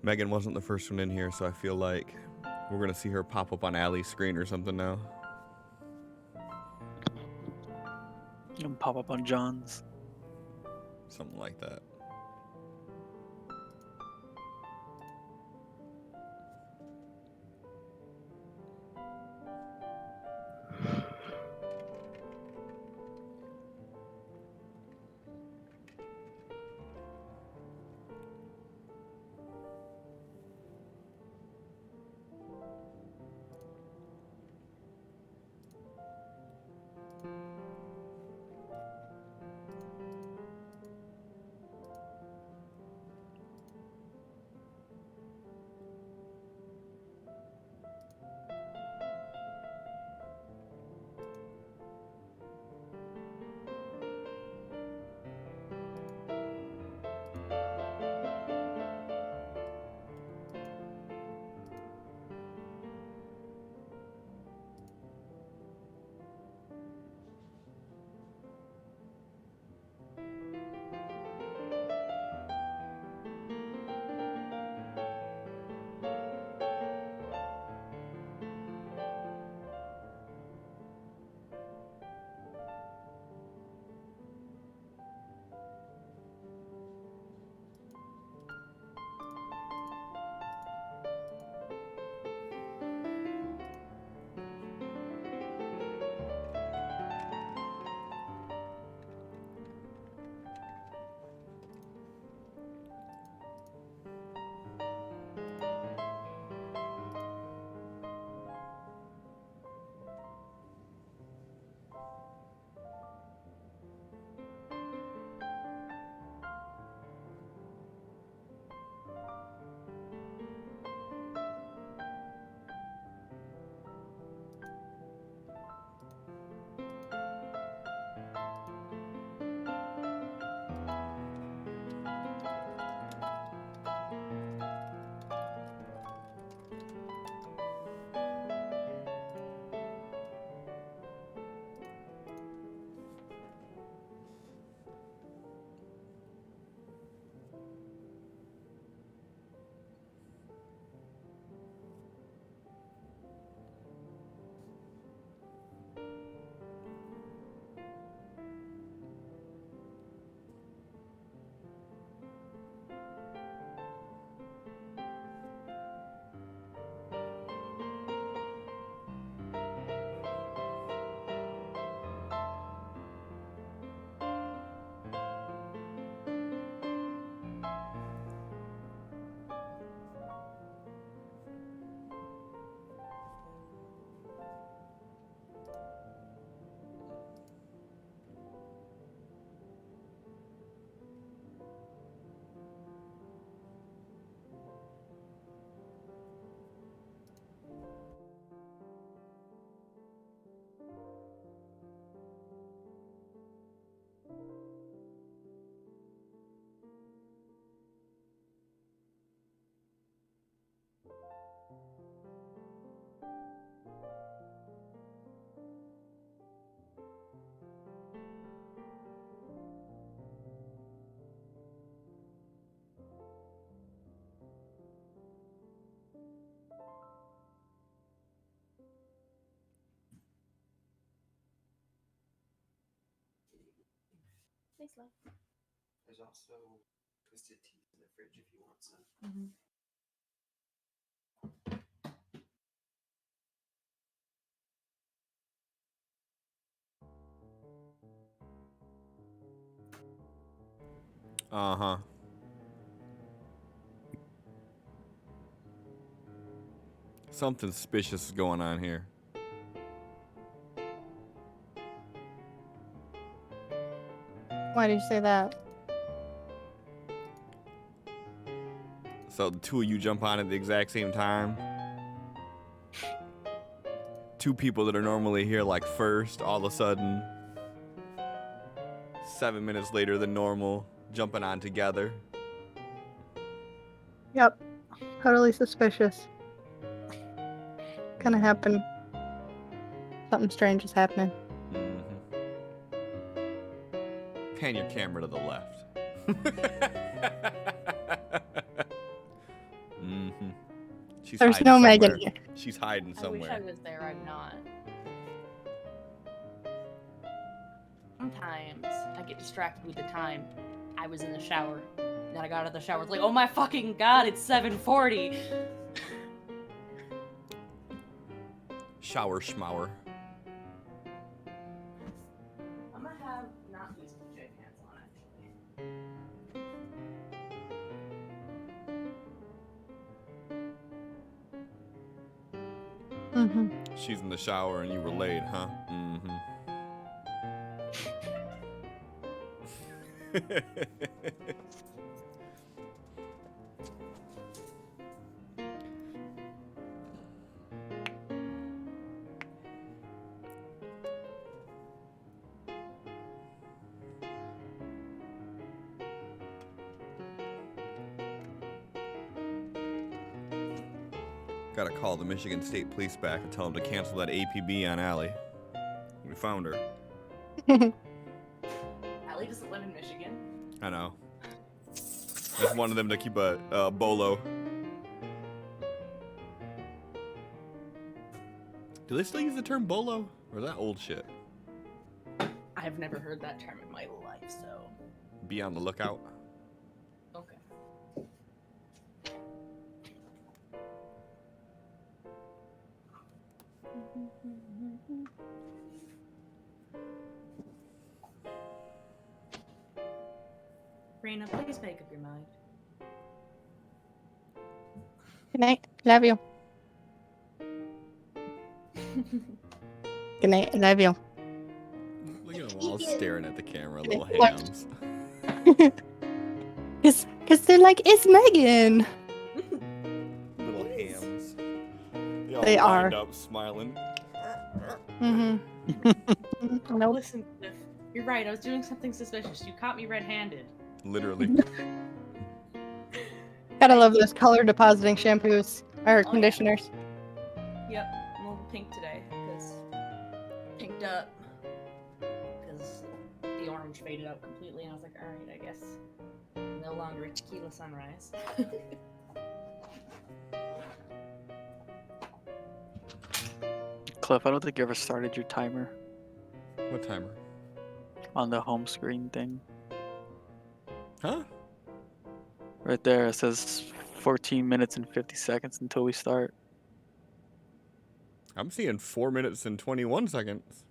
Megan wasn't the first one in here, so I feel like we're gonna see her pop up on Allie's screen or something now. And pop up on John's. Something like that. Thanks, love. There's also twisted teas in the fridge if you want some. Mm-hmm. Uh-huh. Something suspicious is going on here. Why do you say that? So the two of you jump on at the exact same time. Two people that are normally here like first, all of a sudden, 7 minutes later than normal, jumping on together. Yep. Totally suspicious. Gonna happen. Something strange is happening. Pan your camera to the left. She's There's hiding no somewhere. Megan here. She's hiding I wish I somewhere. was there. I'm not. Sometimes I get distracted with the time. I was in the shower. Then I got out of the shower. It's like, oh my fucking god, it's 7:40. Shower schmower. I'm gonna have not these PJ pants on actually. Mm-hmm. She's in the shower and you were late, huh? Mm-hmm. Gotta call the Michigan State Police back and tell them to cancel that APB on Allie. We found her. Allie doesn't live in Michigan. I know. I just wanted them to keep a bolo. Do they still use the term bolo? Or is that old shit? I've never heard that term in my life, so. Be on the lookout. Okay. Raina, please make up your mind. Good night. Love you. Good night. Love you. Look at them all staring at the camera, little What? hams. Cause they're like, it's Megan. Little hams. All They lined are. up, smiling. Mm-hmm. Nope. Listen, Cliff, you're right. I was doing something suspicious. You caught me red-handed. Literally. Gotta love those color depositing shampoos or yeah. conditioners. Yep, I'm a little pink today because pinked up because the orange faded out completely, and I was like, all right, I guess no longer a tequila sunrise. Cliff, I don't think you ever started your timer What timer? on the home screen thing. Huh? Right there, it says 14 minutes and 50 seconds until we start. I'm seeing 4 minutes and 21 seconds.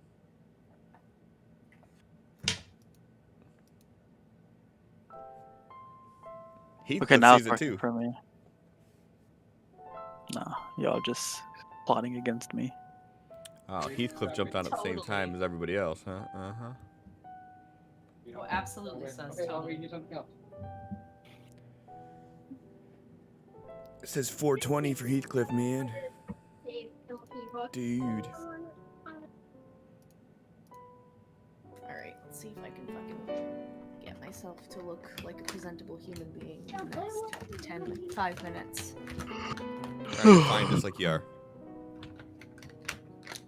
Okay, Heathcliff now sees it's it working too. for me. No, y'all just plotting against me. Oh, Heathcliff jumped on at the same Totally. time as everybody else, huh? Uh-huh. Oh, absolutely, sus. Totally. It says 420 for Heathcliff, man. Dude. Alright, let's see if I can fucking get myself to look like a presentable human being in the next 5 minutes. Trying to find just like you are.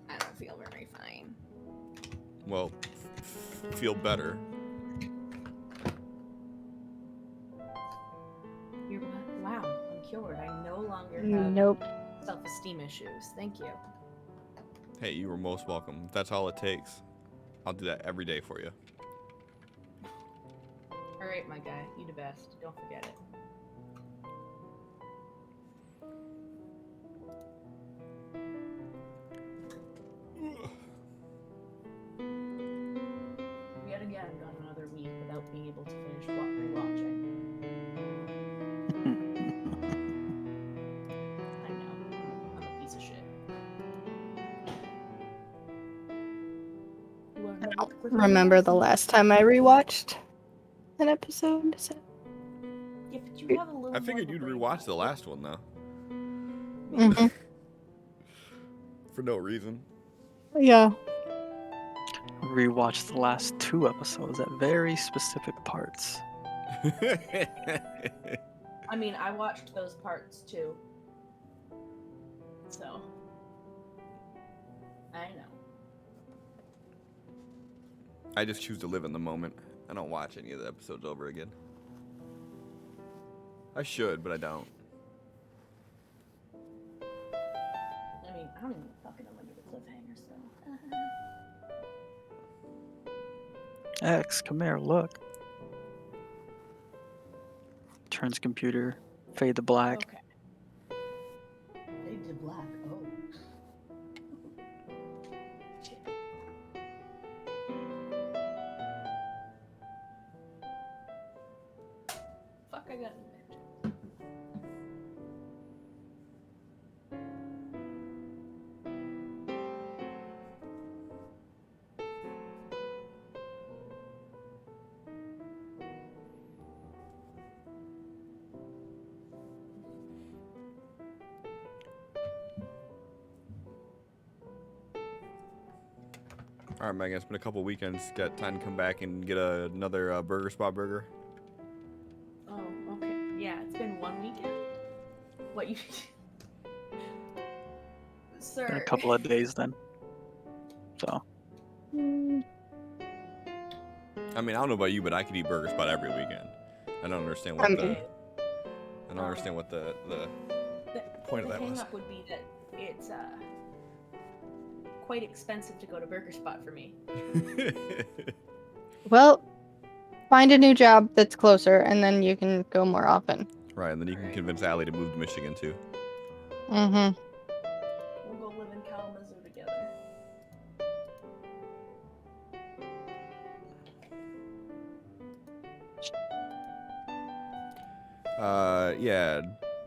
I don't feel very fine. Well, feel better. You're wow, I'm cured. I no longer have Nope. self-esteem issues. Thank you. Hey, you were most welcome. If that's all it takes, I'll do that every day for you. Alright, my guy. You the best. Don't forget it. Yet again, gone another week without being able to finish rewatching. I know. I'm a piece of shit. You wanna know what the Cliffhanger Remember is? the last time I rewatched an episode? So- Yeah, but you have a little I figured more you'd of a brain rewatch the than last one, though. Mhm. For no reason. Yeah. Rewatch the last 2 episodes at very specific parts. I mean, I watched those parts too. So. I know. I just choose to live in the moment. I don't watch any of the episodes over again. I should, but I don't. X, come here, look. Turns computer, fade to black. Okay. Fade to black. Oh. Shit. Fuck, I got it. All right, Megan. It's been a couple weekends. Got time to come back and get another Burger Spot burger. Oh, okay. Yeah, it's been one weekend. What you... Sir. Been a couple of days then. So I mean, I don't know about you, but I could eat Burger Spot every weekend. I don't understand what the point of that the was. hang-up would be that it's quite expensive to go to Burger Spot for me. Well, find a new job that's closer, and then you can go more often. Right, and then you can convince Allie to move to Michigan too. Mm-hmm. We'll go live in Kalamazoo together. Yeah,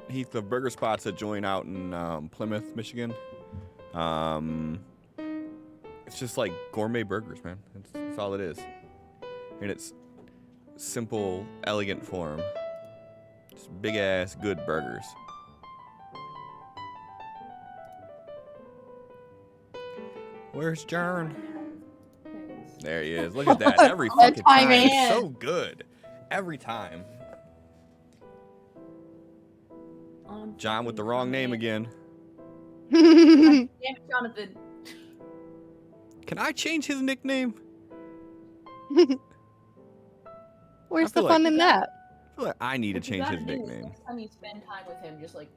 Heath, the burger spots that join out in Plymouth, Michigan. It's just like gourmet burgers, man. That's all it is. In its simple, elegant form. Just big ass good burgers. Where's Jern? There he is. Look at that. Every fucking time. timing. It's so good. Every time. John with the wrong name again. Damn it, Jonathan. Can I change his nickname? Where's I feel the fun like- in that? I feel like I need to What you change gotta his do is nickname. Next time you spend time with him, just like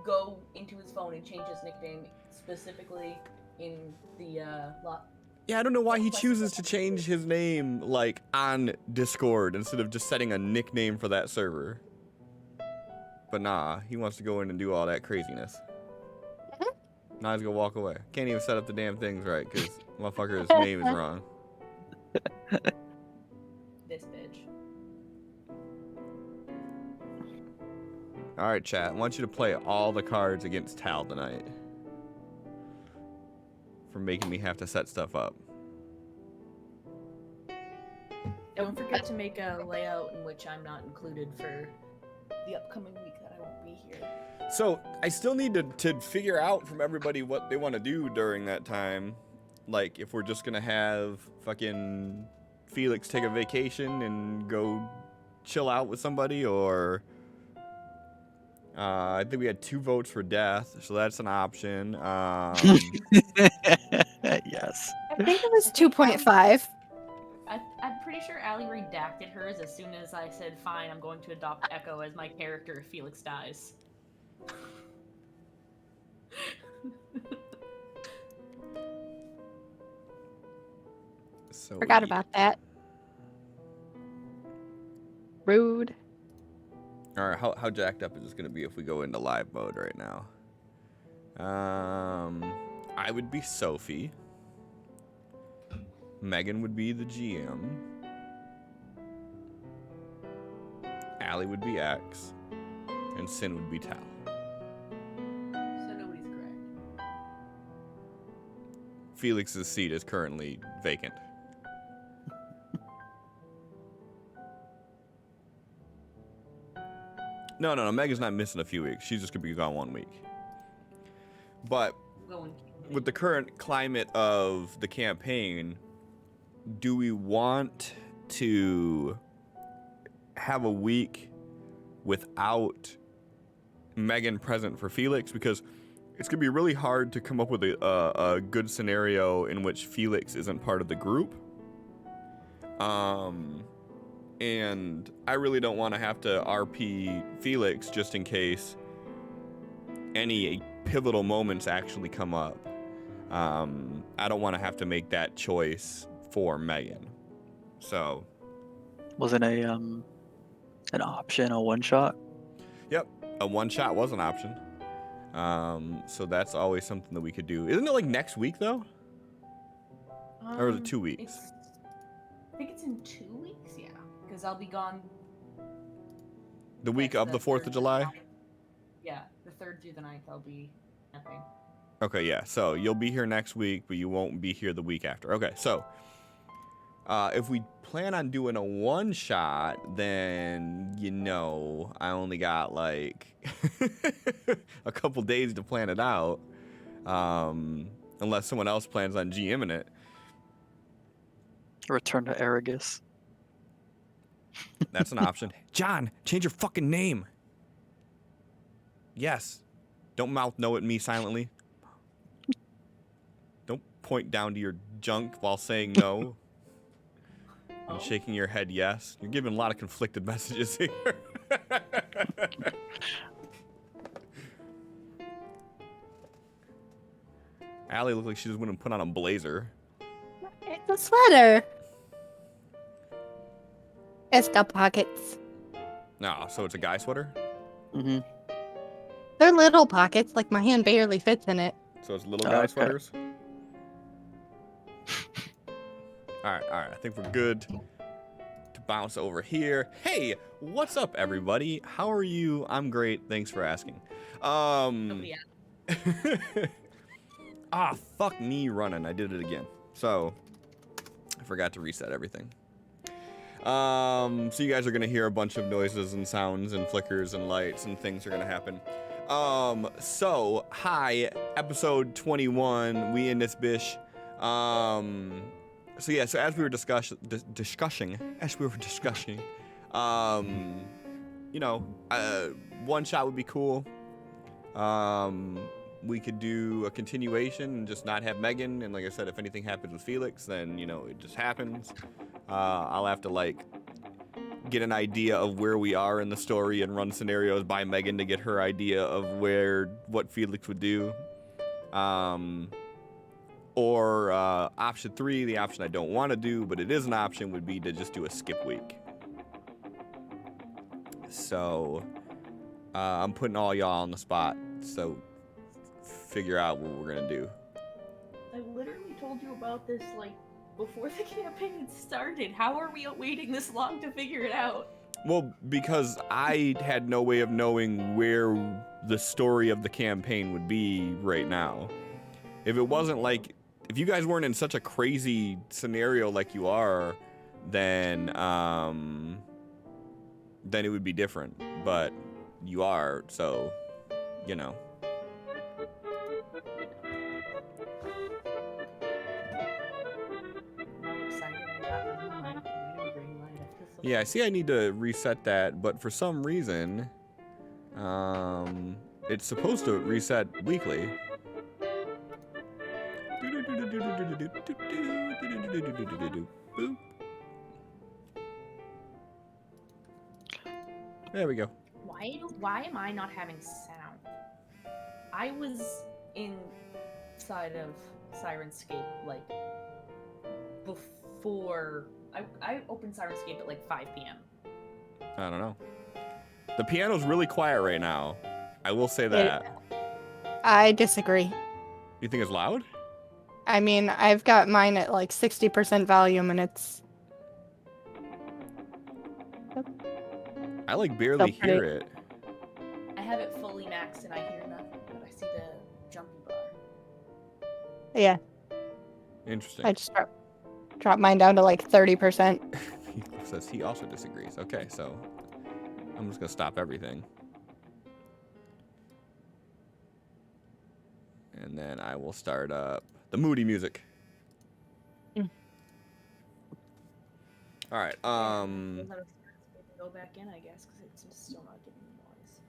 go into his phone and change his nickname specifically in the lot. Yeah, I don't know why he chooses to change his name like on Discord instead of just setting a nickname for that server. But nah, he wants to go in and do all that craziness. Now he's gonna walk away. Can't even set up the damn things right because motherfucker's name is wrong. This bitch. All right, chat. I want you to play all the cards against Tal tonight for making me have to set stuff up. Don't forget to make a layout in which I'm not included for the upcoming week that I won't be here. So I still need to figure out from everybody what they want to do during that time. Like if we're just gonna have fucking Felix take a vacation and go chill out with somebody, or I think we had 2 votes for death, so that's an option. yes. I think it was 2.5. I'm pretty sure Allie redacted hers as soon as I said, fine, I'm going to adopt Echo as my character if Felix dies. So Forgot yeah. about that. Rude. All right, how jacked up is this gonna be if we go into live mode right now? I would be Sophie. Megan would be the GM. Allie would be X. And Sin would be Tal. So nobody's correct. Felix's seat is currently vacant. No. Megan's not missing a few weeks. She's just gonna be gone 1 week. But Going with the current climate of the campaign, do we want to have a week without Megan present for Felix? Because it's going to be really hard to come up with a good scenario in which Felix isn't part of the group. And I really don't want to have to RP Felix just in case any pivotal moments actually come up. I don't want to have to make that choice for Megan. So, Wasn't an option a one shot? yep, a one shot was an option. So that's always something that we could do. Isn't it like next week though? Or is it 2 weeks? I think it's in 2 weeks, yeah. Because I'll be gone. The week of the 4th of July? Yeah, the 3rd through the 9th I'll be camping. Okay, yeah. So you'll be here next week, but you won't be here the week after. Okay, so if we plan on doing a one shot, then I only got like a couple days to plan it out. Unless someone else plans on GMing it. Return to Aragus. That's an option. John, change your fucking name. Yes. Don't mouth no at me silently. Don't point down to your junk while saying no. And shaking your head yes. You're giving a lot of conflicted messages here. Allie looked like she just went and put on a blazer. It's a sweater. It's got pockets. No, so it's a guy sweater? Mm-hmm. They're little pockets, like my hand barely fits in it. So it's little guy Okay. sweaters? Alright, I think we're good to bounce over here. Hey, what's up, everybody? How are you? I'm great. Thanks for asking. Oh, yeah. Fuck me running. I did it again. So, I forgot to reset everything. So you guys are going to hear a bunch of noises and sounds and flickers and lights and things are going to happen. So, hi, episode 21, we in this bish. So yeah, so as we were discussing, one shot would be cool. We could do a continuation and just not have Megan, and like I said, if anything happens with Felix, then, it just happens. I'll have to, get an idea of where we are in the story and run scenarios by Megan to get her idea of what Felix would do. Or option 3, the option I don't want to do, but it is an option, would be to just do a skip week. So, I'm putting all y'all on the spot, so figure out what we're going to do. I literally told you about this, before the campaign had started. How are we waiting this long to figure it out? Well, because I had no way of knowing where the story of the campaign would be right now. If it wasn't if you guys weren't in such a crazy scenario like you are, then it would be different. But you are, so, Yeah, I see I need to reset that, but for some reason, it's supposed to reset weekly. Boop. There we go. Why am I not having sound? I was inside of Sirenscape before I opened Sirenscape at 5 p.m. I don't know. The piano's really quiet right now. I will say that. I disagree. You think it's loud? I mean, I've got mine at 60% volume and it's... I barely So pretty. hear it. I have it fully maxed and I hear nothing, but I see the jumpy bar. Yeah, Interesting. I just dropped mine down to 30%. He says he also disagrees. Okay, so I'm just gonna stop everything. And then I will start up the moody music. Mm. All right. Go back in, I guess, because it's still not giving me noise.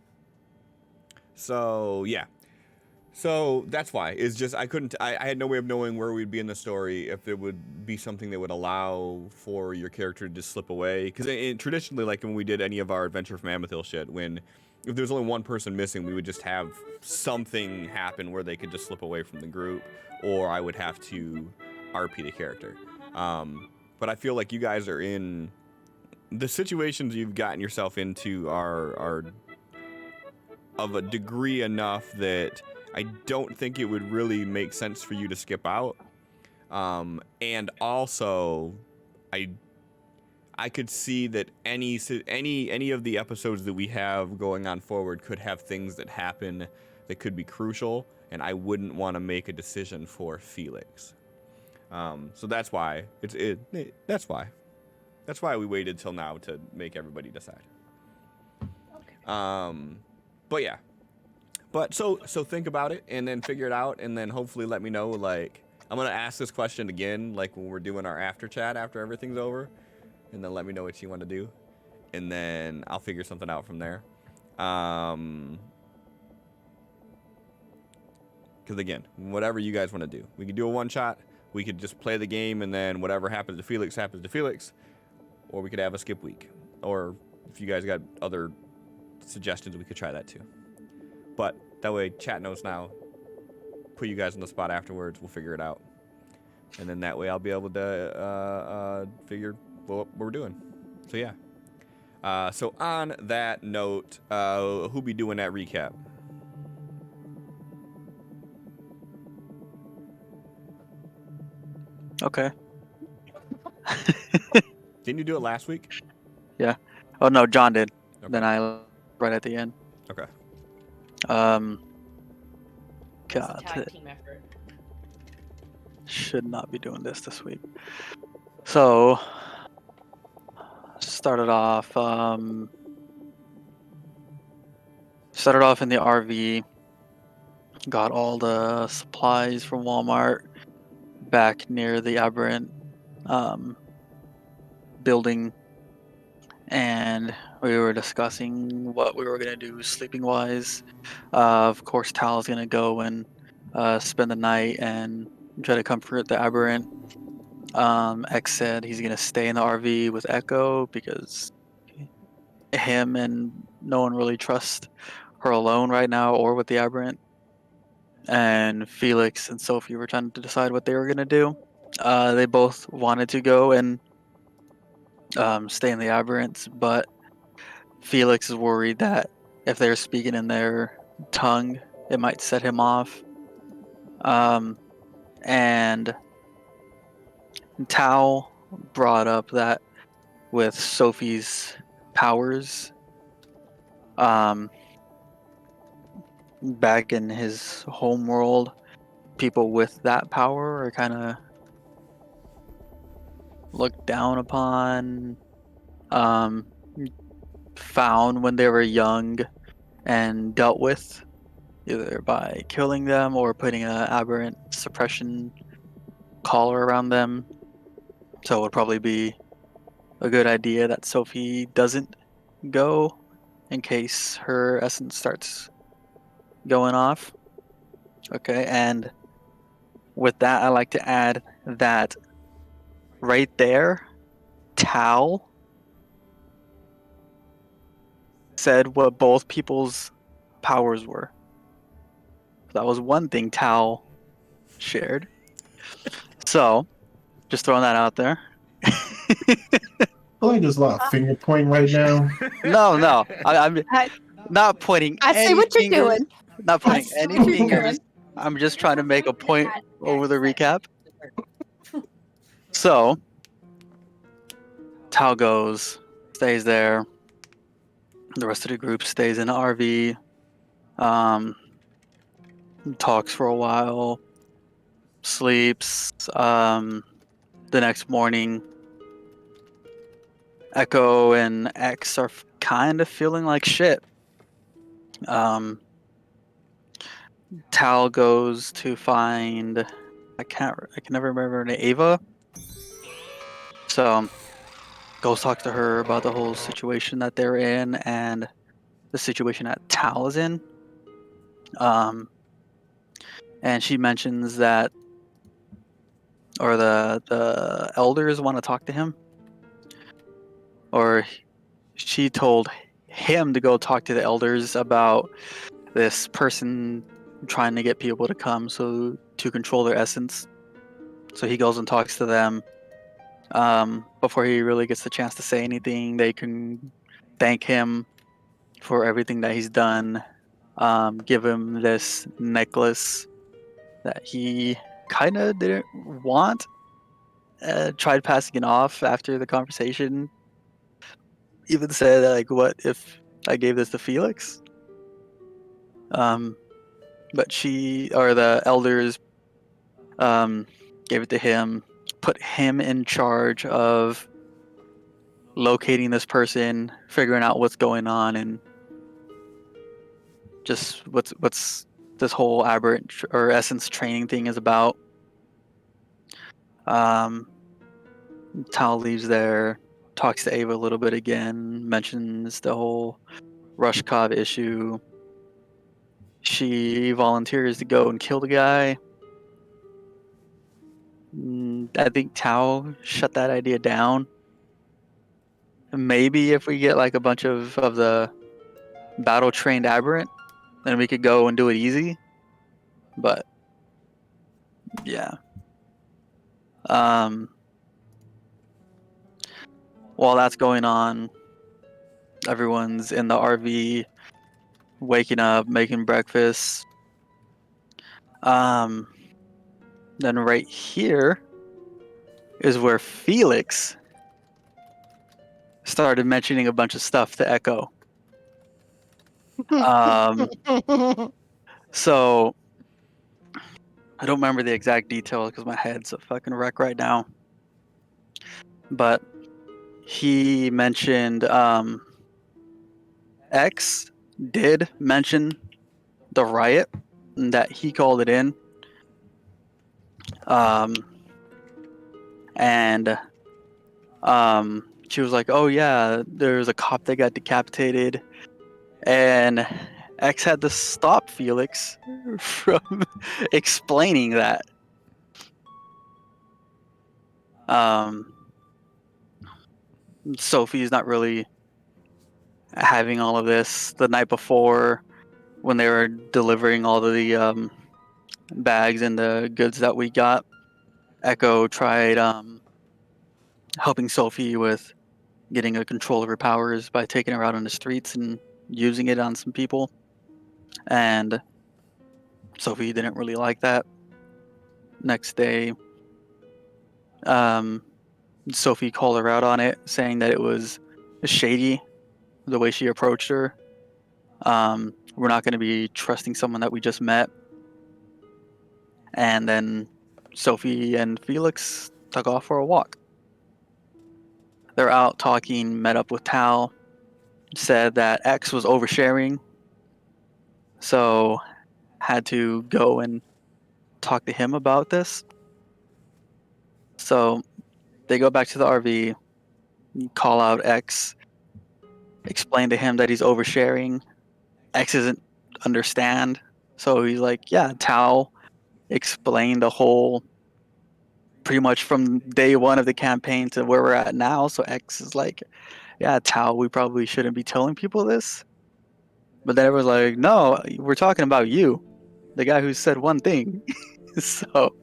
So yeah. So that's why. It's just I had no way of knowing where we'd be in the story, if it would be something that would allow for your character to just slip away. Because traditionally, when we did any of our Adventure from Amethyl shit, if there was only one person missing, we would just have something happen where they could just slip away from the group, or I would have to RP the character. but I feel like you guys are in the situations you've gotten yourself into are of a degree enough that I don't think it would really make sense for you to skip out. And also, I could see that any of the episodes that we have going on forward could have things that happen that could be crucial, and I wouldn't want to make a decision for Felix. So that's why that's why we waited till now to make everybody decide. Okay. But yeah, so think about it and then figure it out, and then hopefully let me know. Like, I'm gonna ask this question again, like when we're doing our after chat after everything's over, and then let me know what you want to do, and then I'll figure something out from there. Because again, whatever you guys want to do, we could do a one shot. We could just play the game, and then whatever happens to Felix happens to Felix, or we could have a skip week. Or if you guys got other suggestions, we could try that too. But that way, chat knows now. Put you guys on the spot afterwards. We'll figure it out, and then that way I'll be able to figure what we're doing. So yeah. So on that note, who'll be doing that recap? Okay. Didn't you do it last week? Yeah. Oh no, John did. Okay. Then I right at the end. Okay. It's a God, tag team effort. should not be doing this week. So started off in the RV. Got all the supplies from Walmart back near the Aberrant building, and we were discussing what we were gonna do sleeping wise. Of course, Tal's gonna go and spend the night and try to comfort the Aberrant. X said he's gonna stay in the RV with Echo because him and no one really trusts her alone right now or with the Aberrant. And Felix and Sophie were trying to decide what they were gonna do. They both wanted to go and stay in the Aberrants, but Felix is worried that if they're speaking in their tongue, it might set him off. And Tao brought up that with Sophie's powers, back in his home world, people with that power are kind of looked down upon, found when they were young, and dealt with either by killing them or putting an aberrant suppression collar around them. So it would probably be a good idea that Sophie doesn't go in case her essence starts going off. Okay, and with that, I like to add that right there, Tal said what both people's powers were. That was one thing Tal shared. So, just throwing that out there. I feel like there's a lot of finger pointing right now. No, I'm not pointing I any see what you're fingers. doing. Not I pointing see any what you're fingers. doing. I'm just trying to make a point over the recap. So, Tao goes, stays there. The rest of the group stays in the RV. Talks for a while. Sleeps. The next morning, Echo and X are kind of feeling like shit. Tal goes to find I can never remember her name, Ava. So goes talk to her about the whole situation that they're in and the situation that Tal is in. And she mentions that, or the elders want to talk to him, or she told him to go talk to the elders about this person trying to get people to come to control their essence. So he goes and talks to them, Before he really gets the chance to say anything, they can thank him for everything that he's done. Give him this necklace that he kind of didn't want. Tried passing it off after the conversation. Even said like, "What if I gave this to Felix?" But she or the elders gave it to him, put him in charge of locating this person, figuring out what's going on, and just what's this whole aberrant or essence training thing is about. Tal leaves there, talks to Ava a little bit again, mentions the whole Rushkov issue. She volunteers to go and kill the guy. I think Tao shut that idea down. Maybe if we get like a bunch of the battle trained aberrant, then we could go and do it easy. But yeah. While that's going on, everyone's in the RV, waking up, making breakfast. Then right here is where Felix started mentioning a bunch of stuff to Echo. So I don't remember the exact details because my head's a fucking wreck right now. But he mentioned X did mention the riot and that he called it in. And she was like, "Oh yeah, there's a cop that got decapitated," and X had to stop Felix from explaining that. Sophie's not really having all of this. The night before, when they were delivering all of the bags and the goods that we got, Echo tried helping Sophie with getting a control of her powers by taking her out on the streets and using it on some people. And Sophie didn't really like that. Next day, Sophie called her out on it, saying that it was shady the way she approached her. We're not going to be trusting someone that we just met. And then Sophie and Felix took off for a walk. They're out talking, met up with Tal, said that X was oversharing, so had to go and talk to him about this. So they go back to the RV, call out X, explain to him that he's oversharing. X doesn't understand, so he's like, "Yeah, Tal explained the whole, pretty much from day one of the campaign to where we're at now." So X is like, "Yeah, Tal, we probably shouldn't be telling people this." But then everyone's like, "No, we're talking about you, the guy who said one thing." So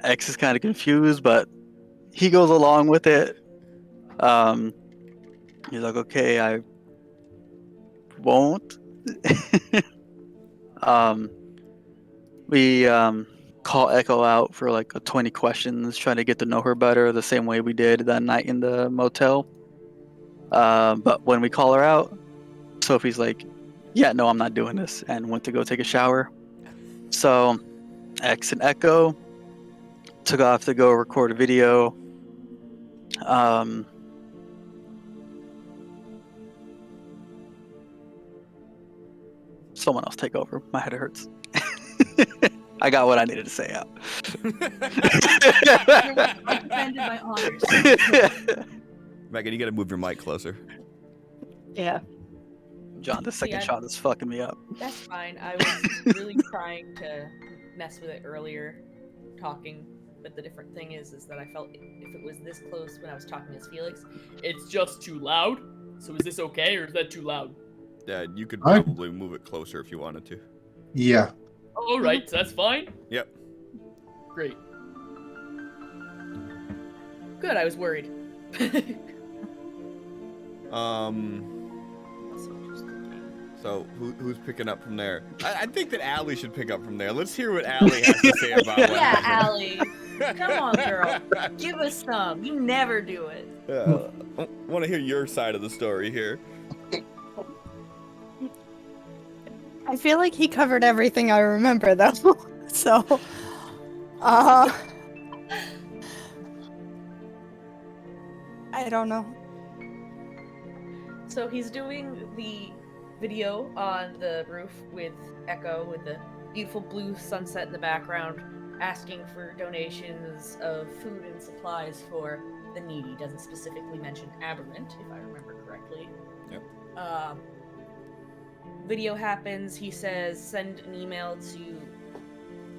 X is kind of confused, but he goes along with it. He's like, "Okay, I won't." We call Echo out for like 20 questions, trying to get to know her better, the same way we did that night in the motel. But when we call her out, Sophie's like, "Yeah, no, I'm not doing this," and went to go take a shower. So X and Echo took off to go record a video. Someone else take over. My head hurts. I got what I needed to say out. I'm offended by honors. Megan, you gotta move your mic closer. Yeah. John, the second I- shot is fucking me up. That's fine. I was really trying to mess with it earlier, talking. But the different thing is that I felt if it was this close when I was talking as Felix, it's just too loud. So is this okay, or is that too loud? Yeah, you could I- probably move it closer if you wanted to. Yeah. Oh, all right, so that's fine. Yep. Great. Good, I was worried. So who's picking up from there? I think that Allie should pick up from there. Let's hear what Allie has to say about what Yeah, happened. Allie. Come on, girl. Give us some. You never do it. I want to hear your side of the story here. I feel like he covered everything I remember, though. So, I don't know. So he's doing the video on the roof with Echo, with the beautiful blue sunset in the background, asking for donations of food and supplies for the needy. Doesn't specifically mention Aberrant, if I remember correctly. Yep. Video happens. He says, send an email to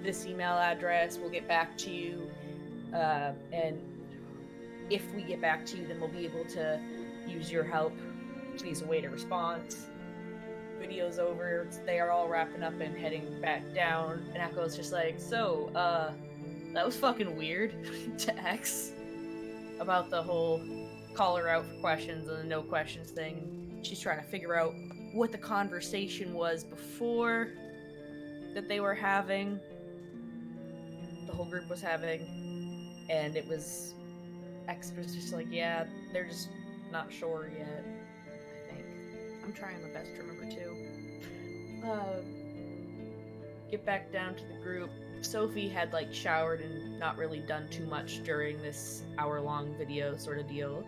this email address. We'll get back to you. And if we get back to you, then we'll be able to use your help. Please await a response. Video's over. They are all wrapping up and heading back down. And Echo's just like, so, that was fucking weird to X about the whole call her out for questions and the no questions thing. She's trying to figure out what the conversation was before that they were having. The whole group was having. And it was... X was just like, yeah, they're just not sure yet. I'm trying my best to remember too. Get back down to the group. Sophie had like showered and not really done too much during this hour-long video sort of deal.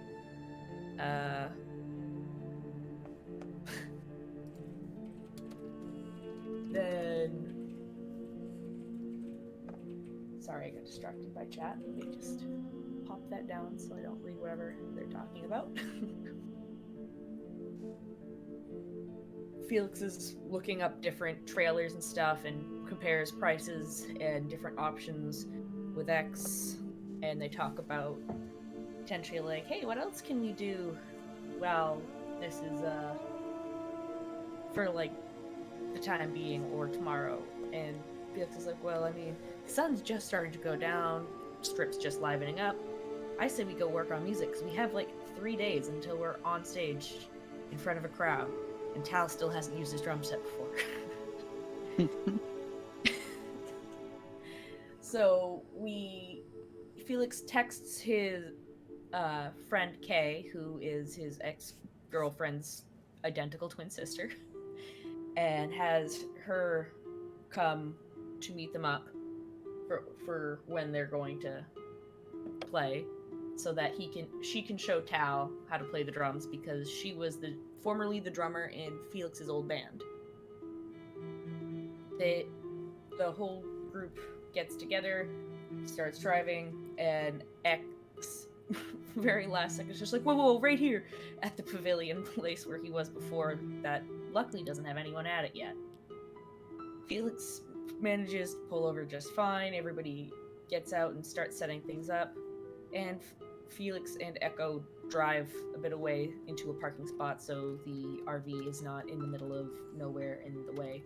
Then... Sorry, I got distracted by chat. Let me just pop that down so I don't read whatever they're talking about. Felix is looking up different trailers and stuff and compares prices and different options with X, and they talk about potentially like, hey, what else can we do? Well, this is for like the time being or tomorrow. And Felix is like, well, I mean, the sun's just starting to go down, strip's just livening up. I say we go work on music because we have like 3 days until we're on stage in front of a crowd. And Tal still hasn't used his drum set before. So Felix texts his friend Kay, who is his ex-girlfriend's identical twin sister, and has her come to meet them up for when they're going to play, so that she can show Tal how to play the drums, because she was formerly the drummer in Felix's old band. The whole group gets together, starts driving, and X, very last second, is just like, whoa, right here, at the pavilion place where he was before, that luckily doesn't have anyone at it yet. Felix manages to pull over just fine, everybody gets out and starts setting things up, and Felix and Echo drive a bit away into a parking spot so the RV is not in the middle of nowhere in the way.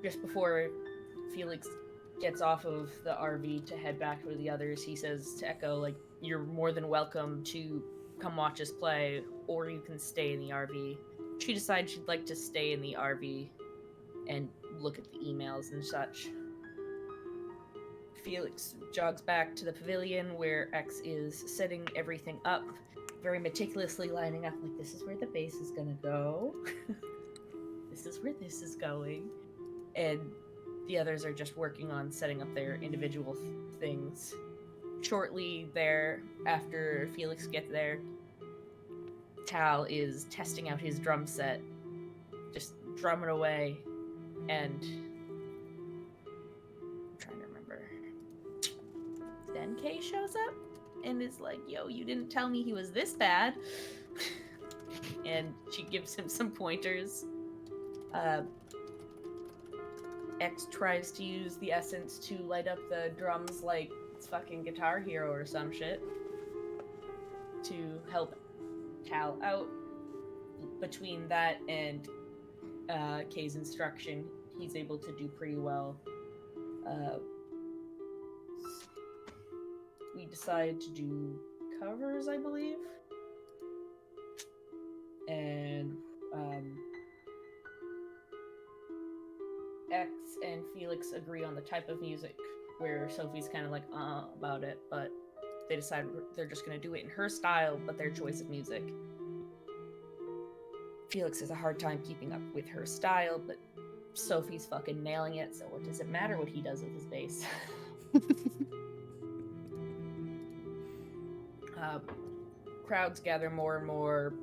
Just before Felix gets off of the RV to head back with the others, he says to Echo, like, you're more than welcome to come watch us play, or you can stay in the RV. She decides she'd like to stay in the RV and look at the emails and such. Felix jogs back to the pavilion where X is setting everything up, very meticulously lining up, like, this is where the bass is gonna go. This is where this is going. And the others are just working on setting up their individual things. Shortly there, after Felix gets there, Tal is testing out his drum set, just drumming away, and I'm trying to remember. Then Kay shows up and is like, yo, you didn't tell me he was this bad. And she gives him some pointers. X tries to use the essence to light up the drums like it's fucking Guitar Hero or some shit to help Tal out. Between that and Kay's instruction, he's able to do pretty well. we decided to do covers, I believe. And X and Felix agree on the type of music, where Sophie's kind of like about it, but they decide they're just going to do it in her style, but their choice of music. Felix has a hard time keeping up with her style, but Sophie's fucking nailing it, so what does it matter what he does with his bass? Crowds gather more and more.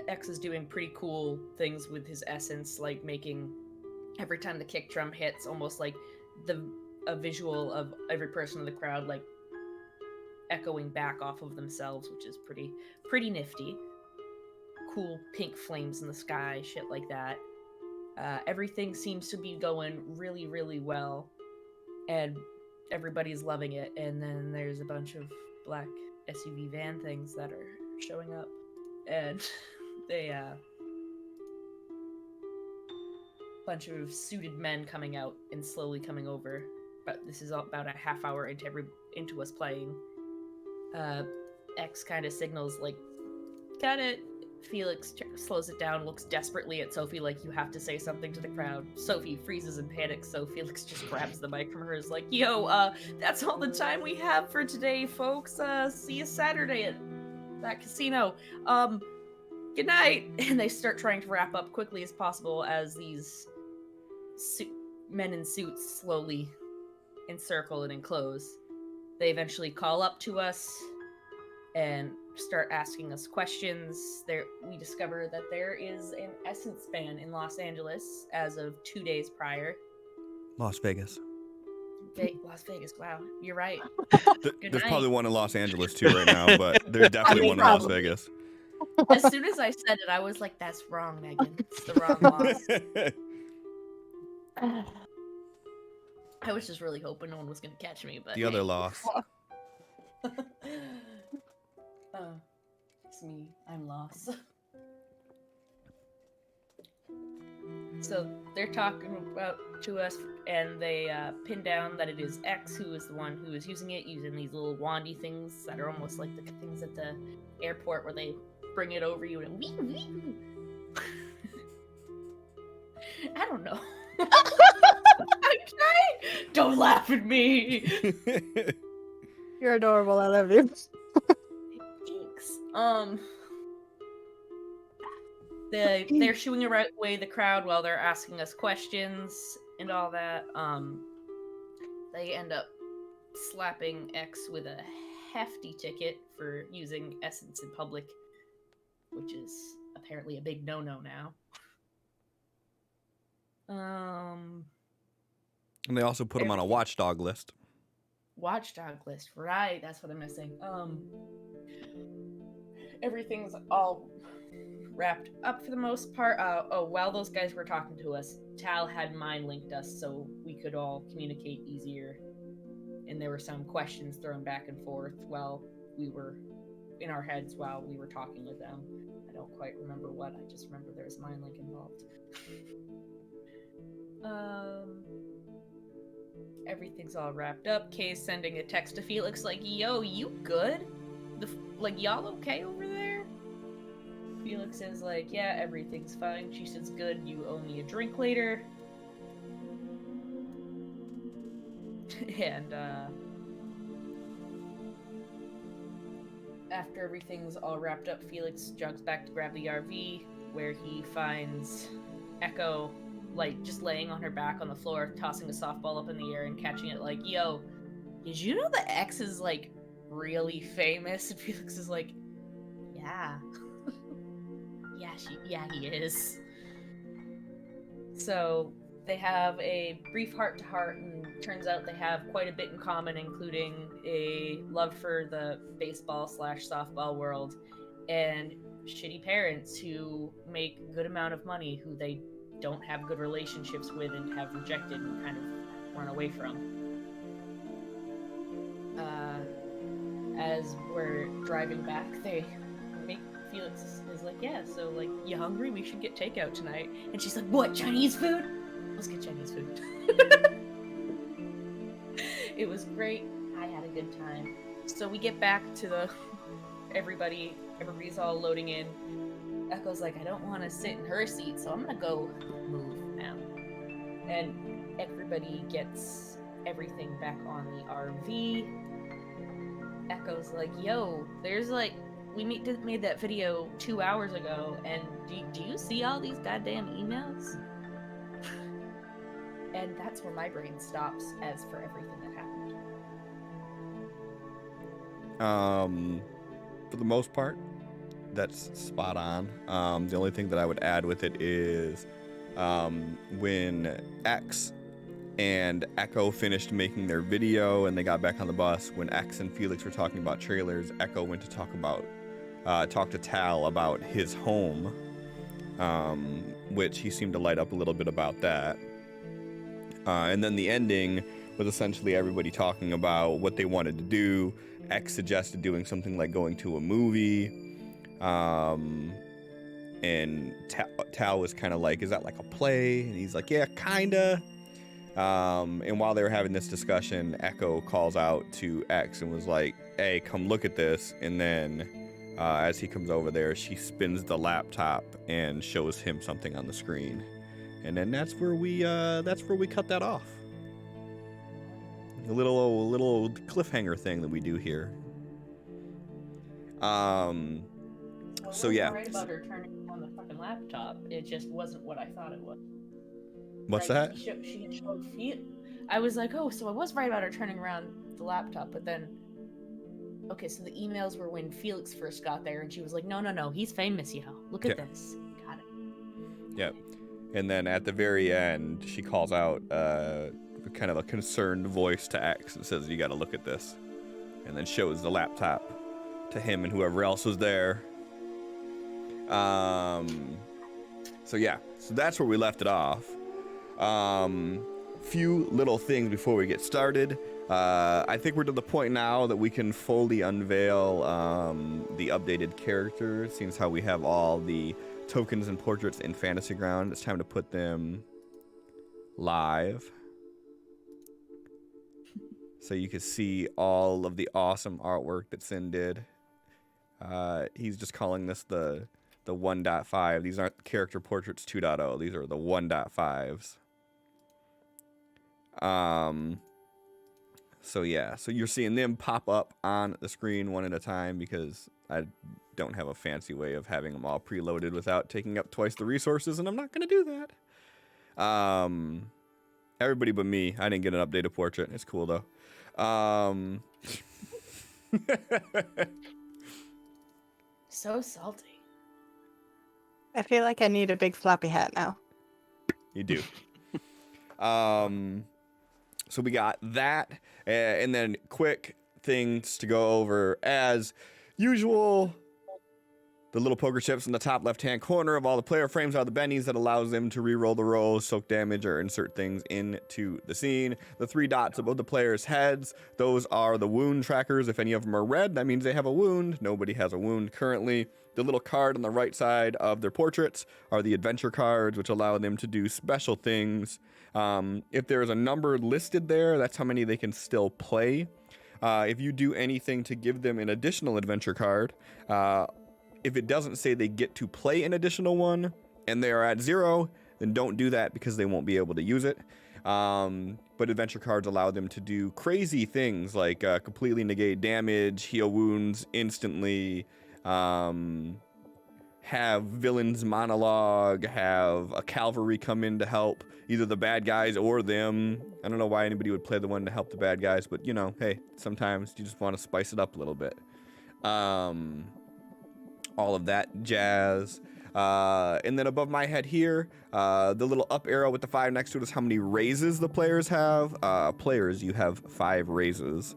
X is doing pretty cool things with his essence, like making every time the kick drum hits, almost like a visual of every person in the crowd like echoing back off of themselves, which is pretty nifty. Cool pink flames in the sky, shit like that. Everything seems to be going really, really well, and everybody's loving it. And then there's a bunch of black SUV van things that are showing up, and they bunch of suited men coming out and slowly coming over. But this is about a half hour into us playing. X kind of signals like, got it. Felix slows it down, looks desperately at Sophie like, you have to say something to the crowd. Sophie freezes and panics, so Felix just grabs the mic from her, is like, yo, that's all the time we have for today, folks. See you Saturday at that casino. Good night. And they start trying to wrap up quickly as possible as these men in suits slowly encircle and enclose. They eventually call up to us and start asking us questions. We discover that there is an Essence ban in Los Angeles as of 2 days prior. Las Vegas. Las Vegas, wow, you're right. There's probably one in Los Angeles too right now, but there's definitely one in Las Vegas. As soon as I said it, I was like, that's wrong, Megan. It's the wrong loss. I was just really hoping no one was going to catch me, but the other loss. It's me. I'm lost. So they're talking about to us, and they pin down that it is X who is the one who is using it, using these little wandy things that are almost like the things at the airport where they bring it over you and wee wee. I don't know. I'm trying. Don't laugh at me. You're adorable. I love you. Thanks. They're shooing away the crowd while they're asking us questions and all that. They end up slapping X with a hefty ticket for using Essence in public, which is apparently a big no-no now. And they also put him on a watchdog list. Watchdog list, right? That's what I'm missing. Everything's all wrapped up for the most part. While those guys were talking to us, Tal had mind linked us so we could all communicate easier. And there were some questions thrown back and forth while we were in our heads while we were talking with them. I don't quite remember what. I just remember there was mind link involved. Everything's all wrapped up. Kay's sending a text to Felix like, yo, you good? Y'all okay over there? Felix is like, yeah, everything's fine. She says, good, you owe me a drink later. And, after everything's all wrapped up, Felix jogs back to grab the RV, where he finds Echo, just laying on her back on the floor, tossing a softball up in the air and catching it like, yo, did you know that X is, really famous? And Felix is like, yeah. Yeah, he is. So they have a brief heart-to-heart, and turns out they have quite a bit in common, including a love for the baseball/softball world and shitty parents who make a good amount of money who they don't have good relationships with and have rejected and kind of run away from. As we're driving back, Felix is like, yeah, so, you hungry? We should get takeout tonight. And she's like, what, Chinese food? Let's get Chinese food. It was great. I had a good time. So we get back to the everybody's all loading in. Echo's like, I don't want to sit in her seat, so I'm gonna go move now. And everybody gets everything back on the RV. Echo's like, yo, there's like, we made that video 2 hours ago, and do you see all these goddamn emails? And that's where my brain stops as for everything that happened. For the most part, that's spot on. The only thing that I would add with it is when X and Echo finished making their video and they got back on the bus, when X and Felix were talking about trailers, Echo went to talk to Tal about his home, which he seemed to light up a little bit about that. And then the ending was essentially everybody talking about what they wanted to do. X suggested doing something like going to a movie. And Tal was kind of like, is that like a play? And he's like, yeah, kinda. And while they were having this discussion, Echo calls out to X and was like, hey, come look at this. And then as he comes over there, she spins the laptop and shows him something on the screen. And then that's where we cut that off. A little cliffhanger thing that we do here. So yeah. Right about her turning on the fucking laptop. It just wasn't what I thought it was. What's like, that? She showed I was like, oh, so I was right about her turning around the laptop, but then, okay, so the emails were when Felix first got there, and she was like, no, he's famous, yo. Look at this. Got it. Yep. And then at the very end, she calls out kind of a concerned voice to X and says, you got to look at this. And then shows the laptop to him and whoever else was there. So yeah, so that's where we left it off. Few little things before we get started. I think we're to the point now that we can fully unveil the updated characters, seeing as how we have all the tokens and portraits in Fantasy Ground. It's time to put them live so you can see all of the awesome artwork that Sin did. He's just calling this the 1.5. These aren't character portraits 2.0. These are the 1.5s. So yeah, so you're seeing them pop up on the screen one at a time because I don't have a fancy way of having them all preloaded without taking up twice the resources, and I'm not gonna do that. Everybody but me, I didn't get an updated portrait. It's cool though. So salty. I feel like I need a big floppy hat now. You do. So we got that, and then quick things to go over as usual. The little poker chips in the top left-hand corner of all the player frames are the bennies that allows them to re-roll the rolls, soak damage, or insert things into the scene. The 3 dots above the players' heads, those are the wound trackers. If any of them are red, that means they have a wound. Nobody has a wound currently. The little card on the right side of their portraits are the adventure cards, which allow them to do special things. If there is a number listed there, that's how many they can still play. If you do anything to give them an additional adventure card, if it doesn't say they get to play an additional one and they are at 0, then don't do that because they won't be able to use it. But adventure cards allow them to do crazy things like completely negate damage, heal wounds instantly, have villains monologue, have a cavalry come in to help either the bad guys or them. I don't know why anybody would play the one to help the bad guys, but you know, hey, sometimes you just want to spice it up a little bit. All of that jazz. And then above my head here, the little up arrow with the 5 next to it is how many raises the players have. Players, you have 5 raises.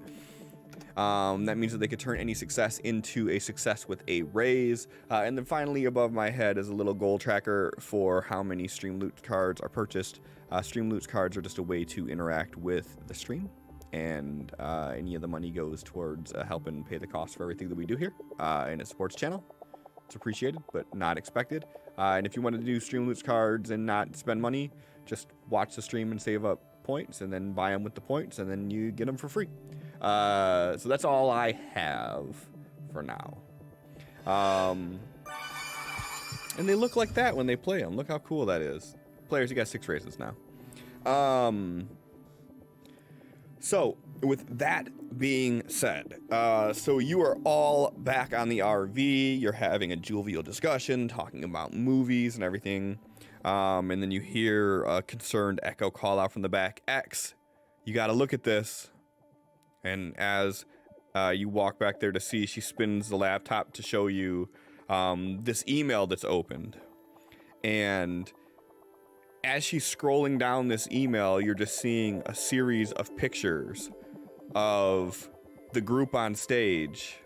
That means that they could turn any success into a success with a raise. And then finally above my head is a little goal tracker for how many stream loot cards are purchased. Stream loot cards are just a way to interact with the stream. And any of the money goes towards helping pay the cost for everything that we do here. And it supports channel. It's appreciated, but not expected. And if you want to do stream loot cards and not spend money, just watch the stream and save up points and then buy them with the points and then you get them for free. So that's all I have for now. And they look like that when they play them. Look how cool that is. Players, you got 6 races now. So with that being said, so you are all back on the RV. You're having a jovial discussion, talking about movies and everything. And then you hear a concerned Echo call out from the back, X, you got to look at this. And as you walk back there to see, she spins the laptop to show you this email that's opened. And as she's scrolling down this email, you're just seeing a series of pictures of the group on stage,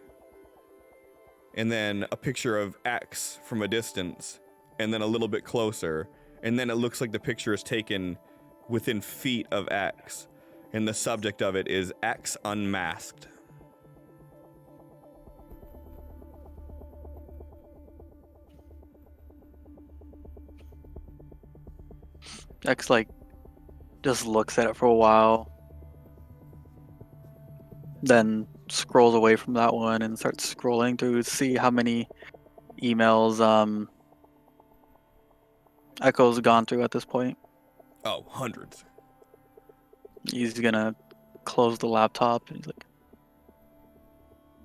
and then a picture of X from a distance, and then a little bit closer, and then it looks like the picture is taken within feet of X, and the subject of it is X unmasked. X like just looks at it for a while, then scrolls away from that one and starts scrolling to see how many emails Echo's gone through at this point. Oh, hundreds. He's gonna close the laptop and he's like,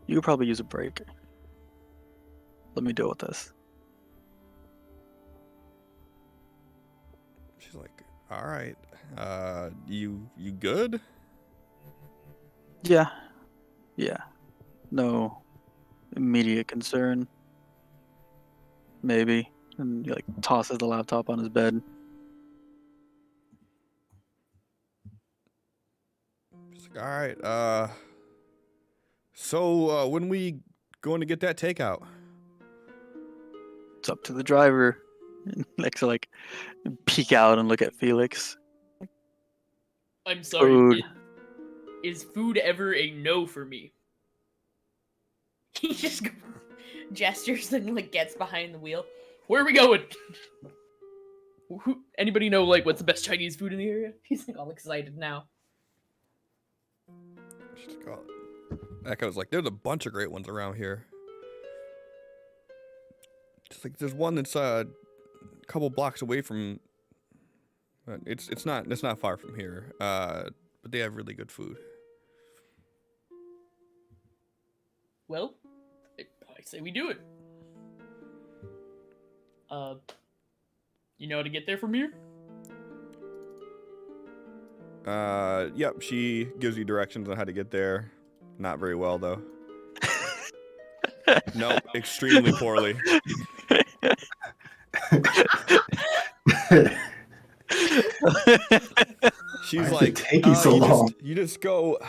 you could probably use a break. Let me deal with this. She's like, all right, you good? Yeah. No immediate concern. Maybe. And he like tosses the laptop on his bed. She's like, all right, so when we going to get that takeout? It's up to the driver. And Lex will like peek out and look at Felix. I'm sorry. Food. Is food ever a no for me? He just gestures and like gets behind the wheel. Where are we going? Anybody know like what's the best Chinese food in the area? He's like all excited now. She's like, oh. Echo's like, there's a bunch of great ones around here. Just like there's one that's a couple blocks away from. It's not far from here. But they have really good food. Well, I say we do it. You know how to get there from here? Yep, she gives you directions on how to get there. Not very well, though. Nope, extremely poorly. She's Why is like, it taking so long? You just go.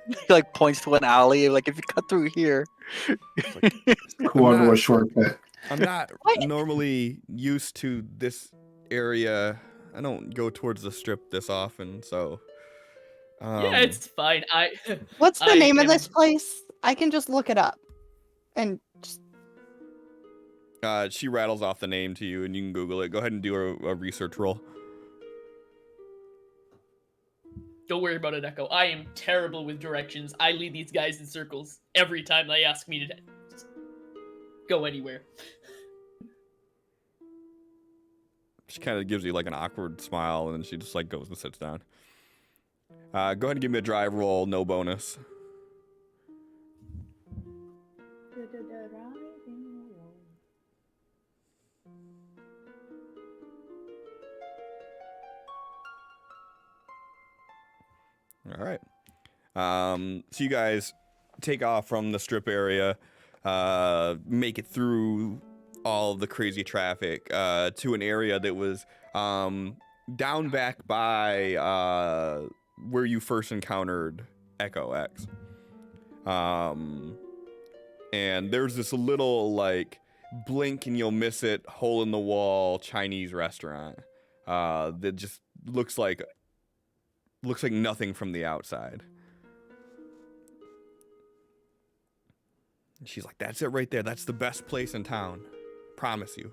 He like points to an alley, like if you cut through here. Who want more shortcut? I'm not normally used to this area. I don't go towards the strip this often, so. Yeah, it's fine. What's the I name of am- this place? I can just look it up. And just... She rattles off the name to you, and you can Google it. Go ahead and do a research roll. Don't worry about it, Echo. I am terrible with directions. I lead these guys in circles every time they ask me to go anywhere. She kind of gives you like an awkward smile, and then she just like goes and sits down. Go ahead and give me a drive roll, no bonus. All right. So you guys take off from the strip area, make it through all the crazy traffic to an area that was down back by where you first encountered Echo X. And there's this little like blink and you'll miss it hole in the wall Chinese restaurant that just looks like nothing from the outside. And she's like, that's it right there. That's the best place in town. Promise you.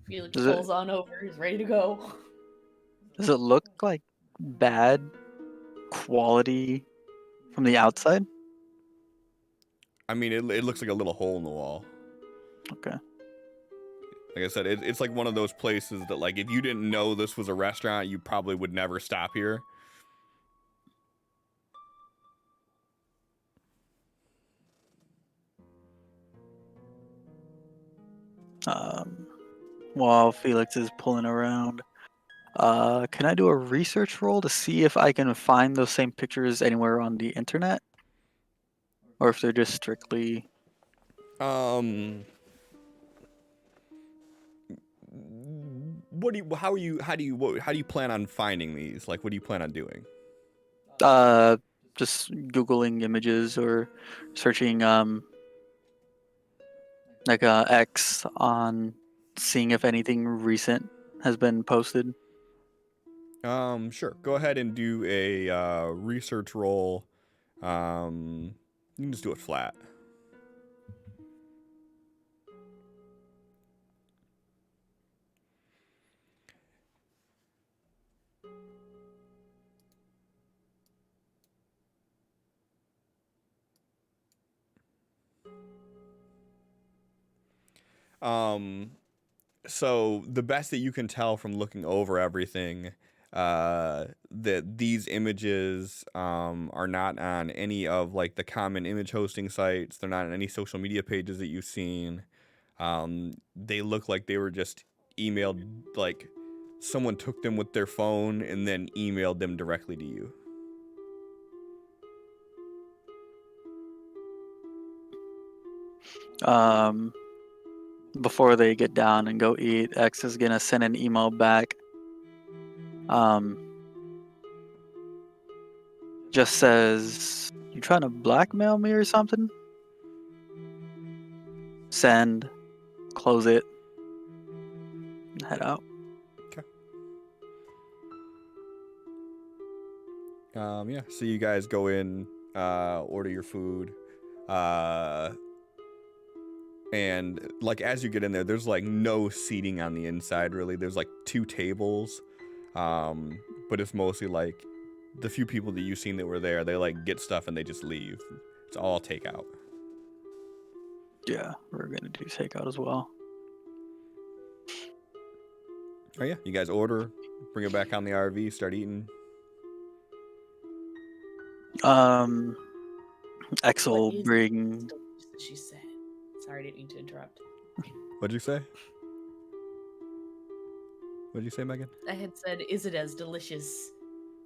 Felix Is it- pulls on over. He's ready to go. Does it look like bad quality from the outside? I mean, it looks like a little hole in the wall. Okay. Like I said, it's like one of those places that, like, if you didn't know this was a restaurant, you probably would never stop here. While Felix is pulling around, can I do a research roll to see if I can find those same pictures anywhere on the internet, or if they're just strictly? How do you plan on finding these? Like, what do you plan on doing? Just Googling images or searching like X on seeing if anything recent has been posted. Sure. Go ahead and do a research roll. You can just do it flat. So the best that you can tell from looking over everything, that these images are not on any of like the common image hosting sites. They're not on any social media pages that you've seen. They look like they were just emailed, like someone took them with their phone and then emailed them directly to you. Before they get down and go eat, X is gonna send an email back. Just says, "You trying to blackmail me or something?" Send, close it, and head out. Yeah, so you guys go in, order your food, and like as you get in there, there's like no seating on the inside really. There's like 2 tables, but it's mostly like the few people that you've seen that were there, they like get stuff and they just leave. It's all takeout. Yeah, we're gonna do takeout as well. Oh yeah, you guys order, bring it back on the RV, start eating. X will What is bring. delicious that she said? Sorry, I didn't mean to interrupt. What'd you say? What'd you say, Megan? I had said, is it as delicious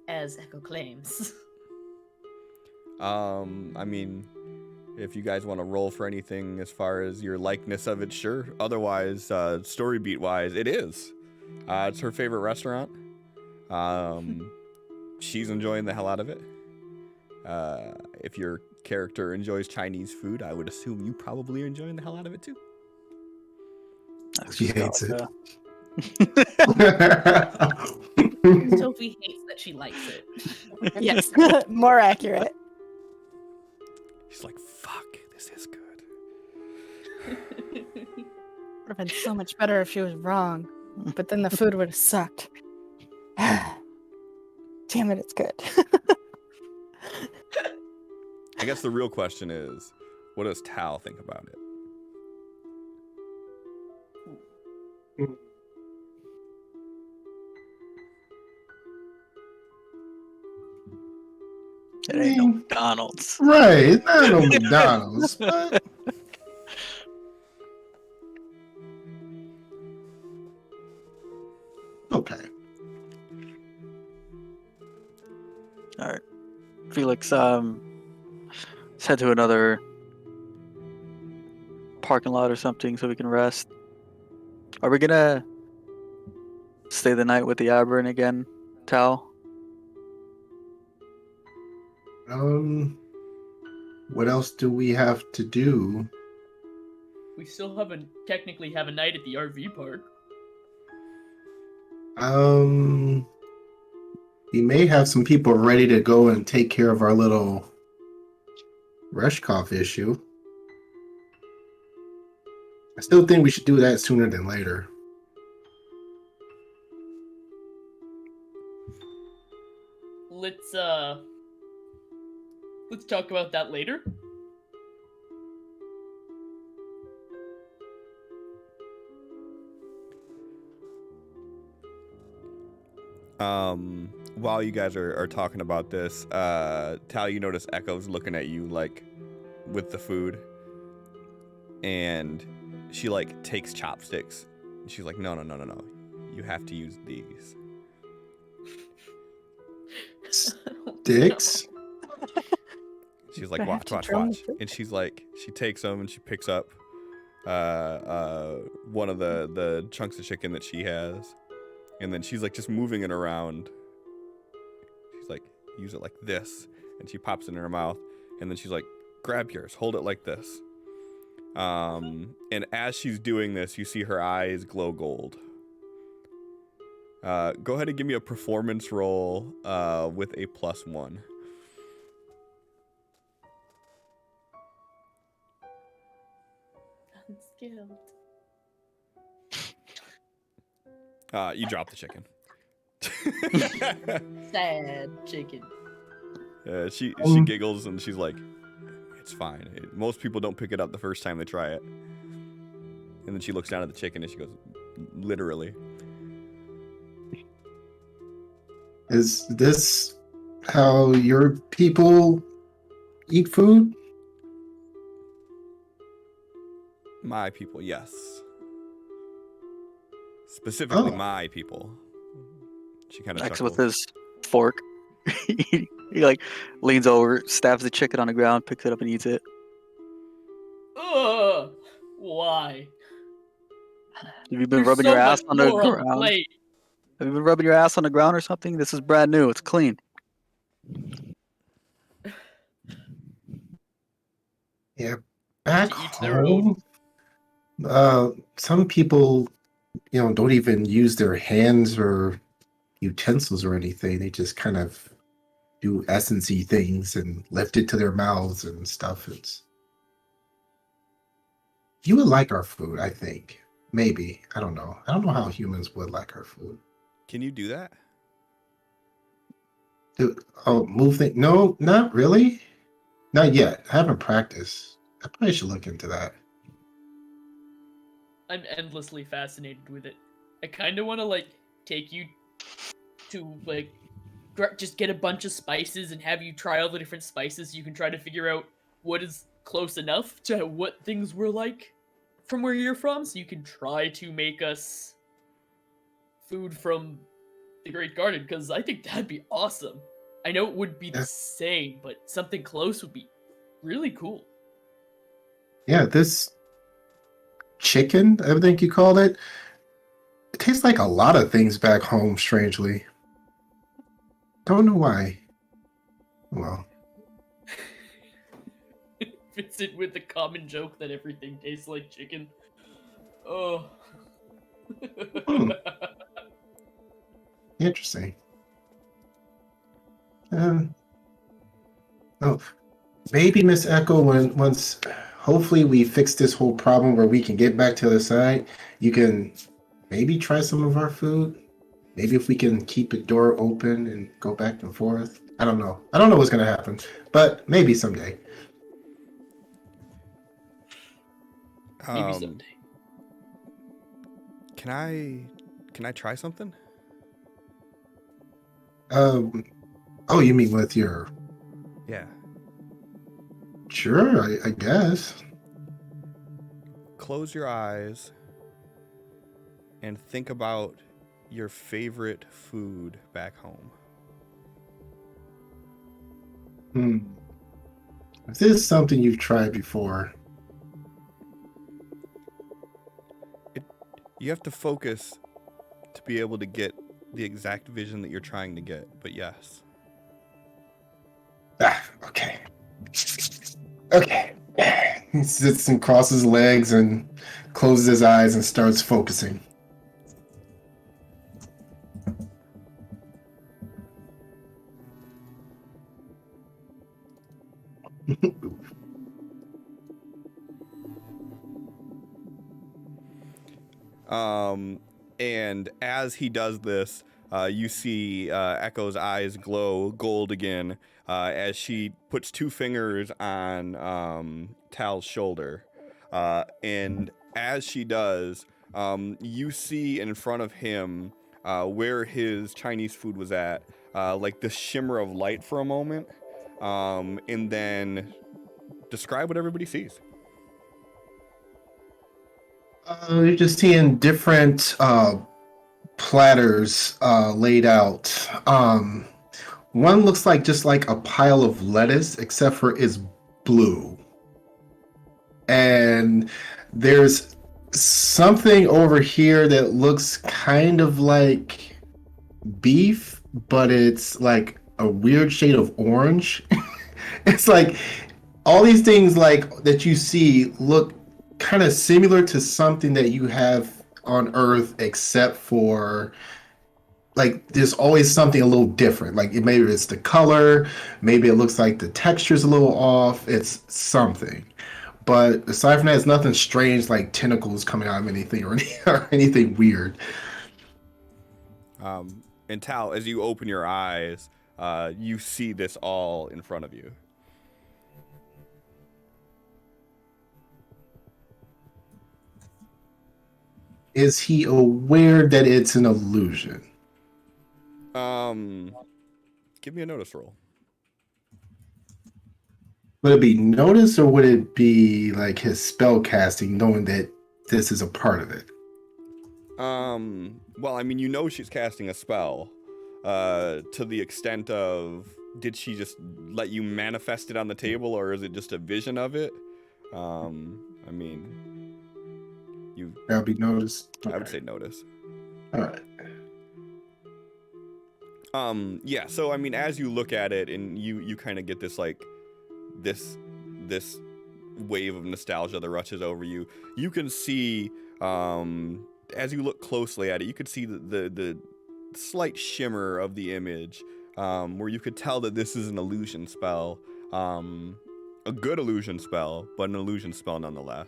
as Echo claims? I mean, if you guys want to roll for anything as far as your likeness of it, sure. Otherwise, story beat wise, it is. It's her favorite restaurant. She's enjoying the hell out of it. If your character enjoys Chinese food, I would assume you probably are enjoying the hell out of it too. She hates it. Sophie hates that she likes it. Yes, more accurate. She's like, fuck, this is good. Would have been so much better if she was wrong, but then the food would have sucked. Damn it, it's good. I guess the real question is, what does Tal think about it? It ain't no McDonald's. Right, it's not no McDonald's. But... Okay. All right, Felix. Let's head to another parking lot or something so we can rest. Are we gonna stay the night with the Aberrant again, Tal? What else do we have to do? We still technically have a night at the RV park. We may have some people ready to go and take care of our little Reshkov issue. I still think we should do that sooner than later. let's talk about that later. While you guys are talking about this, Tal, you notice Echo's looking at you like with the food, and she like takes chopsticks. She's like, no, you have to use these. Dicks. She's like, I have watch, to watch, drum watch. it. And she's like, she takes them and she picks up one of the chunks of chicken that she has, and then she's like just moving it around. She's like, use it like this, and she pops it in her mouth, and then she's like, grab yours, hold it like this. And as she's doing this, you see her eyes glow gold. Go ahead and give me a performance roll with a +1. Unskilled. You drop the chicken. Sad chicken. She giggles and she's like, it's fine. Most people don't pick it up the first time they try it. And then she looks down at the chicken and she goes, literally. Is this how your people eat food? My people, yes. Specifically, Oh. my people. She kind of X chuckles. with his fork. he like leans over, stabs the chicken on the ground, picks it up and eats it. Ugh! Why? Have you been There's rubbing so your ass much on the more on the ground? plate. Have you been rubbing your ass on the ground or something? This is brand new. It's clean. Yeah. Back To each their own. home, some people, don't even use their hands or utensils or anything. They just kind of do essence-y things and lift it to their mouths and stuff. You would like our food, I think. Maybe. I don't know. I don't know how humans would like our food. Can you do that? Move things? No, not really. Not yet. I haven't practiced. I probably should look into that. I'm endlessly fascinated with it. I kind of want to take you to just get a bunch of spices and have you try all the different spices. You can try to figure out what is close enough to what things were like from where you're from, so you can try to make us food from the Great Garden, because I think that'd be awesome. I know it would be the same, but something close would be really cool. Yeah, this chicken, I think you called it, it tastes like a lot of things back home, strangely. Don't know why. Well, Fits in with the common joke that everything tastes like chicken. Oh. interesting. Oh, maybe Miss Echo, once hopefully we fix this whole problem where we can get back to the side, you can maybe try some of our food. Maybe if we can keep the door open and go back and forth. I don't know. I don't know what's gonna happen, but maybe someday. Maybe someday. Can I try something? Oh, you mean with your? Yeah. Sure, I guess. Close your eyes and think about your favorite food back home. If this is something you've tried before, You have to focus to be able to get the exact vision that you're trying to get, but yes. Okay. Okay. He sits and crosses his legs and closes his eyes and starts focusing. And as he does this, you see Echo's eyes glow gold again as she puts 2 fingers on Tal's shoulder. And as she does, you see in front of him where his Chinese food was at, like this shimmer of light for a moment, and then describe what everybody sees. You're just seeing different platters laid out. One looks like just like a pile of lettuce, except for it's blue. And there's something over here that looks kind of like beef, but it's like a weird shade of orange. It's like all these things like that you see look kind of similar to something that you have on Earth, except for like there's always something a little different. Like maybe it's the color, maybe it looks like the texture's a little off. It's something. But aside from that, it's nothing strange like tentacles coming out of anything or anything weird. And Tal, as you open your eyes, you see this all in front of you. Is he aware that it's an illusion? Give me a notice roll. Would it be notice or would it be like his spell casting, knowing that this is a part of it? Well, I mean, you know she's casting a spell. To the extent of, did she just let you manifest it on the table, or is it just a vision of it? I mean, you. That'll be notice. I would say notice. All right. Yeah. So I mean, as you look at it, and you kind of get this like, this wave of nostalgia that rushes over you. You can see, as you look closely at it, you could see the slight shimmer of the image, where you could tell that this is an illusion spell, a good illusion spell, but an illusion spell nonetheless.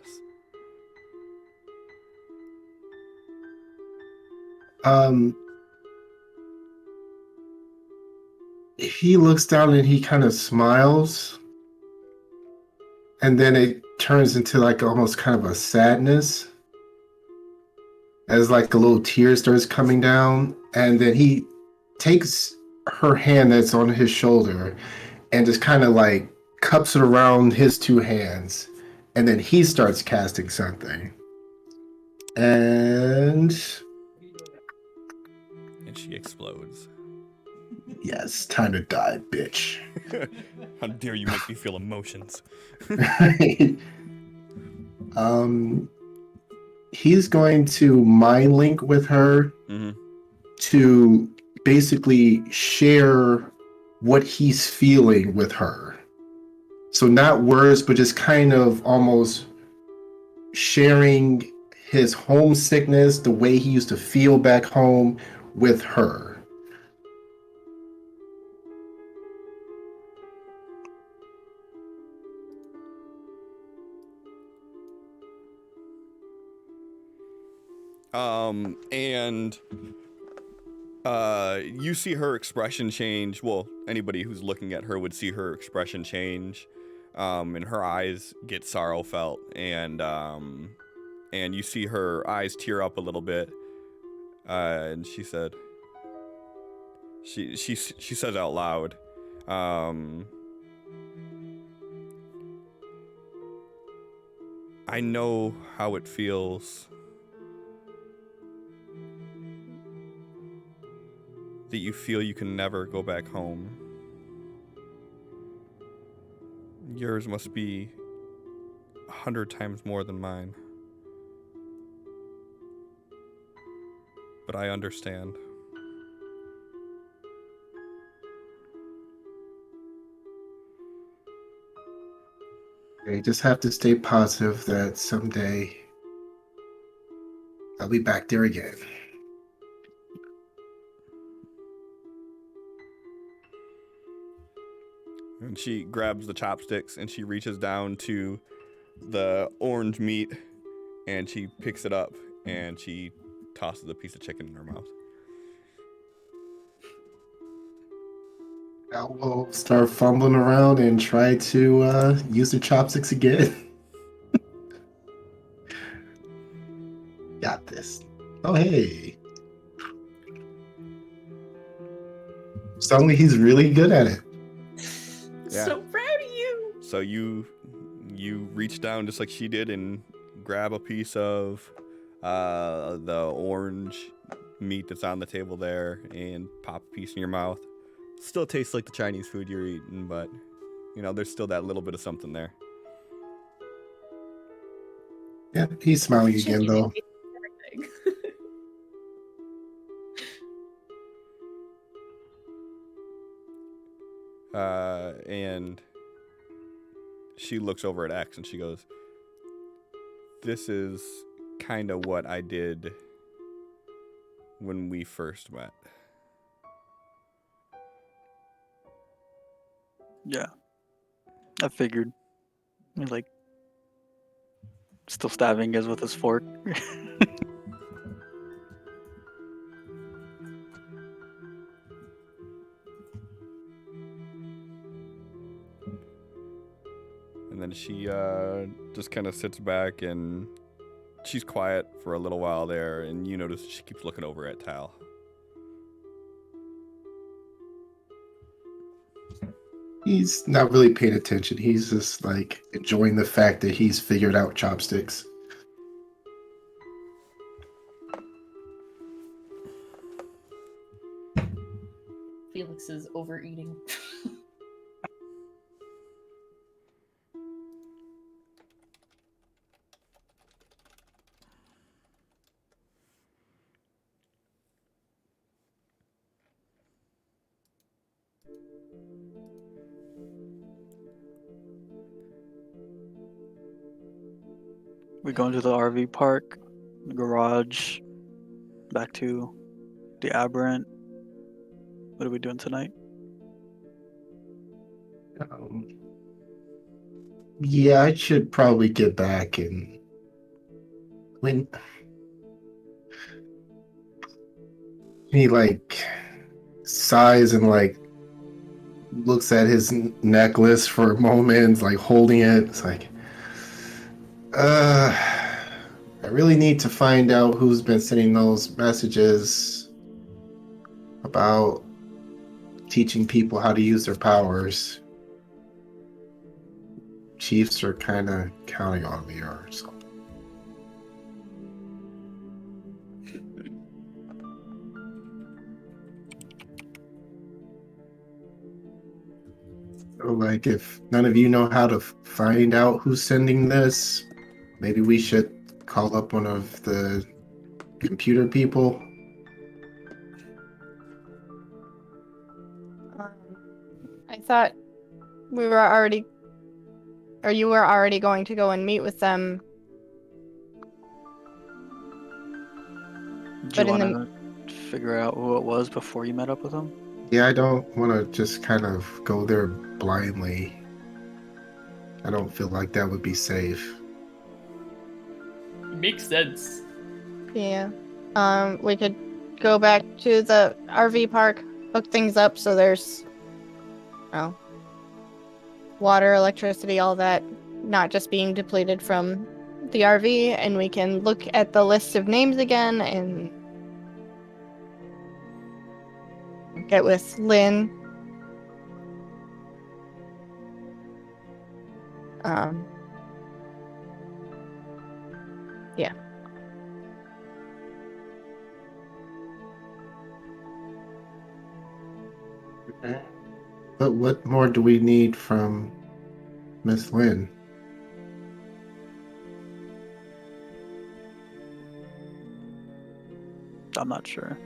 He looks down and he kind of smiles, and then it turns into like almost kind of a sadness as like a little tear starts coming down, and then he takes her hand that's on his shoulder and just kind of like cups it around his 2 hands, and then he starts casting something, and she explodes. yes, time to die, bitch. How dare you make me feel emotions? He's going to mind link with her to basically share what he's feeling with her. So not words, but just kind of almost sharing his homesickness, the way he used to feel back home with her. And you see her expression change. Well, anybody who's looking at her would see her expression change, and her eyes get sorrow felt, and you see her eyes tear up a little bit, and she said, she says out loud, I know how it feels that you feel you can never go back home. Yours must be 100 times more than mine. But I understand. You just have to stay positive that someday I'll be back there again. And she grabs the chopsticks and she reaches down to the orange meat and she picks it up and she tosses a piece of chicken in her mouth. Now we'll start fumbling around and try to use the chopsticks again. Got this. Oh, hey. Suddenly he's really good at it. Yeah. So proud of you. So you reach down just like she did and grab a piece of the orange meat that's on the table there and pop a piece in your mouth. Still tastes like the Chinese food you're eating, but you know there's still that little bit of something there. Yeah, he's smiling again, Chicken though. and everything. And she looks over at X and she goes, "This is kind of what I did when we first met." Yeah. I figured. He's like still stabbing us with his fork. And then she just kind of sits back and she's quiet for a little while there, and you notice she keeps looking over at Tal. He's not really paying attention. He's just like enjoying the fact that he's figured out chopsticks. Felix is overeating. We go into the RV park, the garage, back to the Aberrant. What are we doing tonight? Yeah, I should probably get back and when he like sighs and like looks at his necklace for a moment, like holding it. It's like, I really need to find out who's been sending those messages about teaching people how to use their powers. Chiefs are kind of counting on me or something. So, like, if none of you know how to find out who's sending this, maybe we should call up one of the computer people. I thought we were already, or you were already going to go and meet with them. Do But you in the want to figure out who it was before you met up with him? Yeah, I don't want to just kind of go there blindly. I don't feel like that would be safe. It makes sense. yeah, we could go back to the RV park, hook things up so there's, oh, water, electricity, all that, not just being depleted from the RV, and we can look at the list of names again and get with Lynn. Yeah. But what more do we need from Miss Lynn? I'm not sure.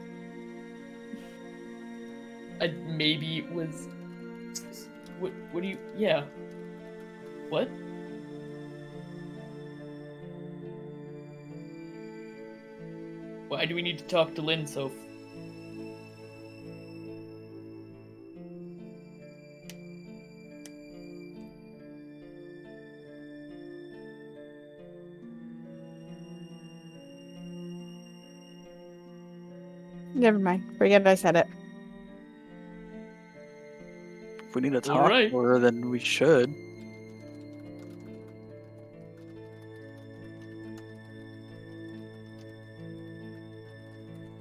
Maybe it was. What do you? Yeah. What? Why do we need to talk to Lynn, Soph? Never mind. Forget I said it. If we need to talk Alright. to her, then we should.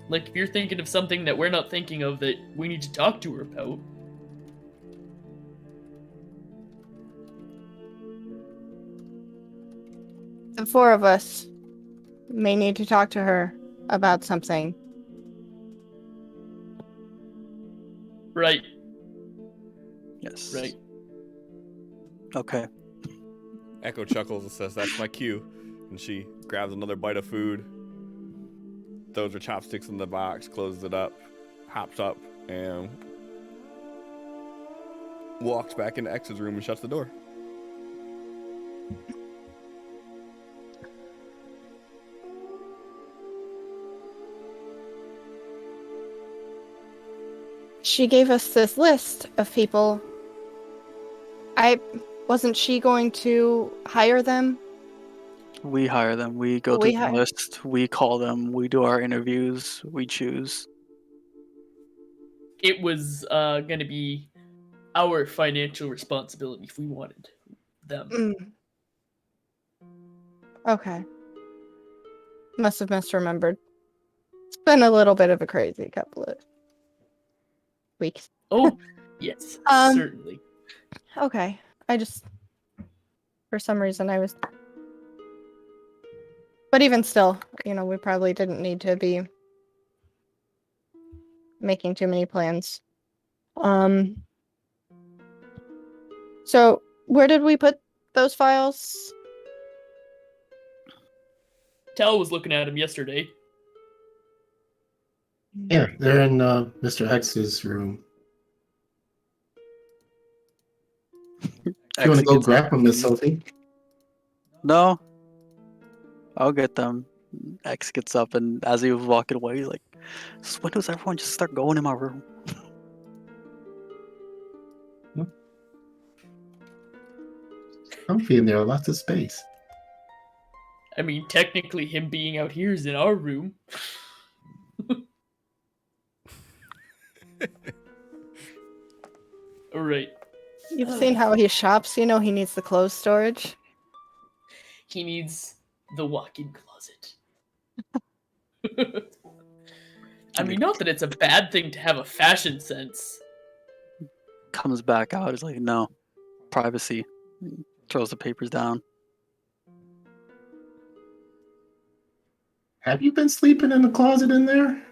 Like, if you're thinking of something that we're not thinking of that we need to talk to her about. The four of us may need to talk to her about something. Right, Yes. right. Okay. Echo chuckles and says, "That's my cue." And she grabs another bite of food, throws her chopsticks in the box, closes it up, hops up, and walks back into X's room and shuts the door. She gave us this list of people. Wasn't she going to hire them? We hire them. We go We through the hire- list. We call them. We do our interviews. We choose. It was going to be our financial responsibility if we wanted them. Mm. Okay. Must have misremembered. It's been a little bit of a crazy couple of weeks. Oh, yes, Um, certainly. Okay. I just, for some reason, I was. But even still, we probably didn't need to be making too many plans. So where did we put those files? Tal was looking at him yesterday. Yeah, they're in Mr. X's room. If you want to go Gets grab up them, Miss and- Sophie? No. I'll get them. X gets up, and as he was walking away, he's like, "So when does everyone just start going in my room?" Comfy in there, lots of space. I mean, technically, him being out here is in our room. Alright. You've seen how he shops. You know he needs the clothes storage. He needs the walk-in closet. I mean, not that it's a bad thing to have a fashion sense. Comes back out. He's like, "No, privacy." Throws the papers down. Have you been sleeping in the closet in there?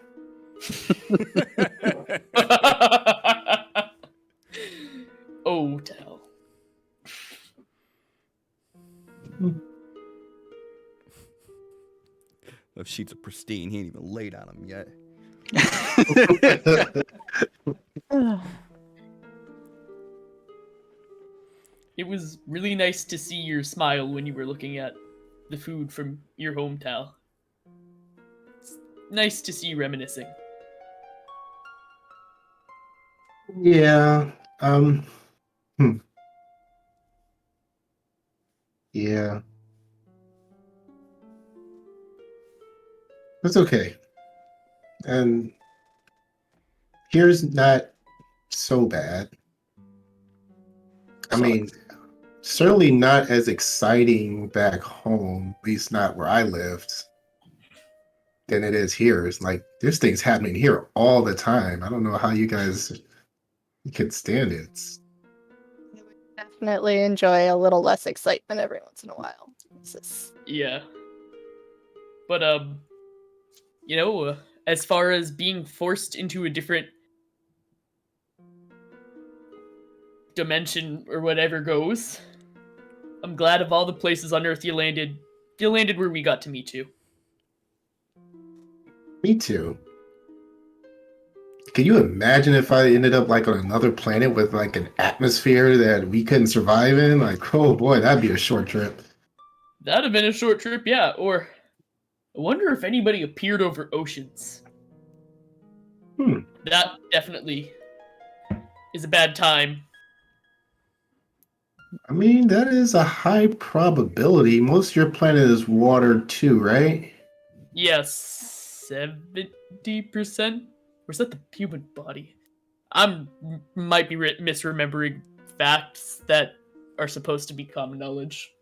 Oh, Tal. Those sheets are pristine. He ain't even laid on them yet. It was really nice to see your smile when you were looking at the food from your home, Tal. It's nice to see you reminiscing. Yeah. Yeah. That's okay. And here's not so bad. I mean, certainly not as exciting back home, at least not where I lived, than it is here. It's like there's things happening here all the time. I don't know how you guys could stand it. Definitely enjoy a little less excitement every once in a while. Yeah. But, as far as being forced into a different dimension or whatever goes, I'm glad of all the places on Earth you landed where we got to meet you. Me too. Can you imagine if I ended up like on another planet with like an atmosphere that we couldn't survive in? Like, oh boy, that'd be a short trip. That'd have been a short trip, yeah. Or, I wonder if anybody appeared over oceans. That definitely is a bad time. I mean, that is a high probability. Most of your planet is water too, right? Yes, 70%? Or is that the human body? might be misremembering facts that are supposed to be common knowledge.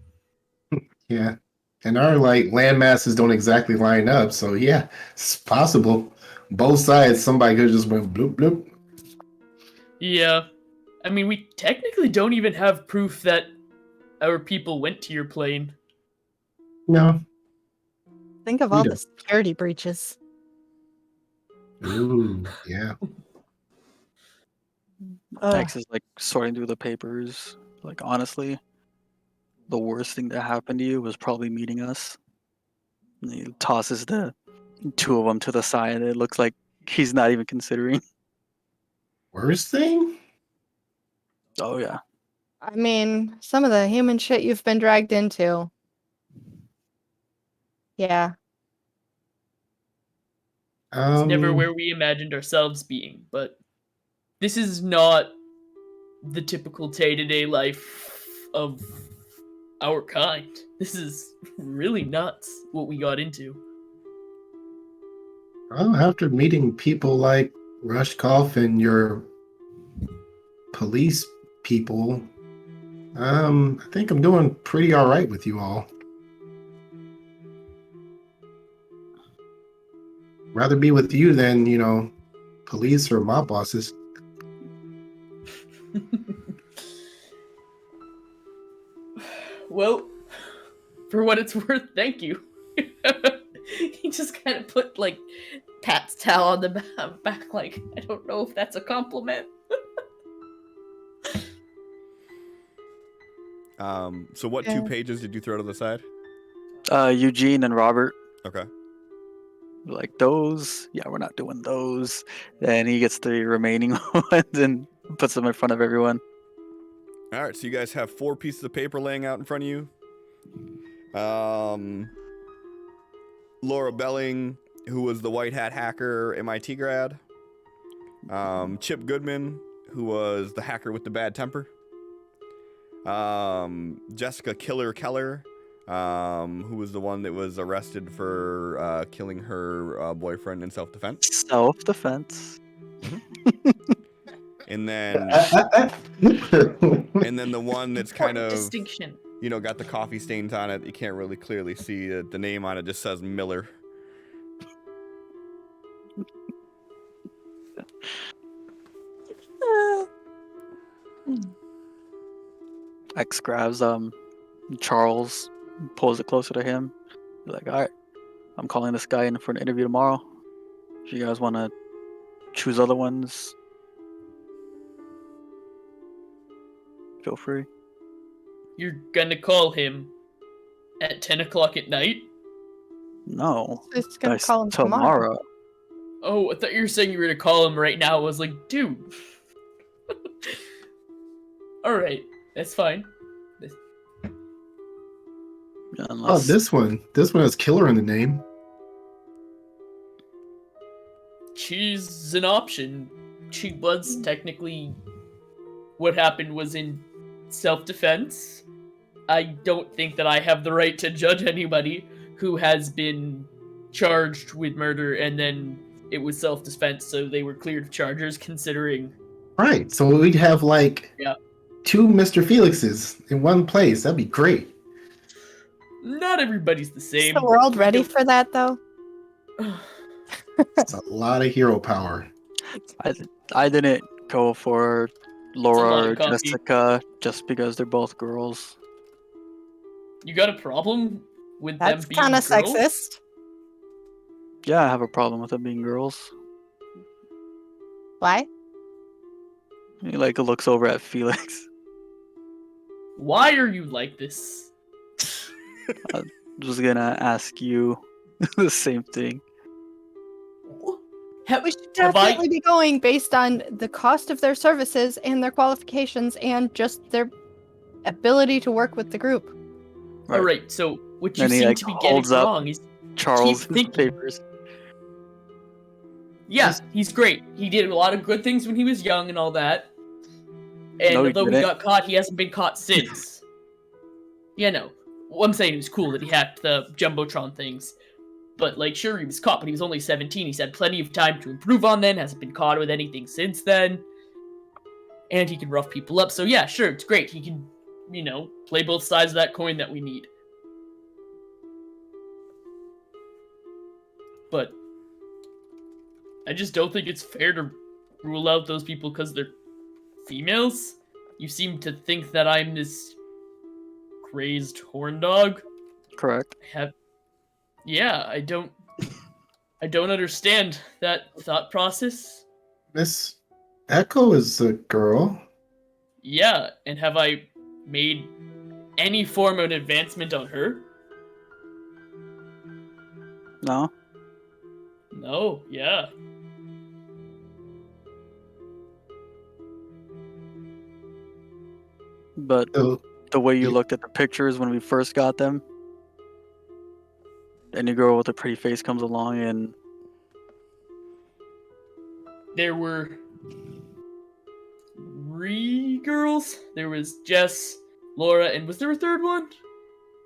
Yeah. And our land masses don't exactly line up, so yeah, it's possible. Both sides, somebody could just went bloop bloop. Yeah. I mean, we technically don't even have proof that our people went to your plane. No. Think of We all don't. the security breaches. Ooh, yeah. Max is like sorting through the papers. Like honestly, the worst thing that happened to you was probably meeting us. And he tosses the two of them to the side. It looks like he's not even considering. Worst thing? Oh yeah. I mean, some of the human shit you've been dragged into. Yeah. It's never where we imagined ourselves being, but this is not the typical day-to-day life of our kind. This is really nuts what we got into. Well, after meeting people like Rushkoff and your police people, I think I'm doing pretty all right with you all. Rather be with you than, police or mob bosses. Well, for what it's worth, thank you. He just kind of put, Pat's towel on the back, I don't know if that's a compliment. So what 2 pages did you throw to the side? Eugene and Robert. Okay. Like those? Yeah, we're not doing those. Then he gets the remaining ones and puts them in front of everyone. All right, so you guys have 4 pieces of paper laying out in front of you. Laura Belling, who was the white hat hacker MIT grad. Chip Goodman, who was the hacker with the bad temper. Jessica Killer Keller, who was the one that was arrested for killing her boyfriend in self-defense. Self-defense. And then the one that's kind of distinction. Got the coffee stains on it. You can't really clearly see the name on it. Just says Miller. X grabs Charles, pulls it closer to him. He's like, all right, I'm calling this guy in for an interview tomorrow. If you guys want to choose other ones, feel free. You're gonna call him at 10 o'clock at night? No. It's gonna call him tomorrow. Oh, I thought you were saying you were gonna call him right now. I was like, dude. Alright, that's fine. Oh, this one has killer in the name. She's an option. She was technically... What happened was in self-defense. I don't think that I have the right to judge anybody who has been charged with murder and then it was self-defense, so they were cleared of charges considering... Right, so we'd have 2 Mr. Felixes in one place. That'd be great. Not everybody's the same. Is the world ready for that, though? It's a lot of hero power. I didn't go for Laura or coffee. Jessica just because they're both girls. You got a problem with That's them being kind of girls? sexist. Yeah, I have a problem with them being girls. Why? He looks over at Felix. Why are you like this? I was gonna ask you the same thing. We should definitely be going based on the cost of their services and their qualifications and just their ability to work with the group. Right. Alright, so what you And he, seem to be getting holds up wrong is Charles' keep thinking. papers. Yeah, he's great. He did a lot of good things when he was young and all that. And No, he although he didn't. got caught, he hasn't been caught since. Yeah, no. Well, I'm saying it was cool that he hacked the Jumbotron things. But, sure, he was caught, but he was only 17. He's had plenty of time to improve on then, hasn't been caught with anything since then. and he can rough people up. So yeah, sure, it's great. He can, play both sides of that coin that we need. But I just don't think it's fair to rule out those people because they're females. You seem to think that I'm this crazed horn dog. Correct. Yeah, I don't understand that thought process. Miss Echo is a girl. Yeah, and have I made any form of advancement on her? No. No, yeah. But So, the way you Yeah. looked at the pictures when we first got them, any girl with a pretty face comes along and There were 3 girls. There was Jess, Laura, and was there a third one?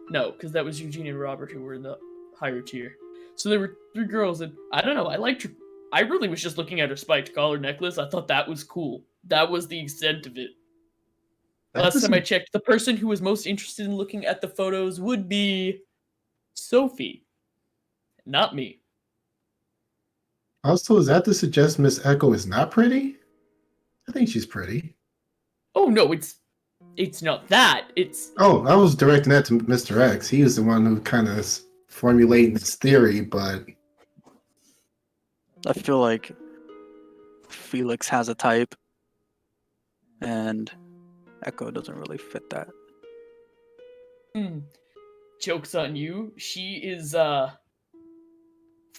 No, because that was Eugene and Robert who were in the higher tier. So there were 3 girls, and I don't know, I liked her. I really was just looking at her spiked collar necklace. I thought that was cool. That was the extent of it. Last time I checked, the person who was most interested in looking at the photos would be Sophie, not me. Also, is that to suggest Miss Echo is not pretty? I think she's pretty. Oh no, it's not that. It's Oh, I was directing that to Mr. X. He was the one who kind of formulating this theory, but I feel like Felix has a type and Echo doesn't really fit that. Joke's on you. She is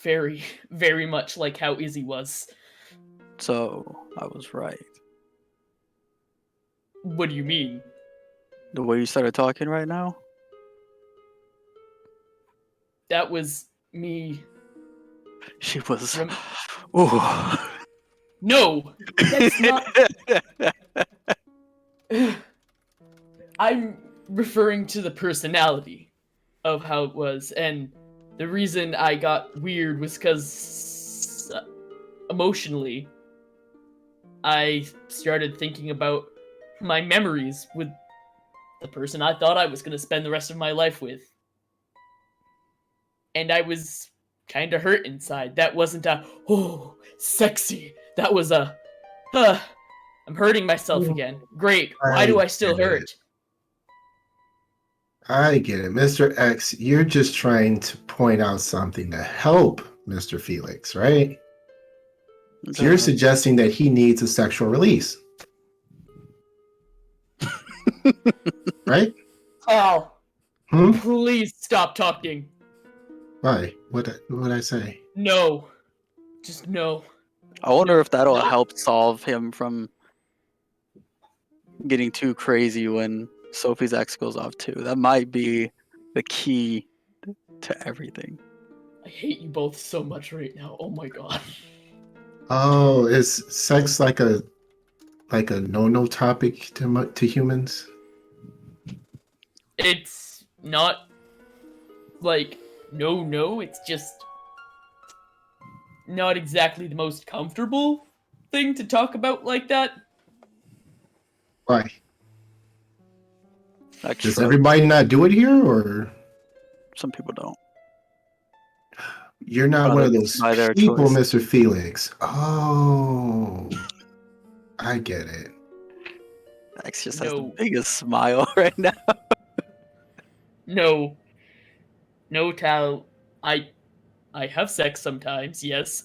very, very much like how Izzy was. So I was right. What do you mean? The way you started talking right now? That was me. She was Rem- Ooh. No, that's not. I'm referring to the personality of how it was, and the reason I got weird was because emotionally, I started thinking about my memories with the person I thought I was going to spend the rest of my life with. And I was kind of hurt inside. That wasn't a, oh, sexy. That was a, I'm hurting myself again. Great. Why do I still hurt? I get it. Mr. X, you're just trying to point out something to help Mr. Felix, right? So you're suggesting that he needs a sexual release. Right? Oh, Hmm? please stop talking. Why? What'd I say? No. Just no. I wonder if that'll help solve him from getting too crazy when Sophie's ex goes off too. That might be the key to everything. I hate you both so much right now. Oh my god. Oh, is sex like a no topic to humans? It's not like no, it's just not exactly the most comfortable thing to talk about like that. Why? Does Extra. everybody not do it here, or Some people don't. you're not By one of their- those by their people, choice. Mr. Felix? Oh, I get it. X just has the No. biggest smile right now. No, Tal. I have sex sometimes. Yes.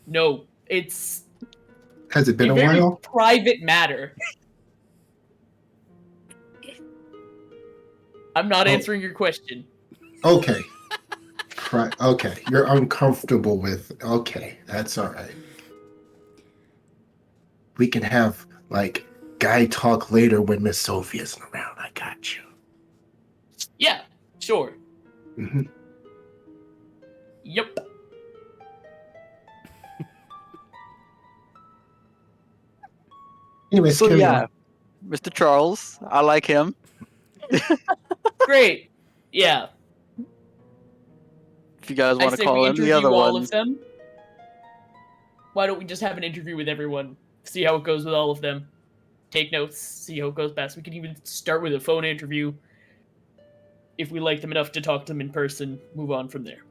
No, it's Has it been a a very while? private matter. I'm not Oh. answering your question. Okay. Okay. You're uncomfortable with. Okay, that's all right. We can have like guy talk later when Miss Sophie isn't around. I got you. Yeah, sure. Mhm. Yep. Anyways, So carry yeah, on. Mr. Charles, I like him. Great. Yeah. If you guys I want to say call we him the interview other all ones, of them. Why don't we just have an interview with everyone? See how it goes with all of them. take notes, see how it goes best. We can even start with a phone interview. If we like them enough to talk to them in person, move on from there.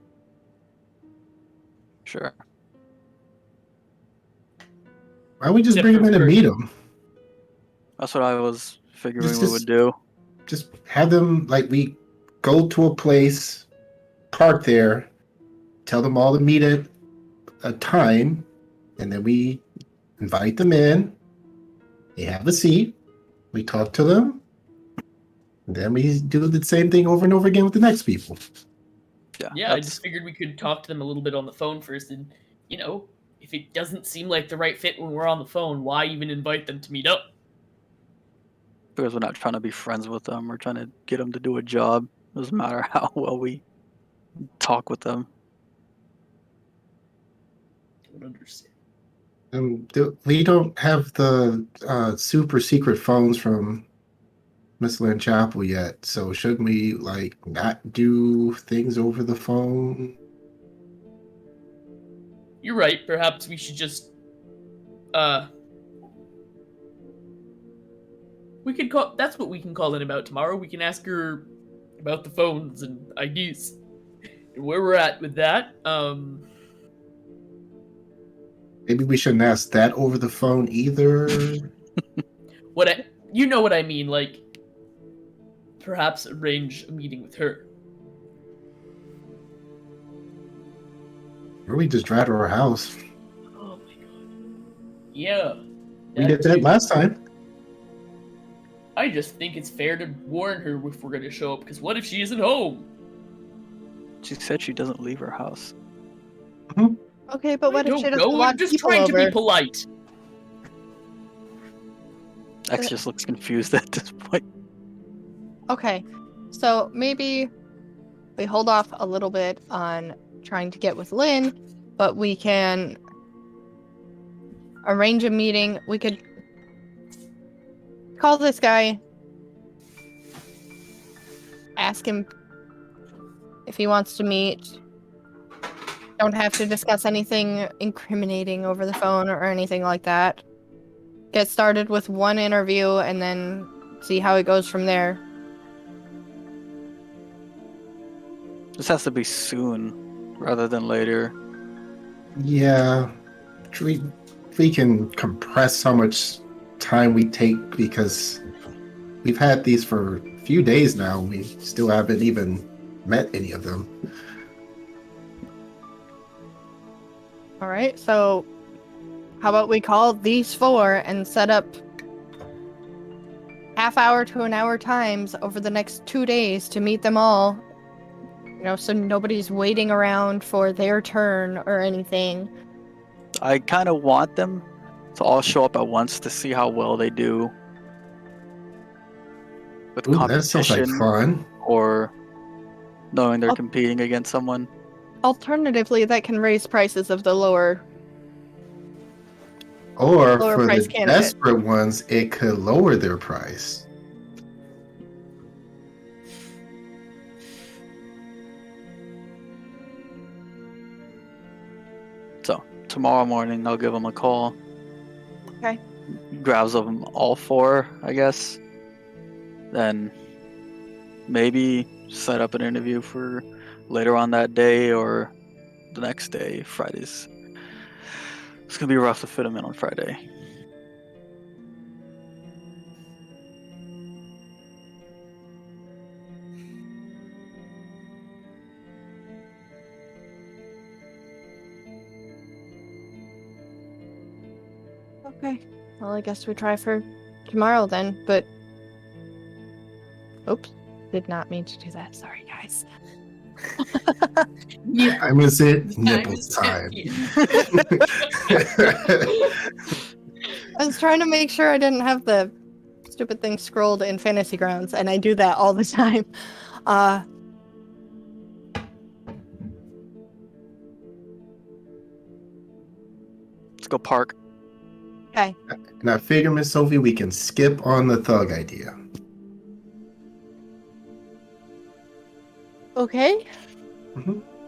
Sure. Why don't we just Except bring for them in and first- meet them? That's what I was figuring Just- we would do. Just have them, like, we go to a place, park there, tell them all to meet at a time, and then we invite them in. They have a seat. We talk to them. And then we do the same thing over and over again with the next people. Yeah, I that's- just figured we could talk to them a little bit on the phone first, and if it doesn't seem like the right fit when we're on the phone, why even invite them to meet up? because we're not trying to be friends with them. We're trying to get them to do a job. Doesn't matter how well we talk with them. Don't understand. We don't have the super secret phones from Miss Lynn Chapel yet, so shouldn't we, like, not do things over the phone? You're right. Perhaps we should just we could call. That's what we can call in about tomorrow. We can ask her about the phones and IDs and where we're at with that. Maybe we shouldn't ask that over the phone either. You know what I mean? Like, perhaps arrange a meeting with her. Or we just drive to our house. Oh my god. Yeah. We did that too. last time. I just think it's fair to warn her if we're going to show up, because what if she isn't home? She said she doesn't leave her house. Okay, but what I if she don't doesn't know. want I'm just people trying to over? be polite. X just looks confused at this point. Okay, so maybe we hold off a little bit on trying to get with Lynn, but we can arrange a meeting. We could call this guy, ask him if he wants to meet. Don't have to discuss anything incriminating over the phone or anything like that. Get started with one interview and then see how it goes from there. This has to be soon rather than later. Yeah. We can compress how much time we take, because we've had these for a few days now. We still haven't even met any of them. All right, so how about we call these four and set up half-hour to an hour times over the next 2 days to meet them all. So nobody's waiting around for their turn or anything. I kind of want them to all show up at once to see how well they do with Ooh, that sounds like competition fun. or knowing they're Oh. competing against someone. Alternatively, that can raise prices of the lower. Or Lower for price the candidate. desperate ones, it could lower their price. So tomorrow morning, I'll give them a call. Okay. Grabs them all four, I guess. Then maybe set up an interview for later on that day or the next day. Fridays. It's gonna be rough to fit them in on Friday. Okay. Well, I guess we try for tomorrow then, but... Oops. Did not mean to do that. Sorry, guys. Yeah. I miss it. I Nipple was- time. I was trying to make sure I didn't have the stupid thing scrolled in Fantasy Grounds, and I do that all the time. Let's go park. Okay. And I figure, Miss Sophie, we can skip on the thug idea. Okay.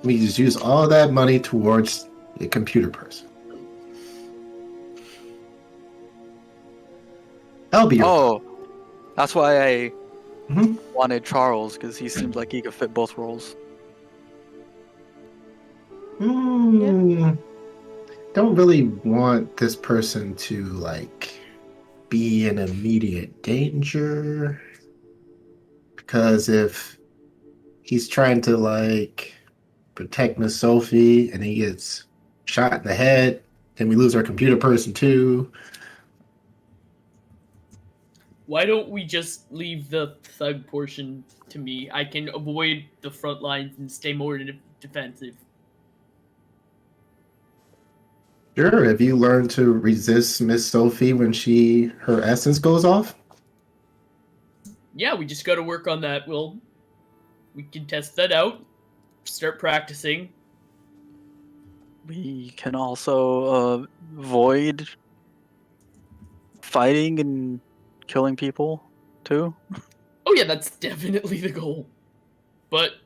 We just use all that money towards a computer person. That'll be your Oh, that's why I Mhm. wanted Charles, because he seems like he could fit both roles. Don't really want this person to like be in immediate danger, because if he's trying to like protect Miss Sophie and he gets shot in the head, then we lose our computer person too. Why don't we just leave the thug portion to me? I can avoid the front lines and stay more defensive. Sure, have you learned to resist Miss Sophie when her essence goes off? Yeah, we just got to work on that. We can test that out. Start practicing. We can also avoid fighting and killing people too. Oh yeah, that's definitely the goal. But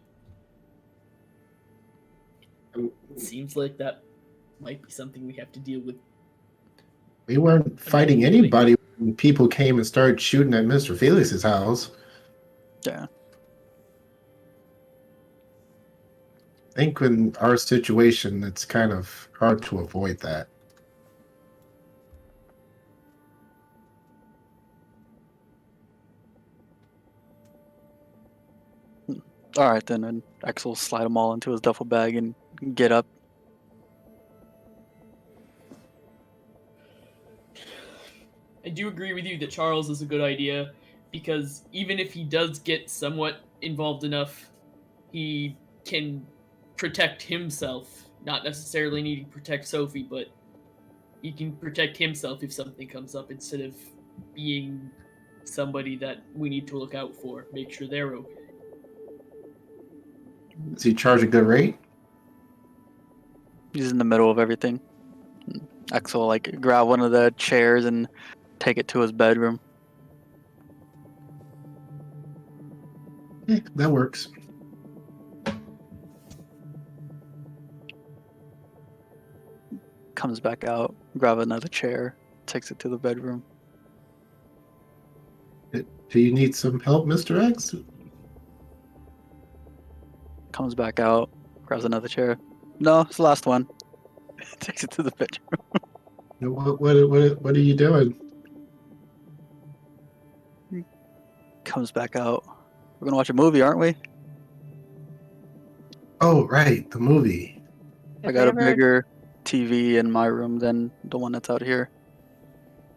it seems like that might be something we have to deal with. We weren't fighting Eventually. anybody when people came and started shooting at Mr. Felix's house. Yeah. I think in our situation, it's kind of hard to avoid that. All right then, and X will slide them all into his duffel bag and get up. I do agree with you that Charles is a good idea, because even if he does get somewhat involved enough, he can protect himself. Not necessarily needing to protect Sophie, but he can protect himself if something comes up instead of being somebody that we need to look out for. Make sure they're okay. Does he charge a good rate? He's in the middle of everything. X will like grab one of the chairs and take it to his bedroom. That works. Comes back out, grab another chair, takes it to the bedroom. Do you need some help, Mr. X? Comes back out, grabs another chair. No, it's the last one. Takes it to the bedroom. What are you doing? Comes back out. We're gonna watch a movie, aren't we? Oh, right, the movie. I got a bigger TV in my room than the one that's out here.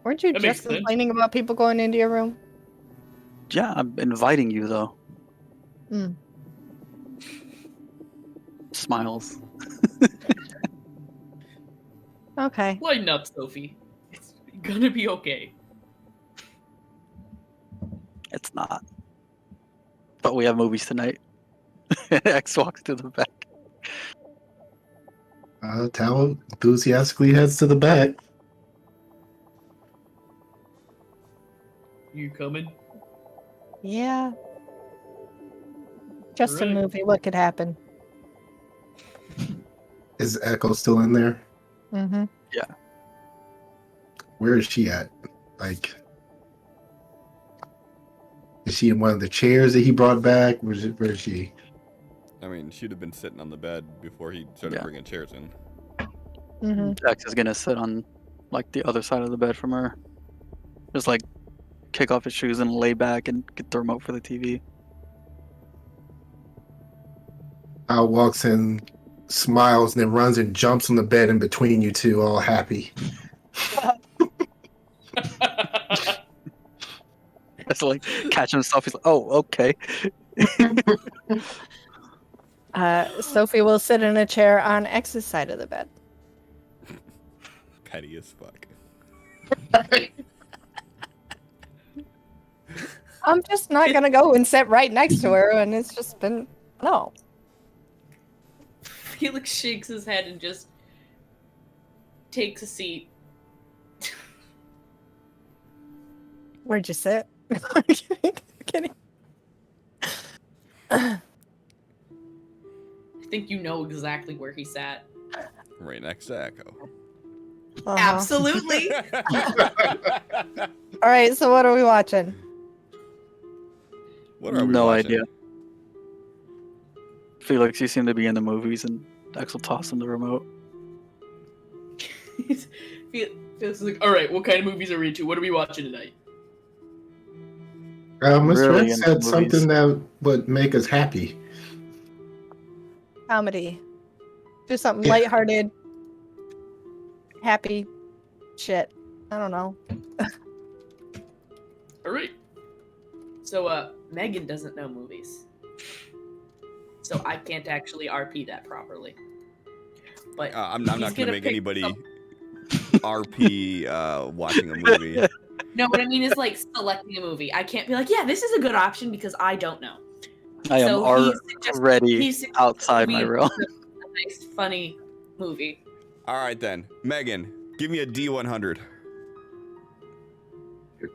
Weren't you That makes just sense. complaining about people going into your room? Yeah, I'm inviting you though. Hmm. Smiles. Okay. Lighten up, Sophie. It's gonna be okay. It's not. But we have movies tonight. X walks to the back. Tal enthusiastically heads to the back. You coming? Yeah. Just a Alright. movie. What could happen? Is Echo still in there? Mm-hmm. Where is she at? Like, is she in one of the chairs that he brought back? Where is she? I mean, she'd have been sitting on the bed before he started Yeah. bringing chairs in. Mm-hmm. X is gonna sit on like the other side of the bed from her. Just like kick off his shoes and lay back and get the remote for the TV. Al walks in, smiles, and then runs and jumps on the bed in between you two, all happy. That's like catch himself. He's like, oh, okay. Sophie will sit in a chair on X's side of the bed. Petty as fuck. I'm just not gonna go and sit right next to her, and it's just been no. Felix shakes his head and just takes a seat. Where'd you sit? Kidding. I think you know exactly where he sat. Right next to Echo. Uh-huh. Absolutely. All right, so what are we watching? What are we No watching? idea. Felix, you seem to be in the movies, and Dex will toss him the remote. Feels like, all right, what kind of movies are we into? What are we watching tonight? Mr. Really X into said movies. something that would make us happy. Comedy. Do something Yeah. lighthearted, happy shit. I don't know. All right. So, Megan doesn't know movies, so I can't actually RP that properly. But I'm not he's going to make pick anybody some- RP watching a movie. No, what I mean is like selecting a movie. I can't be like, yeah, this is a good option because I don't know. I am So he suggested- already he suggested outside my we realm. pick a nice, funny movie. All right, then. Megan, give me a D100.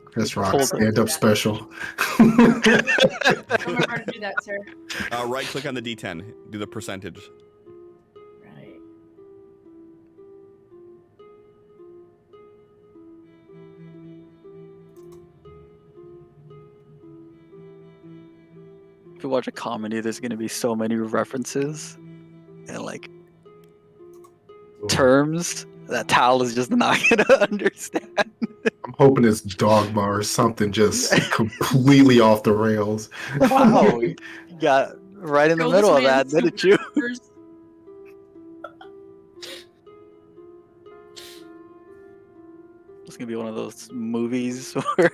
Chris Rock Hold on. stand-up special. Don't remember how to do that, sir. Right click on the D10. Do the percentage. Right. If you watch a comedy, there's gonna be so many references and like terms that Tal is just not gonna understand. I'm hoping it's Dogma or something just completely off the rails. Wow, you got right in the Show middle this of that, man didn't you? superpowers. It's gonna be one of those movies where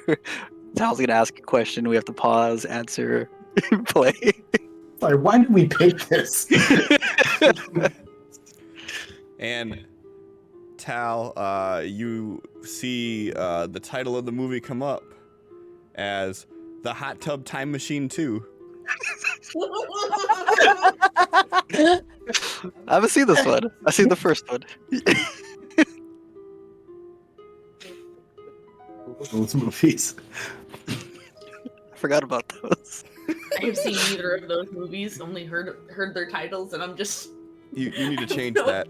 Tal's gonna ask a question, we have to pause, answer, play. Like, why did we pick this? And Tal, you see the title of the movie come up as The Hot Tub Time Machine 2. I haven't seen this one. I've seen the first one. Those movies. I forgot about those. I have seen neither of those movies. Only heard their titles, and I'm just. You need to change No. that.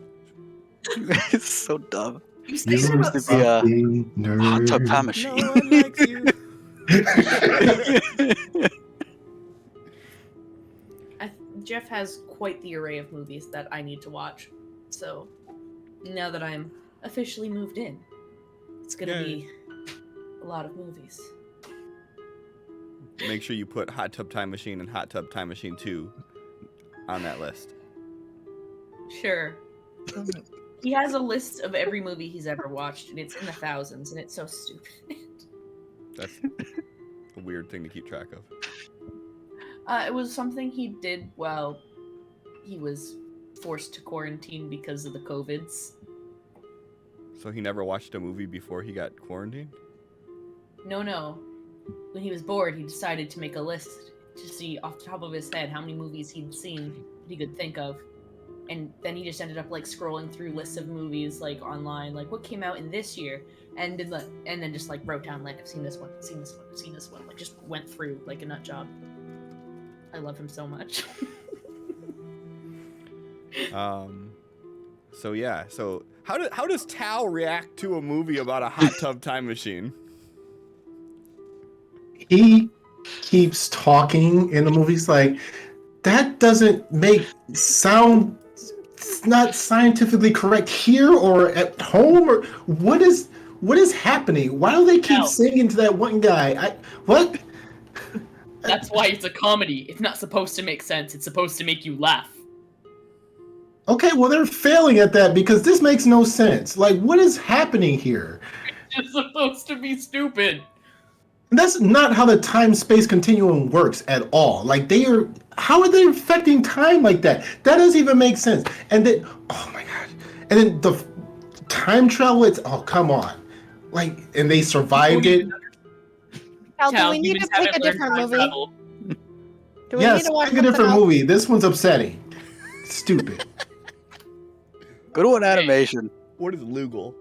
It's so dumb. You say You that about used to be a fucking hot tub nerd. time machine. No one likes you. Jeff has quite the array of movies that I need to watch. So now that I'm officially moved in, it's gonna Yay. be a lot of movies. Make sure you put Hot Tub Time Machine and Hot Tub Time Machine 2 on that list. Sure. He has a list of every movie he's ever watched, and it's in the thousands, and it's so stupid. That's a weird thing to keep track of. It was something he did while he was forced to quarantine because of the COVIDs. So he never watched a movie before he got quarantined? No. When he was bored, he decided to make a list to see off the top of his head how many movies he'd seen that he could think of. And then he just ended up like scrolling through lists of movies like online, like what came out in this year, and then just like wrote down like I've seen this one, seen this one, seen this one, like just went through like a nut job. I love him so much. So yeah. So how does Tal react to a movie about a hot tub time machine? He keeps talking in the movies like that doesn't make sound. It's not scientifically correct here or at home or what is happening? Why do they keep Tal. singing to that one guy? What? That's why it's a comedy. It's not supposed to make sense. It's supposed to make you laugh. Okay, well they're failing at that because this makes no sense. Like, what is happening here? It's supposed to be stupid. And that's not how the time-space continuum works at all. Like, how are they affecting time like that? That doesn't even make sense. And then, oh my god. And then the time travel, come on. Like, and they survived it. Al, do Tal, we need to humans pick haven't a learned different time movie? travel. Do we Yes, need to watch pick a different something else? movie. This one's upsetting. Stupid. Go to an animation. What is Lugal?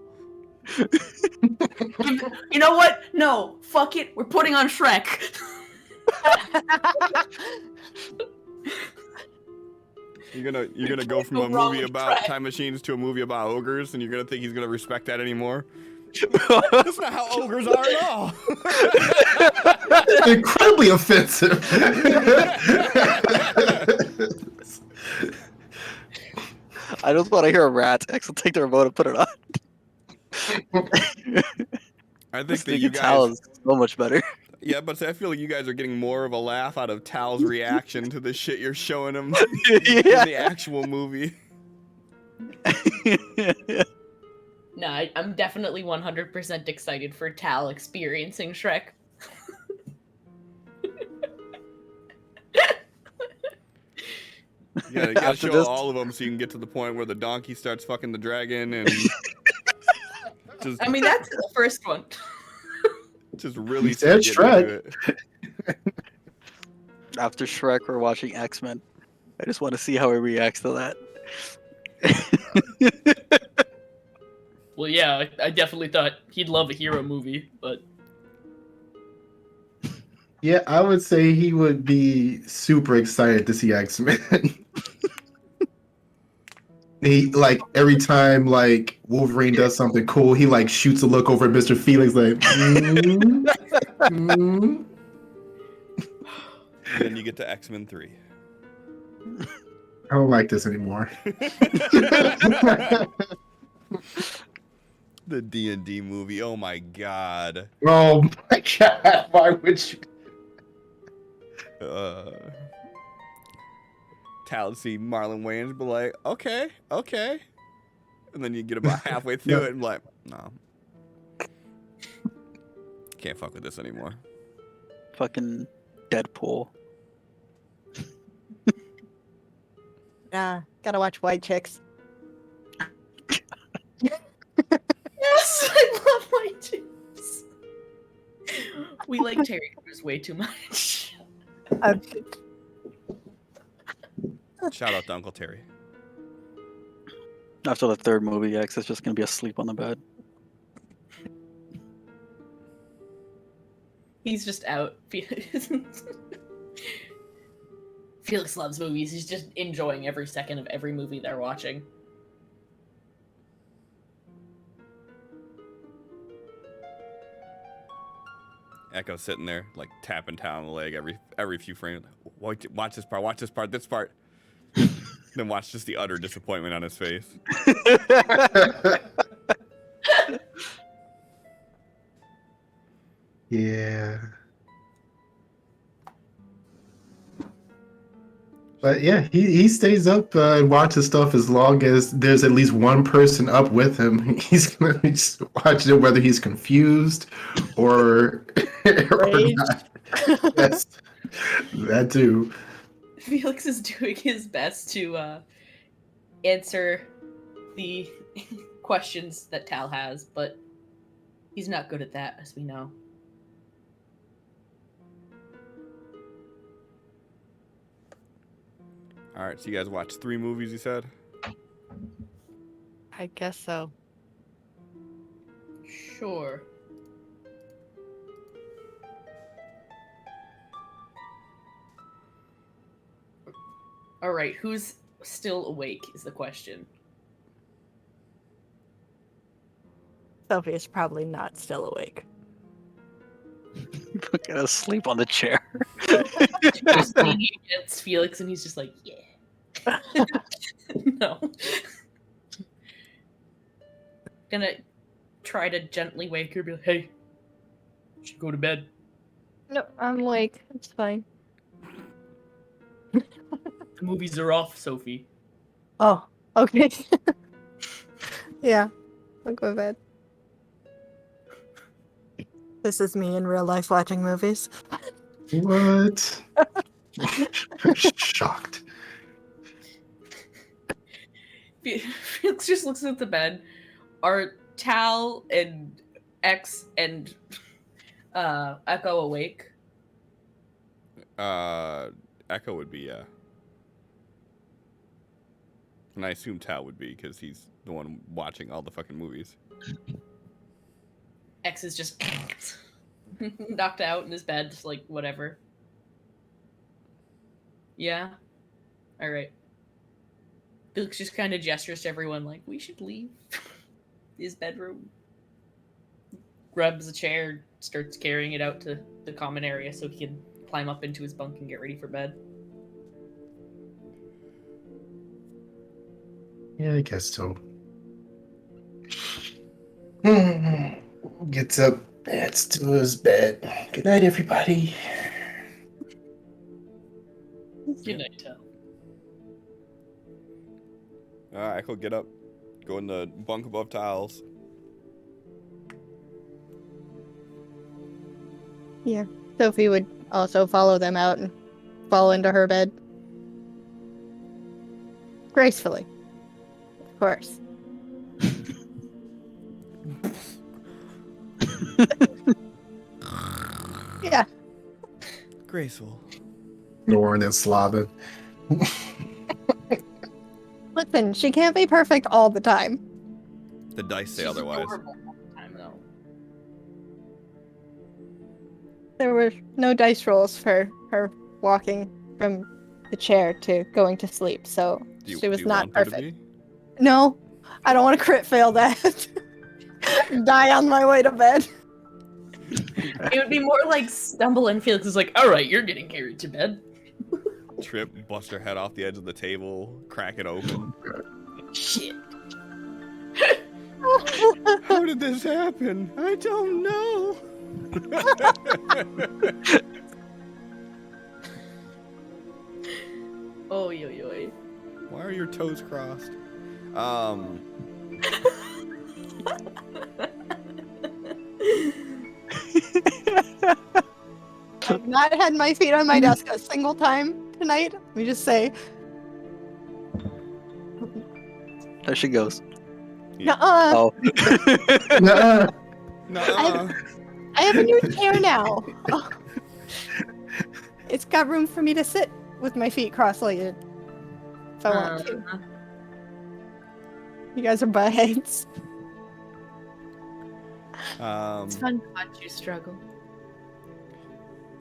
You know what? No, fuck it. We're putting on Shrek. You're gonna go from a movie about time machines to a movie about ogres, and you're gonna think he's gonna respect that anymore. That's not how ogres are at all. Incredibly offensive. I just want to hear a rat. X will take the remote and put it on. I think that Speaking you Tal guys. is so much better. Yeah, but I feel like you guys are getting more of a laugh out of Tal's reaction to the shit you're showing him in the actual movie. No, I'm definitely 100% excited for Tal experiencing Shrek. You gotta After show this- all of them so you can get to the point where the donkey starts fucking the dragon and just I mean, that's the first one. really You said start getting into it. After Shrek, we're watching X-Men. I just want to see how he reacts to that. Well, yeah, I definitely thought he'd love a hero movie, but Yeah, I would say he would be super excited to see X-Men. He like every time like Wolverine does something cool, he like shoots a look over at Mr. Felix like And then you get to X-Men 3. I don't like this anymore. The D&D movie. Oh my god. Oh my god, why would you? Tal see Marlon Wayans be like, okay. And then you get about halfway through it and like, no. Can't fuck with this anymore. Fucking Deadpool. Gotta watch White Chicks. Yes, I love my Jews. We like Terry Crews way too much. Shout out to Uncle Terry. After the third movie, X is just gonna be asleep on the bed. He's just out. Felix loves movies. He's just enjoying every second of every movie they're watching. Echo sitting there, like tapping Tal on the leg every few frames. Watch this part, this part. Then watch just the utter disappointment on his face. Yeah. But yeah, he stays up and watches stuff as long as there's at least one person up with him. He's gonna be just watching it whether he's confused or, or Rage. not. Yes, that too. Felix is doing his best to answer the questions that Tal has, but he's not good at that, as we know. All right, so you guys watched 3 movies, you said? I guess so. Sure. All right, who's still awake is the question. Sophie is probably not still awake. Fucking asleep on the chair. Just leaning against Felix, and he's just like, yeah. No. Gonna try to gently wake her, be like, hey, you should go to bed. No, I'm awake. It's fine. The movies are off, Sophie. Oh, okay. Yeah, I'll go to bed. This is me in real life watching movies. What? I'm shocked. Felix just looks at the bed. Are Tal and X and Echo awake? Echo would be, yeah. And I assume Tal would be, because he's the one watching all the fucking movies. X is just knocked out in his bed, just like, whatever. Yeah? Alright. Felix just kind of gestures to everyone like, we should leave his bedroom. Grabs a chair, starts carrying it out to the common area so he can climb up into his bunk and get ready for bed. Yeah, I guess so. Gets up, heads to his bed. Good night, everybody. Good night, Tal. Alright, Echo, get up. Go in the bunk above Tiles. Yeah. Sophie would also follow them out and fall into her bed. Gracefully. Of course. Yeah. Graceful. Norn and Slavin. Listen, she can't be perfect all the time. The dice say She's otherwise. adorable all the time, though. There were no dice rolls for her walking from the chair to going to sleep, so she was not want there to perfect. be? No, I don't want to crit fail that. Die on my way to bed. It would be more like stumble and Felix is like, alright, you're getting carried to bed. Trip, bust her head off the edge of the table, crack it open. Shit. How did this happen? I don't know. Oy, oy, oy. Why are your toes crossed? I've not had my feet on my desk a single time tonight. Let me just say. There she goes. Nuh-uh. Oh. Nuh-uh. Nuh-uh. I have a new chair now. Oh. It's got room for me to sit with my feet cross-legged. If I want to. You guys are buttheads. It's fun to watch you struggle.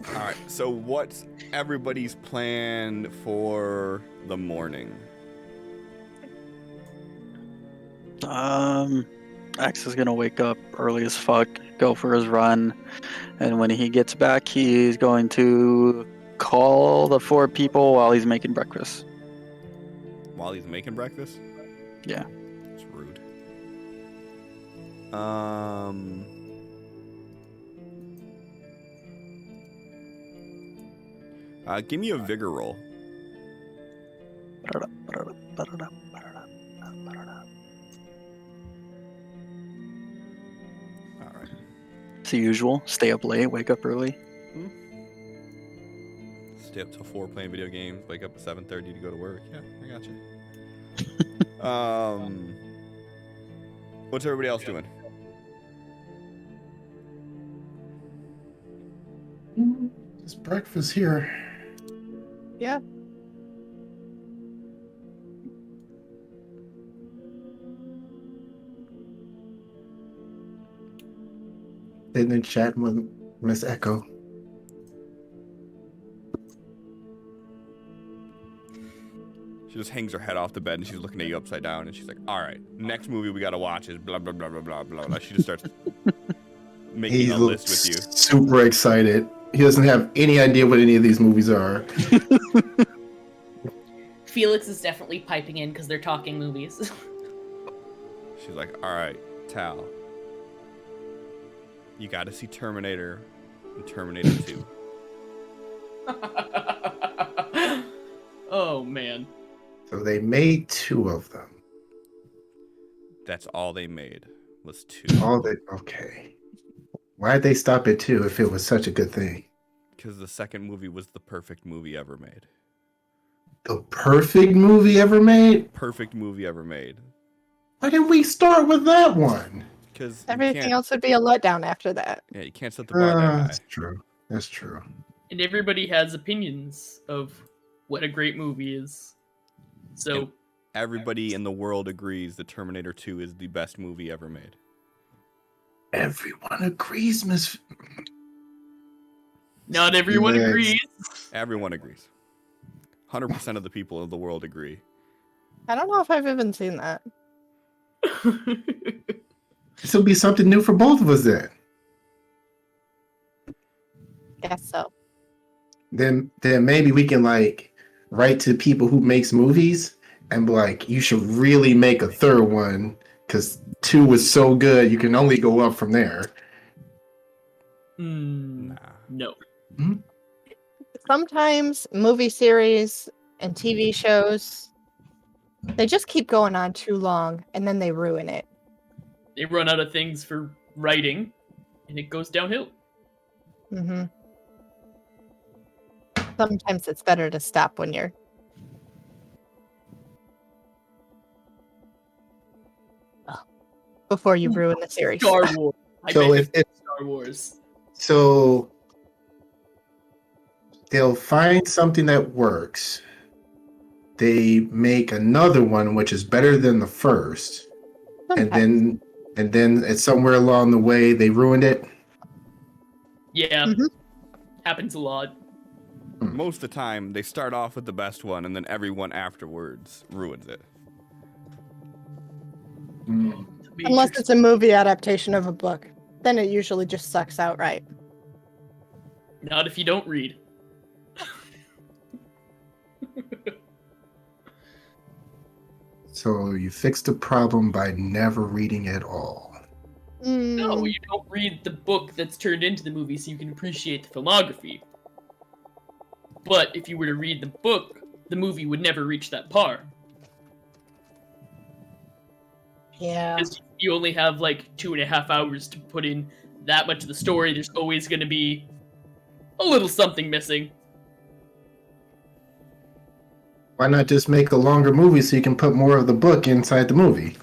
All right. So, what's everybody's plan for the morning? X is gonna wake up early as fuck, go for his run, and when he gets back, he's going to call the 4 people while he's making breakfast. While he's making breakfast? Yeah. It's rude. Give me a vigor roll. All right. It's the usual. Stay up late, wake up early. Stay up till 4 playing video games. Wake up at 7:30 to go to work. Yeah, I got you. What's everybody else doing? There's breakfast here. Yeah. Sitting and chatting with Miss Echo. She just hangs her head off the bed and she's looking at you upside down and she's like, all right, next movie we gotta watch is blah, blah, blah, blah, blah, blah, blah. She just starts making a list with you. Super excited. He doesn't have any idea what any of these movies are. Felix is definitely piping in because they're talking movies. She's like, all right, Tal, you gotta see Terminator and Terminator 2. Oh, man. So they made 2 of them. That's all they made was 2. Okay. Why'd they stop at 2 if it was such a good thing? Because the second movie was the perfect movie ever made. The perfect movie ever made? Perfect movie ever made. Why didn't we start with that one? Because Everything else would be a letdown after that. Yeah, you can't set the bar that high. That's true. That's true. And everybody has opinions of what a great movie is. So And everybody in the world agrees that Terminator 2 is the best movie ever made. Everyone agrees, Miss. not everyone Yes. agrees. Everyone agrees. 100% of the people of the world agree. I don't know if I've even seen that. This will be something new for both of us then. Guess so. Then maybe we can like write to people who makes movies and be like, you should really make a third one because 2 was so good you can only go up from there. Nah. No. Sometimes movie series and TV shows, they just keep going on too long and then they ruin it. They run out of things for writing, and it goes downhill. Mm-hmm. Sometimes it's better to stop when you're... before you ruin the series. Star Wars. I So bet if Star Wars. so they'll find something that works. They make another one which is better than the first, Sometimes. and then it's somewhere along the way they ruined it. Yeah. Mhm. Happens a lot. Most of the time, they start off with the best one, and then everyone afterwards ruins it. Unless it's a movie adaptation of a book. Then it usually just sucks outright. Not if you don't read. So you fix the problem by never reading at all. No, you don't read the book that's turned into the movie so you can appreciate the filmography. But if you were to read the book, the movie would never reach that par. Yeah. Because you only have like 2.5 hours to put in that much of the story. There's always going to be a little something missing. Why not just make a longer movie so you can put more of the book inside the movie?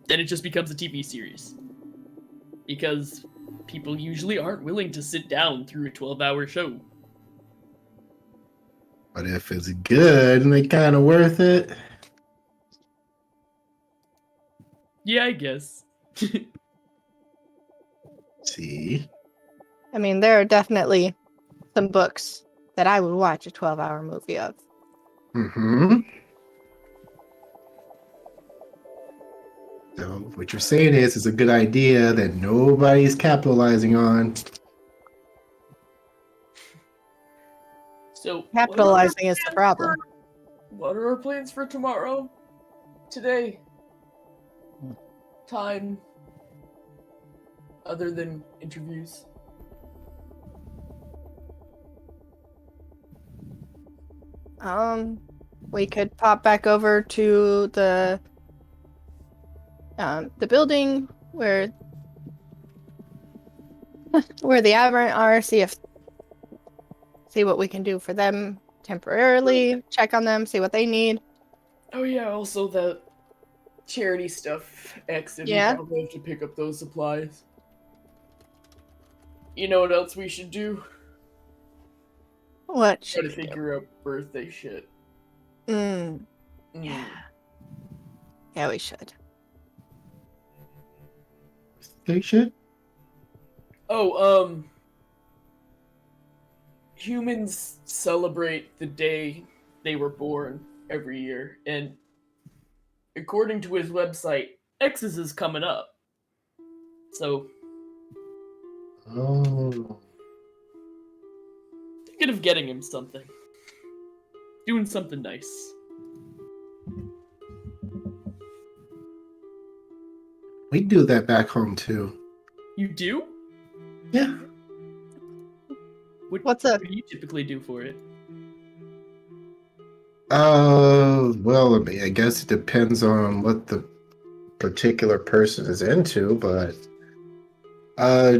Then it just becomes a TV series. Because people usually aren't willing to sit down through a 12-hour show. But if it's good and they kind of worth it. Yeah, I guess. See? I mean, there are definitely some books that I would watch a 12-hour movie of. Mm-hmm. So what you're saying is it's a good idea that nobody's capitalizing on. So Capitalizing is the problem. what are our plans for tomorrow? Today? Time? Other than interviews? We could pop back over to the building where the Aberrant are, see what we can do for them temporarily, check on them, see what they need. Oh yeah, also the charity stuff. Exit. Yeah. We probably have to pick up those supplies. You know what else we should do? What Try should to we do? figure out birthday shit. Yeah, we should. They should. Oh, humans celebrate the day they were born every year, and according to his website, X's is coming up. So, Oh. thinking of getting him something. Doing something nice. We do that back home too. You do? Yeah. What's what do you typically do for it? Well, I guess it depends on what the particular person is into, but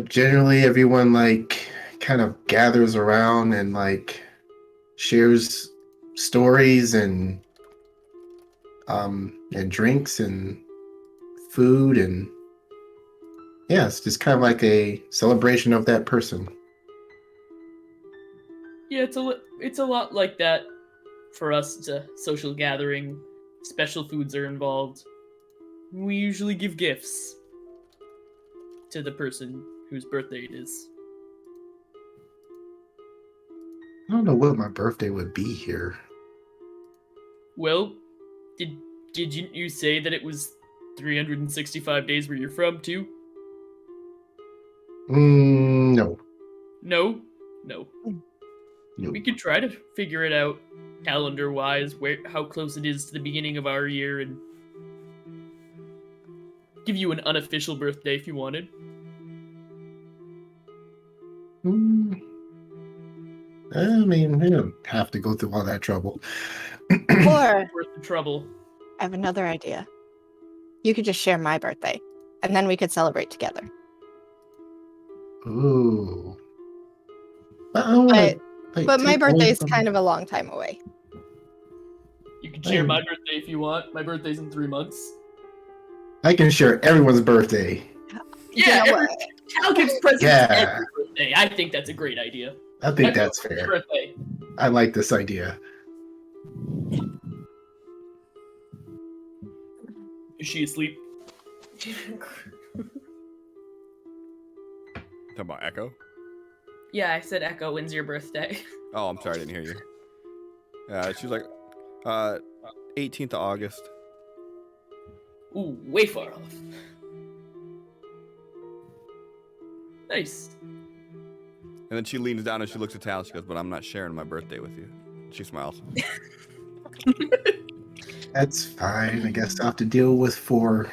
generally everyone like kind of gathers around and like shares stories and drinks and food, and yeah, it's just kind of like a celebration of that person. Yeah, it's a lot like that for us. It's a social gathering. Special foods are involved. We usually give gifts to the person whose birthday it is. I don't know what my birthday would be here. Well, Didn't you say that it was 365 days where you're from too? No. No, no. No. We could try to figure it out calendar-wise, how close it is to the beginning of our year, and give you an unofficial birthday if you wanted. I mean, we don't have to go through all that trouble. Or Worth the trouble. I have another idea. You could just share my birthday, and then we could celebrate together. Ooh. But I don't wanna, But my take away birthday is from- kind of a long time away. You can share my birthday if you want. My birthday's in 3 months. I can share everyone's birthday. Yeah, You know what? Cal gives presents Yeah. every birthday. I think that's a great idea. I think Echo, that's it's your fair. Birthday. I like this idea. Is she asleep? Talking about Echo? Yeah, I said Echo, when's your birthday? Oh, I'm sorry, I didn't hear you. Yeah, she's like, 18th of August. Ooh, way far off. Nice. And then she leans down and she looks at Tal. She goes, "But I'm not sharing my birthday with you." She smiles. That's fine. I guess I'll have to deal with 4.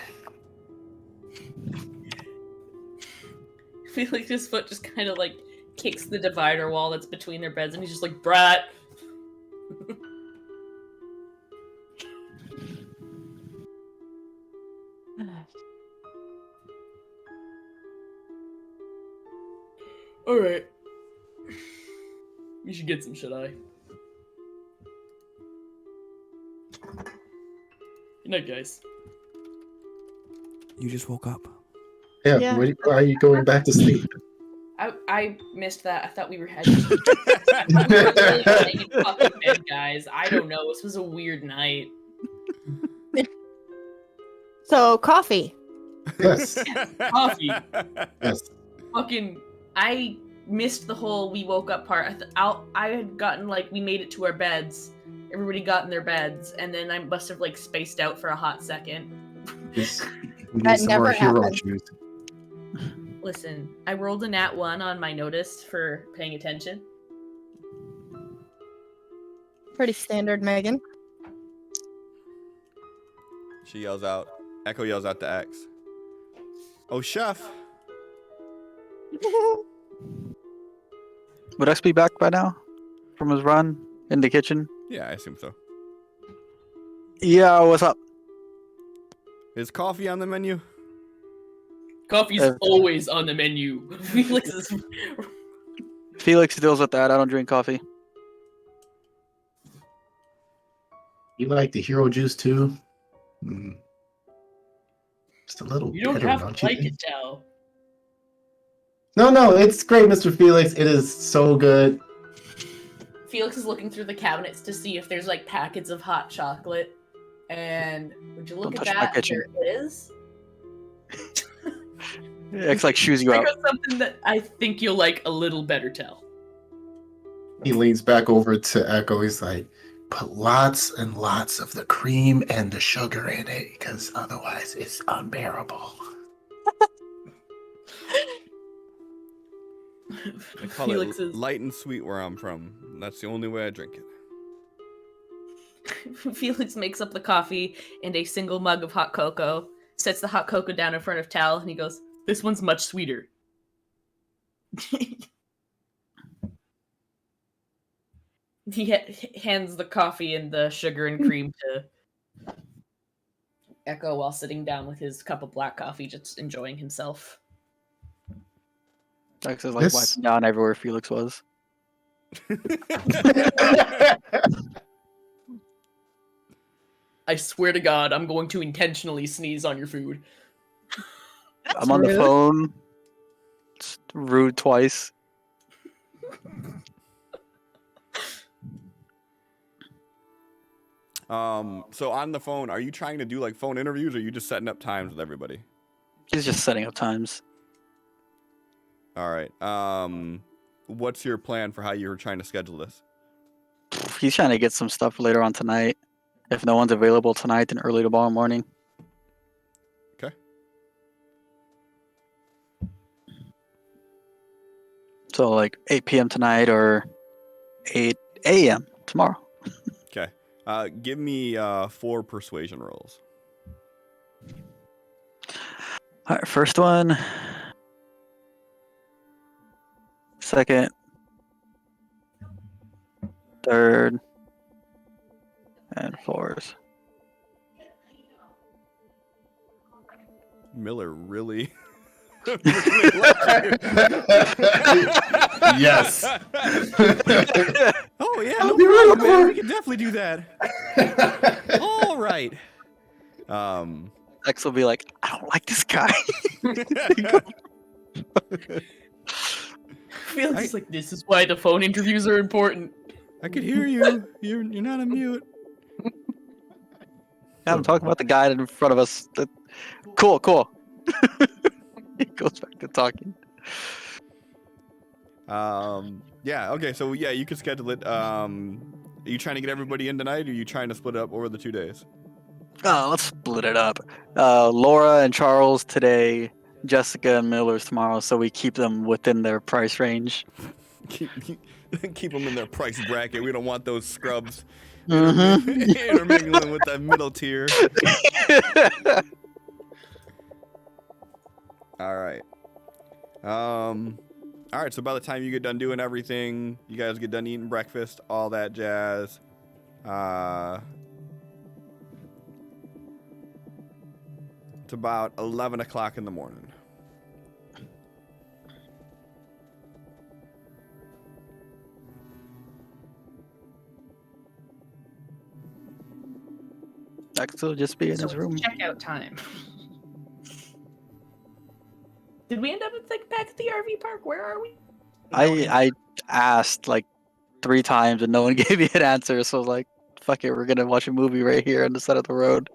I feel like his foot just kind of like kicks the divider wall that's between their beds, and he's just like, "Brat." All right. You should get some shut-eye. Good night, guys. You just woke up. Yeah, Yeah. why are you going back to sleep? I missed that. I thought we were heading. We were really laying in fucking bed, guys. I don't know. This was a weird night. So, coffee. Yes. Coffee. Yes. Fucking, I missed the whole we woke up part. I had gotten like we made it to our beds. Everybody got in their beds, and then I must have like spaced out for a hot second. We That need some more never hero happened. juice. Listen, I rolled a nat 1 on my notice for paying attention. Pretty standard, Megan. She yells out. Echo yells out to X. "Oh, chef." Would X be back by now from his run in the kitchen? Yeah, I assume so. Yeah, what's up? Is coffee on the menu? Coffee's always on the menu. Felix is... Felix deals with that. I don't drink coffee. You like the hero juice too? Just a little You don't bitter, have don't to you like think? it, Tal. No, it's great, Mr. Felix. It is so good. Felix is looking through the cabinets to see if there's like packets of hot chocolate. And would you look Don't at touch my that? kitchen. There is. X like shoes you I out. got something that I think you'll like a little better, Tal. He leans back over to Echo. He's like, put lots and lots of the cream and the sugar in it, because otherwise it's unbearable. I call Felix it is light and sweet where I'm from. That's the only way I drink it. Felix makes up the coffee and a single mug of hot cocoa, sets the hot cocoa down in front of Tal, and he goes, This one's much sweeter. He hands the coffee and the sugar and cream to Echo while sitting down with his cup of black coffee, just enjoying himself. X is like This- wiping down everywhere Felix was. I swear to God, I'm going to intentionally sneeze on your food. I'm on the rude. phone. It's rude twice. So on the phone, are you trying to do like phone interviews, or are you just setting up times with everybody? He's just setting up times. All right. What's your plan for how you're trying to schedule this? He's trying to get some stuff later on tonight. If no one's available tonight, then early tomorrow morning. Okay. So like 8 p.m. tonight or 8 a.m. tomorrow. Okay. Give me 4 persuasion rolls. All right, first one. Second. Third. And fourth. Miller really. Yes. Oh yeah, I'll no be right problem, man. over. We can definitely do that. All right. X will be like, I don't like this guy. I feel just like this is why the phone interviews are important. I could hear you. You're not on mute. I'm talking about the guy in front of us. Cool. He goes back to talking. Yeah. Okay. So yeah, you can schedule it. Are you trying to get everybody in tonight, or are you trying to split it up over the 2 days? Let's split it up. Laura and Charles today, Jessica and Miller's tomorrow, so we keep them within their price range. Keep them in their price bracket. We don't want those scrubs Mm-hmm. intermingling with that middle tier. All right. All right. So by the time you get done doing everything, you guys get done eating breakfast, all that jazz. It's about 11 o'clock in the morning. X will just be in So his it's room. checkout time. Did we end up back at the RV park? Where are we? I asked like 3 times and no one gave me an answer, so I was like, fuck it, we're gonna watch a movie right here on the side of the road.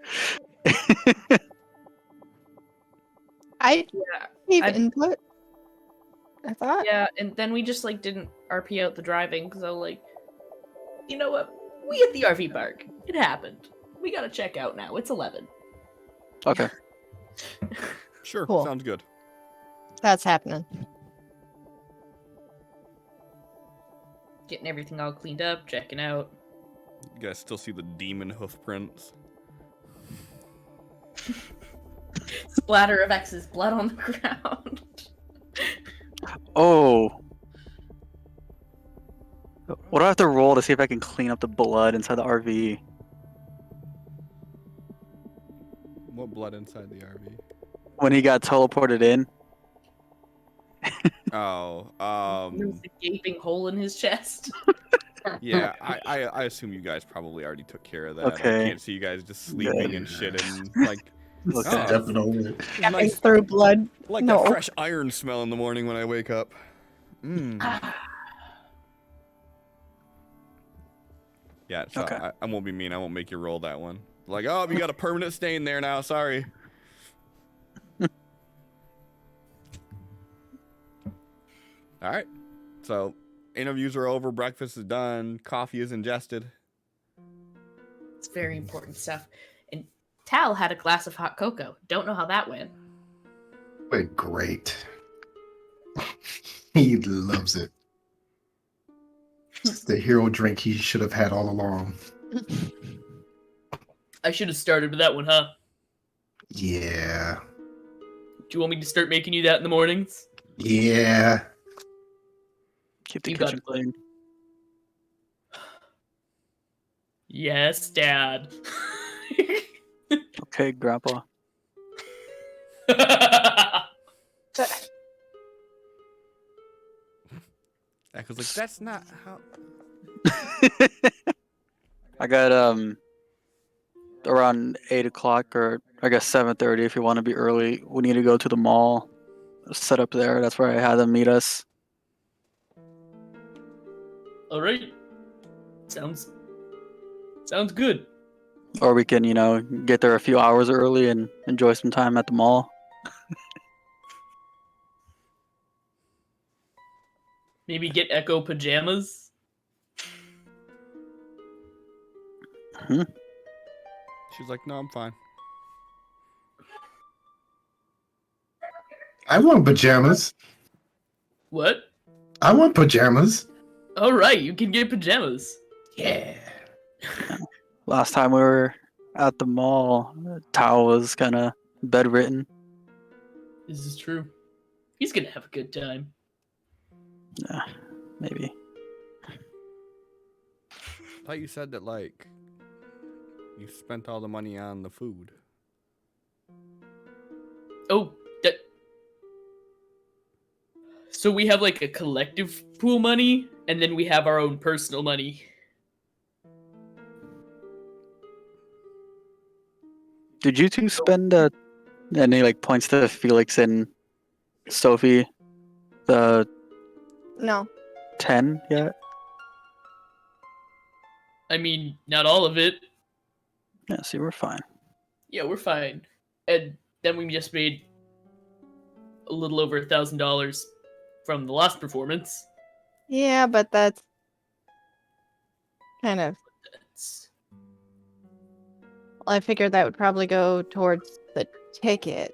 I Yeah, gave I- input. I thought. yeah, and then we just didn't RP out the driving because I was like, you know what? We at the RV park. It happened. We gotta check out now. It's 11. Okay. Sure. Cool. Sounds good. That's happening. Getting everything all cleaned up, checking out. You guys still see the demon hoof prints? Splatter of X's blood on the ground. Oh. What do I have to roll to see if I can clean up the blood inside the RV? What blood inside the RV? When he got teleported in? Oh, There's a gaping hole in his chest. yeah. I assume you guys probably already took care of that. Okay. I can't see you guys just sleeping and shit and like. Okay. Oh, Definitely. it's Stepping nice, through blood. like No. that fresh iron smell in the morning when I wake up. Yeah, so Okay. I won't be mean. I won't make you roll that one. Like, oh, you got a permanent stain there now. Sorry. All right. So, interviews are over. Breakfast is done. Coffee is ingested. It's very important stuff. And Tal had a glass of hot cocoa. Don't know how that went. Went great. He loves it. It's the hero drink he should have had all along. I should have started with that one, huh? Yeah. Do you want me to start making you that in the mornings? Yeah. Keep the You got kitchen it, bud. clean. Yes, Dad. Okay, Grandpa. Echo's like, that's not how. I got around 8 o'clock, or I guess 7:30 if you want to be early. We need to go to the mall, set up there. That's where I had them meet us. All right. Sounds good. Or we can, get there a few hours early and enjoy some time at the mall. Maybe get Echo pajamas. She's like, no, I'm fine. I want pajamas. What? I want pajamas. All right, you can get pajamas. Yeah. Last time we were at the mall, Tao was kind of bedridden. This is true. He's gonna have a good time. Yeah, maybe. I thought you said that, like, you spent all the money on the food. Oh, that. So we have like a collective pool money, and then we have our own personal money. Did you two spend any like points to Felix and Sophie the No. 10 yet? I mean, not all of it. Yeah, see, we're fine. Yeah, we're fine. And then we just made a little over $1,000 from the last performance. Yeah, but that's kind of. That's... I figured that would probably go towards the ticket.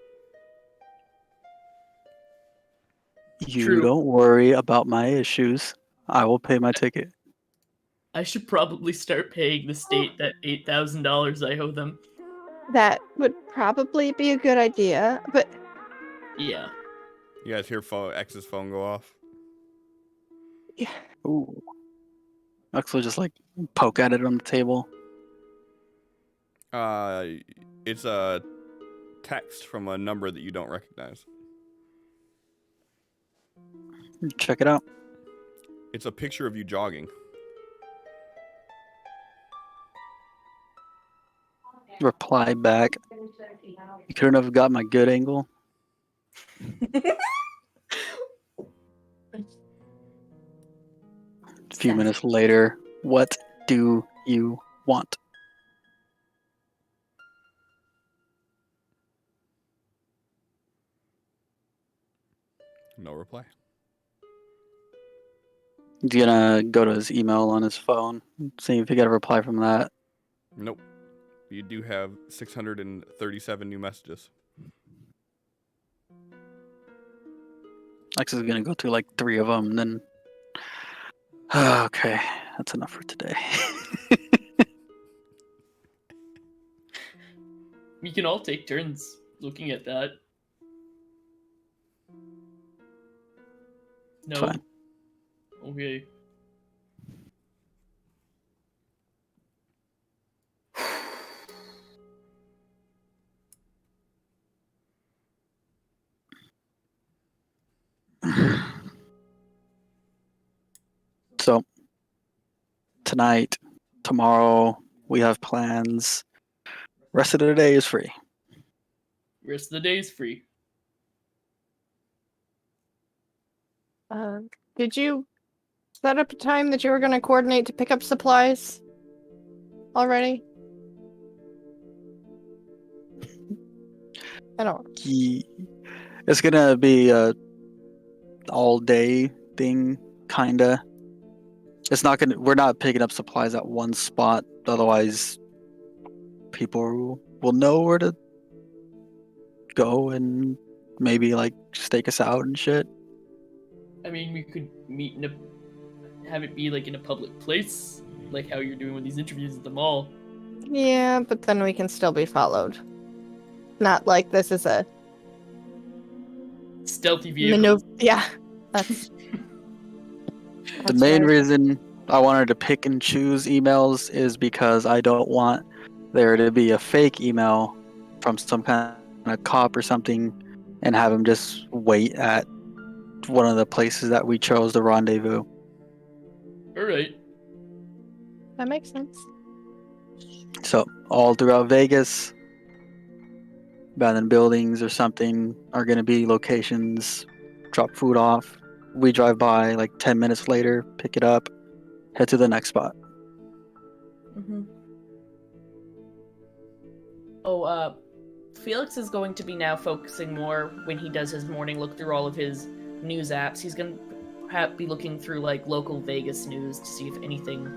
You True. don't worry about my issues. I will pay my ticket. I should probably start paying the state that $8,000 I owe them. That would probably be a good idea, but Yeah. You guys hear X's phone go off? yeah. Ooh. Axel just like poke at it on the table. It's a text from a number that you don't recognize. Check it out. It's a picture of you jogging. Reply back. You couldn't have got my good angle. A few minutes later, what do you want? No reply. He's gonna go to his email on his phone, see if he got a reply from that. Nope. You do have 637 new messages. Lex is gonna go through like 3 of them, and then. Okay, that's enough for today. We can all take turns looking at that. No. Fine. Okay. So, tonight, tomorrow, we have plans. Rest of the day is free. Rest of the day is free. Did you set up a time that you were going to coordinate to pick up supplies already? I don't. It's gonna be a all day thing, kinda. It's not gonna. We're not picking up supplies at one spot. Otherwise, people will know where to go and maybe like stake us out and shit. I mean, we could meet in have it be like in a public place, like how you're doing with these interviews at the mall. Yeah, but then we can still be followed. Not like this is a Stealthy vehicle. maneuver. Yeah, that's. The main reason I wanted to pick and choose emails is because I don't want there to be a fake email from some kind of cop or something and have him just wait at one of the places that we chose to rendezvous. All right. That makes sense. So all throughout Vegas, abandoned buildings or something are going to be locations, drop food off. We drive by like 10 minutes later, pick it up, head to the next spot. Mm-hmm. Oh, Felix is going to be now focusing more when he does his morning look through all of his news apps. He's going to be looking through like local Vegas news to see if anything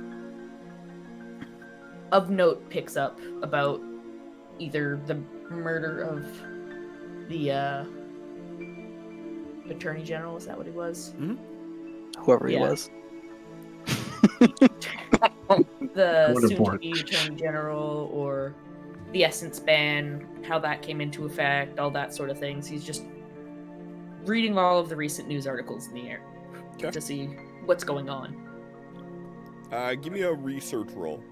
of note picks up about either the murder of the Attorney General, is that what he was? Whoever he Yeah. was. The Order soon-to-be Attorney General, or the Essence ban, how that came into effect, all that sort of things. He's just reading all of the recent news articles in the air to see what's going on. Give me a research roll.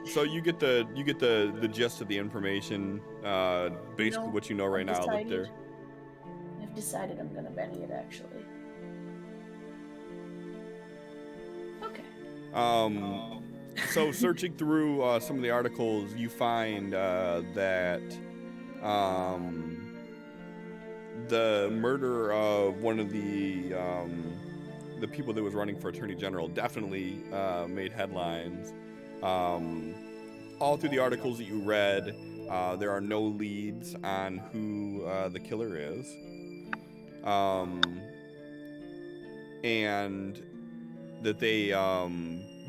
So you get the gist of the information, basically what you know right now. That they're I've decided I'm gonna Benny it, actually. Okay. So searching through some of the articles, you find that the murder of one of the people that was running for Attorney General definitely made headlines. All through the articles that you read, there are no leads on who the killer is. And that they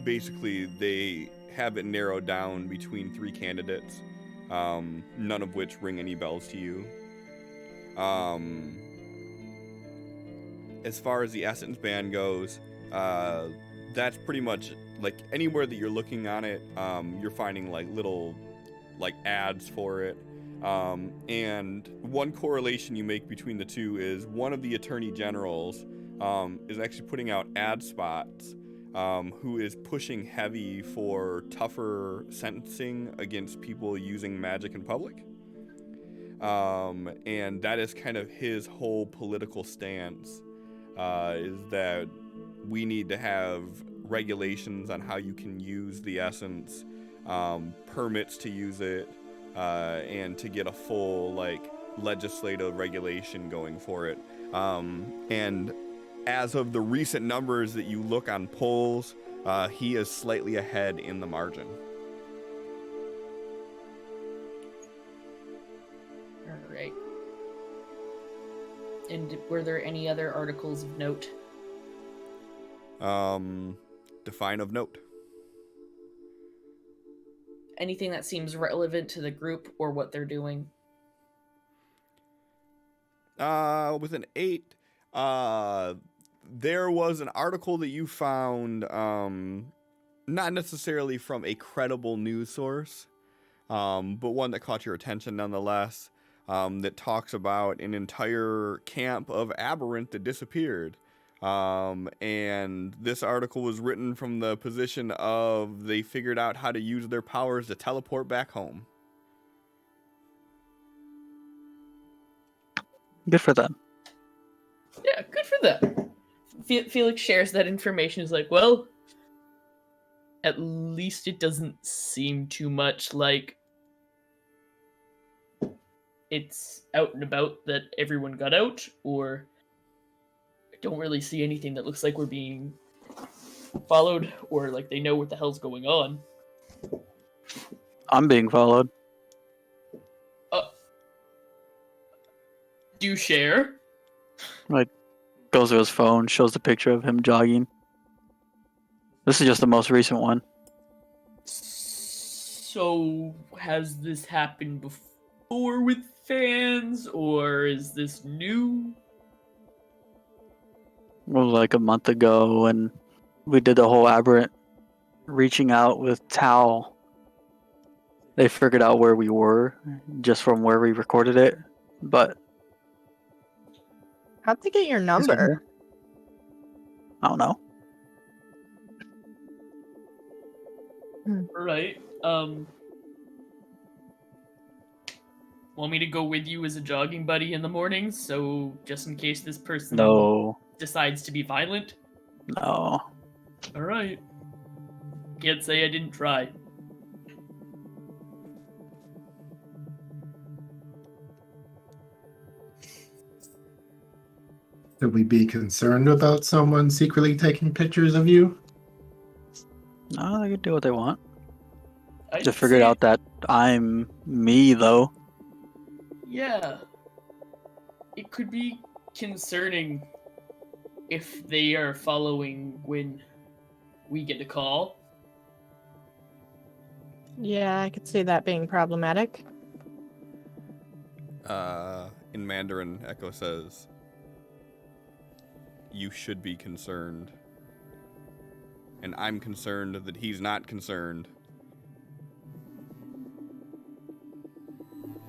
basically they have it narrowed down between 3 candidates, none of which ring any bells to you. As far as the Essence ban goes, that's pretty much like anywhere that you're looking on it, you're finding like little like ads for it. And one correlation you make between the two is one of the attorney generals is actually putting out ad spots, who is pushing heavy for tougher sentencing against people using magic in public. And that is kind of his whole political stance, is that we need to have regulations on how you can use the essence, permits to use it, and to get a full like legislative regulation going for it. And as of the recent numbers that you look on polls, he is slightly ahead in the margin. All right. And were there any other articles of note? Define of note. Anything that seems relevant to the group or what they're doing? With an 8, there was an article that you found, not necessarily from a credible news source, but one that caught your attention nonetheless, that talks about an entire camp of aberrant that disappeared. And this article was written from the position of they figured out how to use their powers to teleport back home. Good for them. Yeah, good for them. Felix shares that information. Is like, well, at least it doesn't seem too much like it's out and about that everyone got out, or I don't really see anything that looks like we're being followed, or like they know what the hell's going on. I'm being followed. Do you share? Like, goes to his phone, shows the picture of him jogging. This is just the most recent one. So, has this happened before with fans, or is this new? It was like a month ago, and we did the whole aberrant reaching out with Tal. They figured out where we were just from where we recorded it, but How'd they get your number? I don't know. Right. Want me to go with you as a jogging buddy in the mornings, so just in case this person No, decides to be violent? no. Alright. Can't say I didn't try. Should we be concerned about someone secretly taking pictures of you? No, they can do what they want. I'd Just figured say- out that I'm me, though. Yeah. It could be concerning if they are following when we get a call. Yeah, I could see that being problematic. In Mandarin, Echo says, "You should be concerned." And I'm concerned that he's not concerned.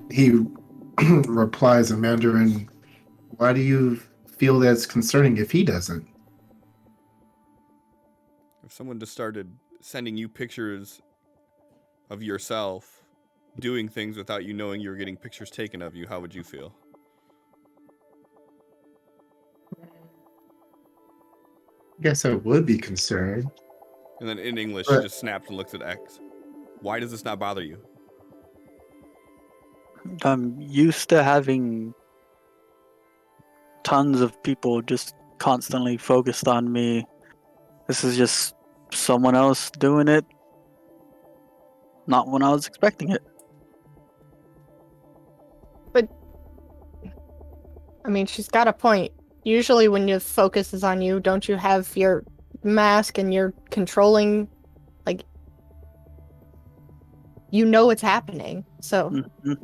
He replies in Mandarin, "Why do you feel that's concerning if he doesn't?" If someone just started sending you pictures of yourself doing things without you knowing you were getting pictures taken of you, how would you feel? I guess I would be concerned. And then in English, But- she just snaps and looks at X. Why does this not bother you? I'm used to having tons of people just constantly focused on me. This is just someone else doing it. Not when I was expecting it. I mean, she's got a point. Usually when the focus is on you, don't you have your mask and you're controlling, like, you know what's happening. So Mhm.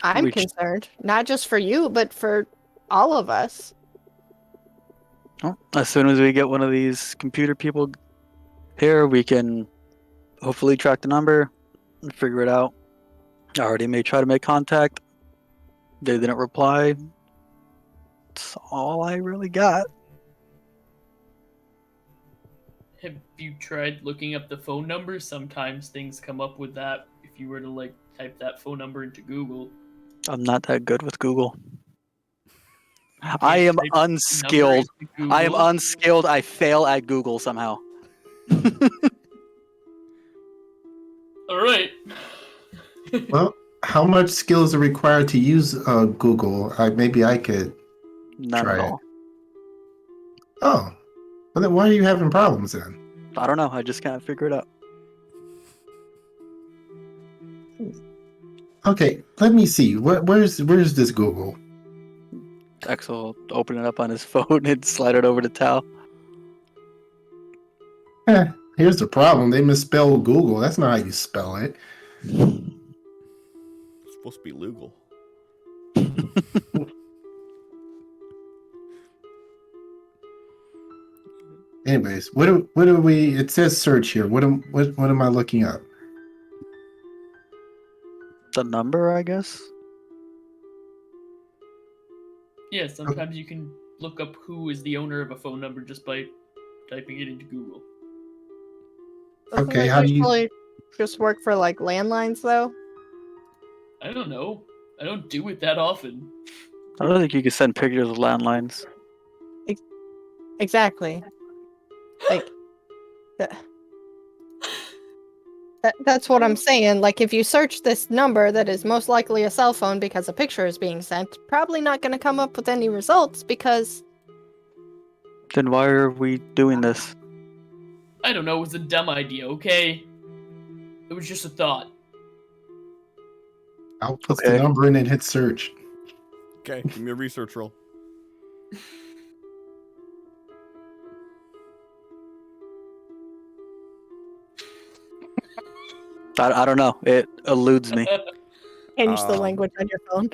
I'm Which- concerned, not just for you, but for all of us. Well, as soon as we get one of these computer people here, we can hopefully track the number and figure it out. I already may try to make contact. They didn't reply. That's all I really got. Have you tried looking up the phone number? Sometimes things come up with that if you were to like type that phone number into Google. I'm not that good with Google. You I can't am type number unskilled. into I am Google? unskilled. I fail at Google somehow. All right. Well, how much skills are required to use Google? Maybe I could None try at it. all. Oh, well then why are you having problems then? I don't know. I just can't figure it out. Okay, let me see. Where's this Google? X will open it up on his phone and slide it over to Tal. Here's the problem. They misspelled Google. That's not how you spell it. It's supposed to be legal. Anyways, what do we? It says search here. What am I looking up? The number, I guess. Yeah, sometimes you can look up who is the owner of a phone number just by typing it into Google. Doesn't Okay, it how do you- usually just work for like landlines though? I don't know. I don't do it that often. I don't think you can send pictures of landlines. Exactly. Like that's what I'm saying. Like if you search this number that is most likely a cell phone because a picture is being sent, probably not going to come up with any results because Then why are we doing this? I don't know. It was a dumb idea, okay? It was just a thought. I'll put Okay. the number in and hit search. Okay, give me a research roll. I don't know. It eludes me. change the Um, language on your phone.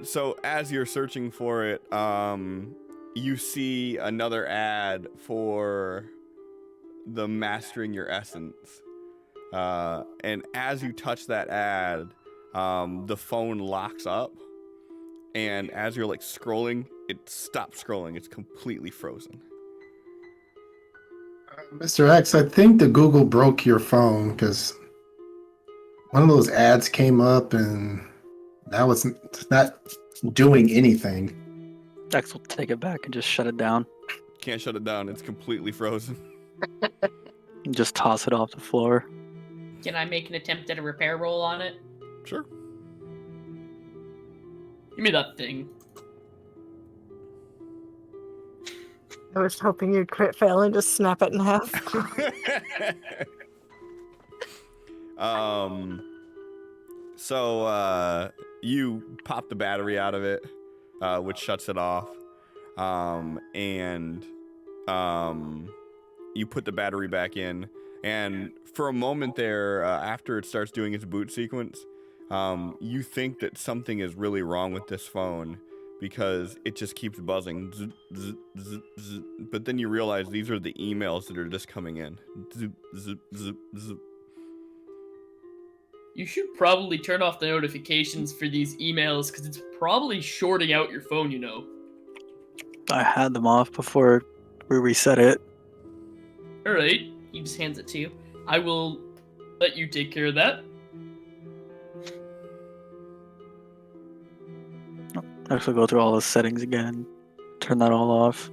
So as you're searching for it, you see another ad for the Mastering Your Essence. And as you touch that ad, the phone locks up. And as you're like scrolling, it stops scrolling. It's completely frozen. Mr. X, I think the Google broke your phone because one of those ads came up and now it's not doing anything. X will take it back and just shut it down. Can't shut it down. It's completely frozen. And just toss it off the floor. Can I make an attempt at a repair roll on it? Sure. Give me that thing. I was hoping you'd crit fail and just snap it in half. So you pop the battery out of it, which shuts it off. And you put the battery back in, and for a moment there, after it starts doing its boot sequence, you think that something is really wrong with this phone because it just keeps buzzing. Zzz, zzz, zzz, zzz. But then you realize these are the emails that are just coming in. Zzz, zzz, zzz, zzz. You should probably turn off the notifications for these emails because it's probably shorting out your phone, you know. I had them off before we reset it. Alright, he just hands it to you. I will let you take care of that. Actually, go through all the settings again. Turn that all off.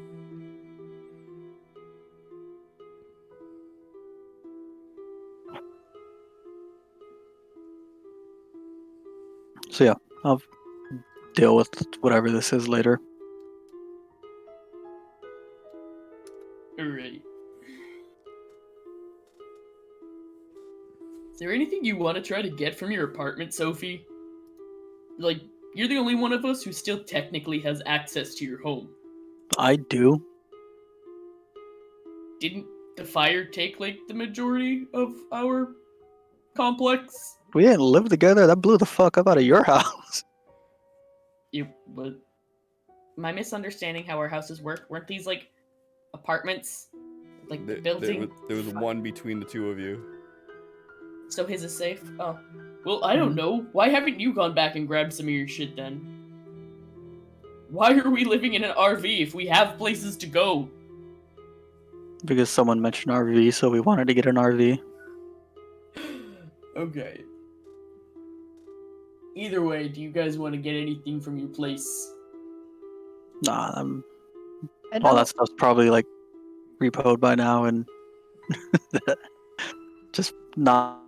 So yeah, I'll deal with whatever this is later. Alright. Is there anything you want to try to get from your apartment, Sophie? Like, you're the only one of us who still technically has access to your home. I do. Didn't the fire take, like, the majority of our complex? We didn't live together. That blew the fuck up out of your house. Am I misunderstanding how our houses work? Weren't these, like, apartments? Like, the building? There was one between the two of you. So his is safe? Oh. Well, I don't know. Why haven't you gone back and grabbed some of your shit then? Why are we living in an RV if we have places to go? Because someone mentioned RV, so we wanted to get an RV. Okay. Either way, do you guys want to get anything from your place? Nah, I all don't- that stuff's probably like repoed by now and just not.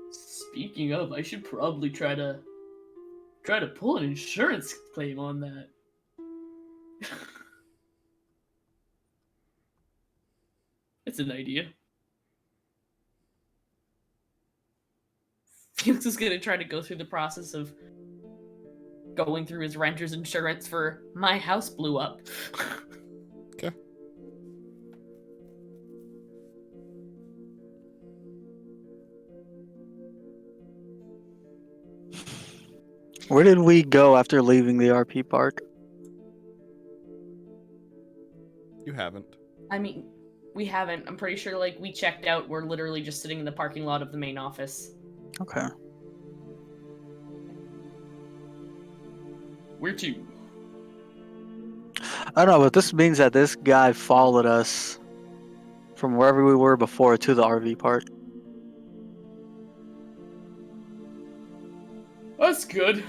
Speaking of, I should probably try to pull an insurance claim on that. It's an idea. Felix is gonna try to go through the process of going through his renter's insurance for my house blew up. Okay. Where did we go after leaving the RP park? You haven't. I mean, we haven't. I'm pretty sure, like, we checked out. We're literally just sitting in the parking lot of the main office. Okay. Where to? I don't know, but this means that this guy followed us from wherever we were before to the RV park. That's good.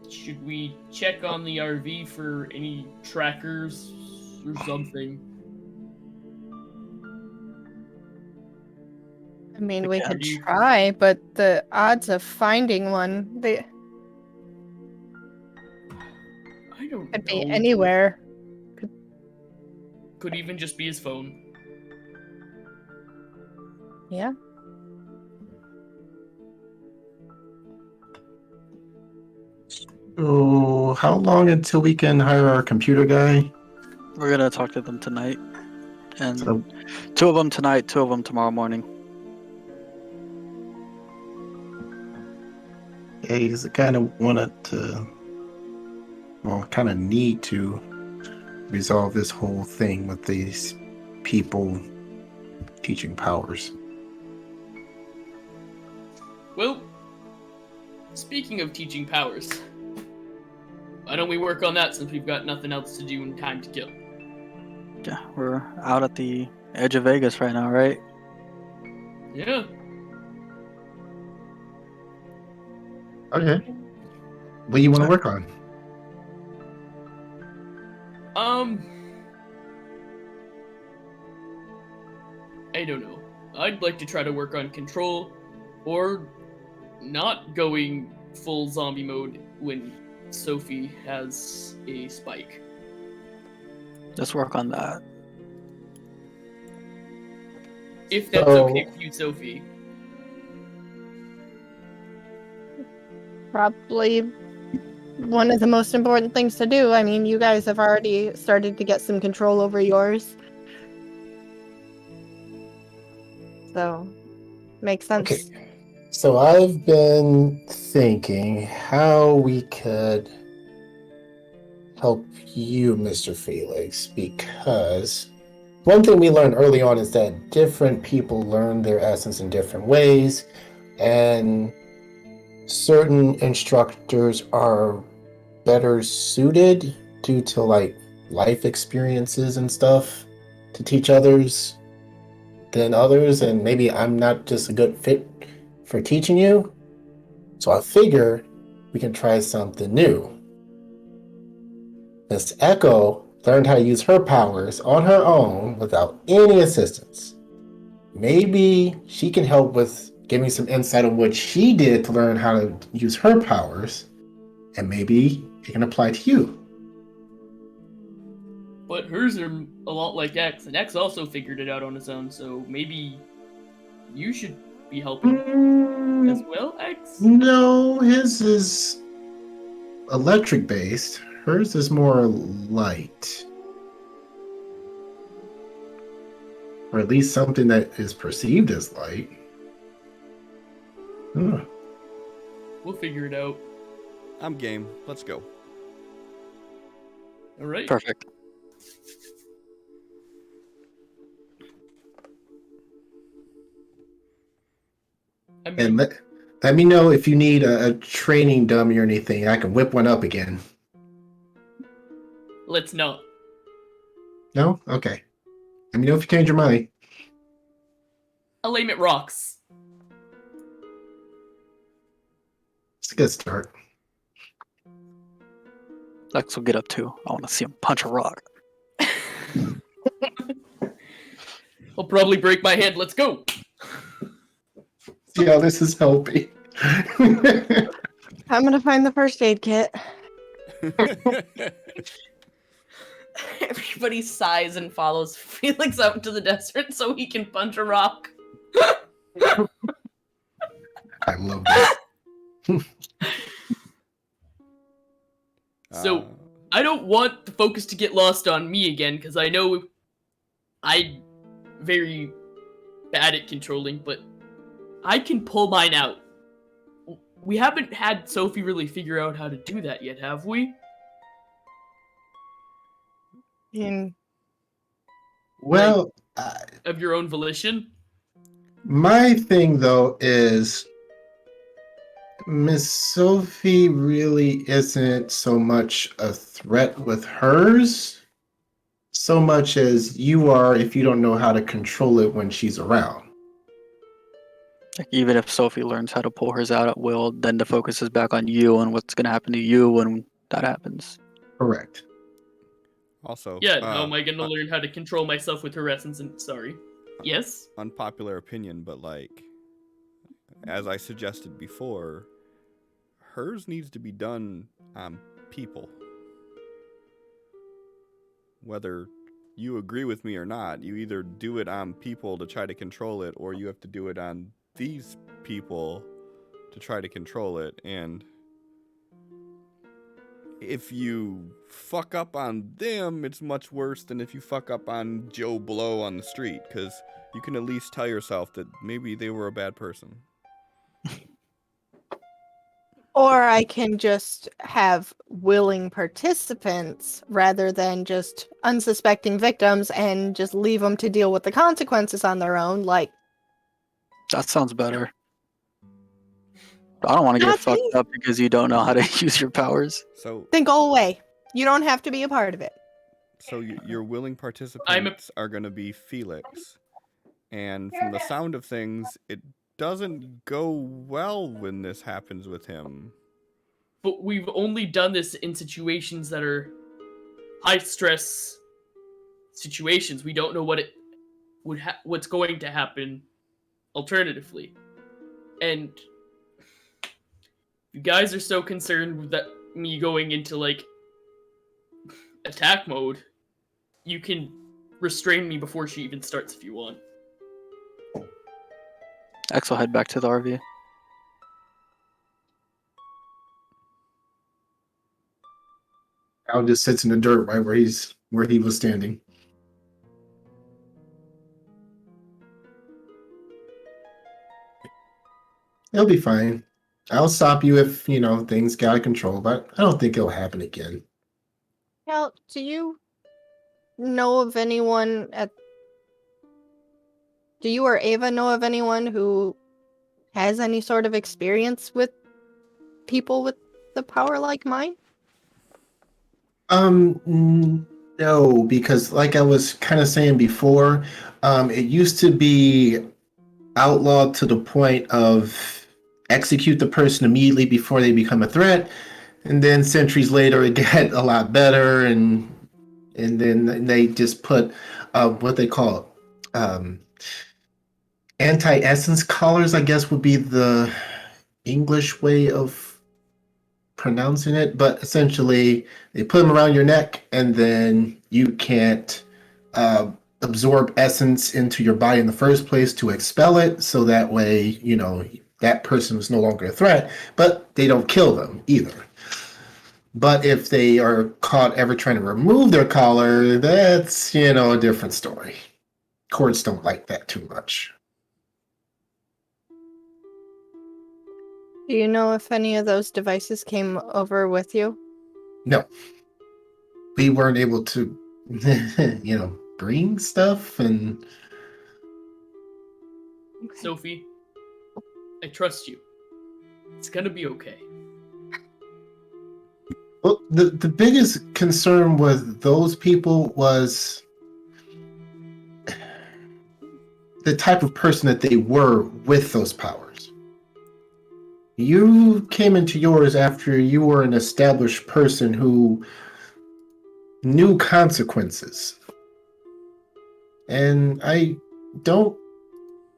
Should we check on the RV for any trackers or something? I mean, we How could do you- try, but the odds of finding one, they I don't could know. be anywhere. Could even just be his phone. Yeah. So, how long until we can hire our computer guy? We're gonna talk to them tonight. And So, 2 of them tonight, 2 of them tomorrow morning. yeah, because I kind of wanted to, well, kind of need to resolve this whole thing with these people teaching powers. Well, speaking of teaching powers, why don't we work on that since we've got nothing else to do and time to kill? Yeah, we're out at the edge of Vegas right now, right? Yeah. Okay. What do you want to work on? I don't know. I'd like to try to work on control, or not going full zombie mode when Sophie has a spike. Let's work on that. If that's So- okay with you, Sophie. Probably one of the most important things to do. I mean, you guys have already started to get some control over yours. So, makes sense. Okay. So I've been thinking how we could help you, Mr. Felix, because one thing we learned early on is that different people learn their essence in different ways, and certain instructors are better suited due to like life experiences and stuff to teach others than others, and maybe I'm not just a good fit for teaching you. So I figure we can try something new. Miss Echo learned how to use her powers on her own without any assistance. Maybe she can help with giving some insight on what she did to learn how to use her powers, and maybe it can apply to you. But hers are a lot like X, and X also figured it out on his own, so maybe you should be helping as well, X? No, his is electric based. Hers is more light. Or at least something that is perceived as light. Huh. We'll figure it out. I'm game. Let's go. Alright. Perfect. I mean, And let me know if you need a training dummy or anything. I can whip one up again. let's not. No? Okay. Let me know if you change your mind. I'll aim at rocks. It's a good start. Lex will get up too. I want to see him punch a rock. I'll probably break my hand. Let's go. See how this is helping. I'm gonna find the first aid kit. Everybody sighs and follows Felix out into the desert so he can punch a rock. I love that. So, I don't want the focus to get lost on me again, because I know I'm very bad at controlling, but I can pull mine out. We haven't had Sophie really figure out how to do that yet, have we? And Well, Of your own volition? my thing though is Miss Sophie really isn't so much a threat with hers, so much as you are if you don't know how to control it when she's around. Like, even if Sophie learns how to pull hers out at will, then the focus is back on you and what's going to happen to you when that happens. Correct. Also, Yeah, how am I gonna learn how to control myself with her essence and... Sorry. Yes? unpopular opinion, but like, as I suggested before, hers needs to be done on people. Whether you agree with me or not, you either do it on people to try to control it, or you have to do it on these people to try to control it. And if you fuck up on them, it's much worse than if you fuck up on Joe Blow on the street, because you can at least tell yourself that maybe they were a bad person. or I can just have willing participants rather than just unsuspecting victims and just leave them to deal with the consequences on their own. Like, That sounds better. I don't want to get That's fucked me. up because you don't know how to use your powers. So, then go away. You don't have to be a part of it. your willing participants are going to be Felix. And from the sound of things, it doesn't go well when this happens with him. But we've only done this in situations that are high stress situations. We don't know what it would what's going to happen alternatively. And you guys are so concerned with that me going into like attack mode, you can restrain me before she even starts if you want. X will head back to the RV. Al just sits in the dirt right where he was standing. It'll be fine. I'll stop you if things get out of control, but I don't think it'll happen again. Cal, do you know of anyone do you or Ava know of anyone who has any sort of experience with people with the power like mine? No, because like I was kind of saying before, it used to be outlawed to the point of execute the person immediately before they become a threat, and then centuries later it got a lot better, and then they just put what they call anti-essence collars, I guess would be the English way of pronouncing it, but essentially they put them around your neck and then you can't absorb essence into your body in the first place to expel it, so that way that person is no longer a threat, but they don't kill them either. But if they are caught ever trying to remove their collar, that's a different story. Courts don't like that too much. Do you know if any of those devices came over with you? No. We weren't able to, bring stuff and... Sophie, I trust you. It's gonna be okay. Well, the biggest concern with those people was the type of person that they were with those powers. You came into yours after you were an established person who knew consequences. And I don't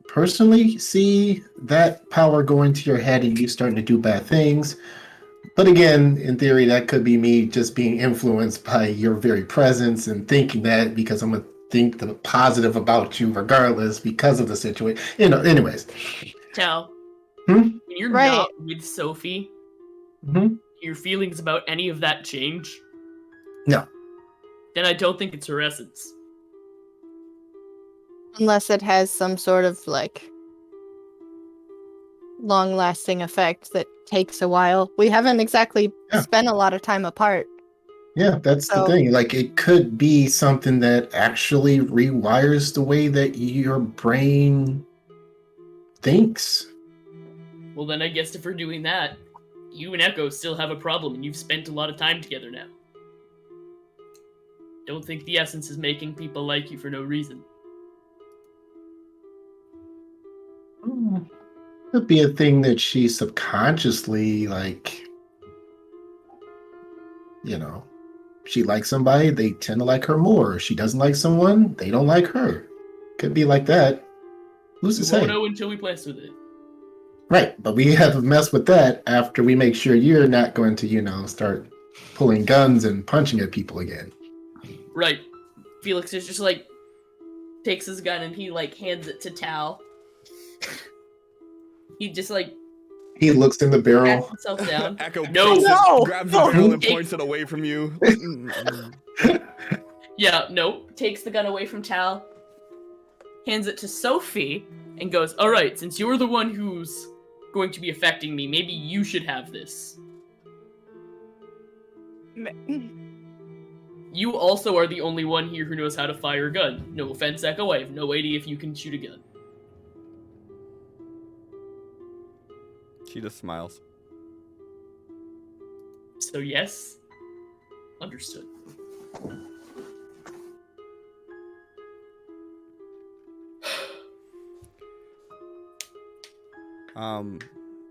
personally see that power going to your head and you starting to do bad things. But again, in theory, that could be me just being influenced by your very presence and thinking that because I'm going to think the positive about you regardless because of the situation. Anyways. Tal, Hmm? when you're Right. not with Sophie, your feelings about any of that change? No. Then I don't think it's her essence. Unless it has some sort of long-lasting effect that takes a while. We haven't exactly spent a lot of time apart. Yeah, that's the thing. Like, it could be something that actually rewires the way that your brain thinks. Well, then I guess if we're doing that, you and Echo still have a problem, and you've spent a lot of time together now. Don't think the essence is making people like you for no reason. Could be a thing that she subconsciously, she likes somebody, they tend to like her more. She doesn't like someone, they don't like her. Could be like that. Who's to We say? won't know until we mess with it. Right, but we have to mess with that after we make sure you're not going to, start pulling guns and punching at people again. Right. Felix is just takes his gun and he hands it to Tal. He just he looks in the barrel. pats himself down. Echo No! grabs the barrel and points it away from you. Yeah, no. Takes the gun away from Tal, hands it to Sophie, and goes, "Alright, since you're the one who's going to be affecting me, maybe you should have this. You also are the only one here who knows how to fire a gun. No offense, Echo, I have no idea if you can shoot a gun." She just smiles. So yes, understood.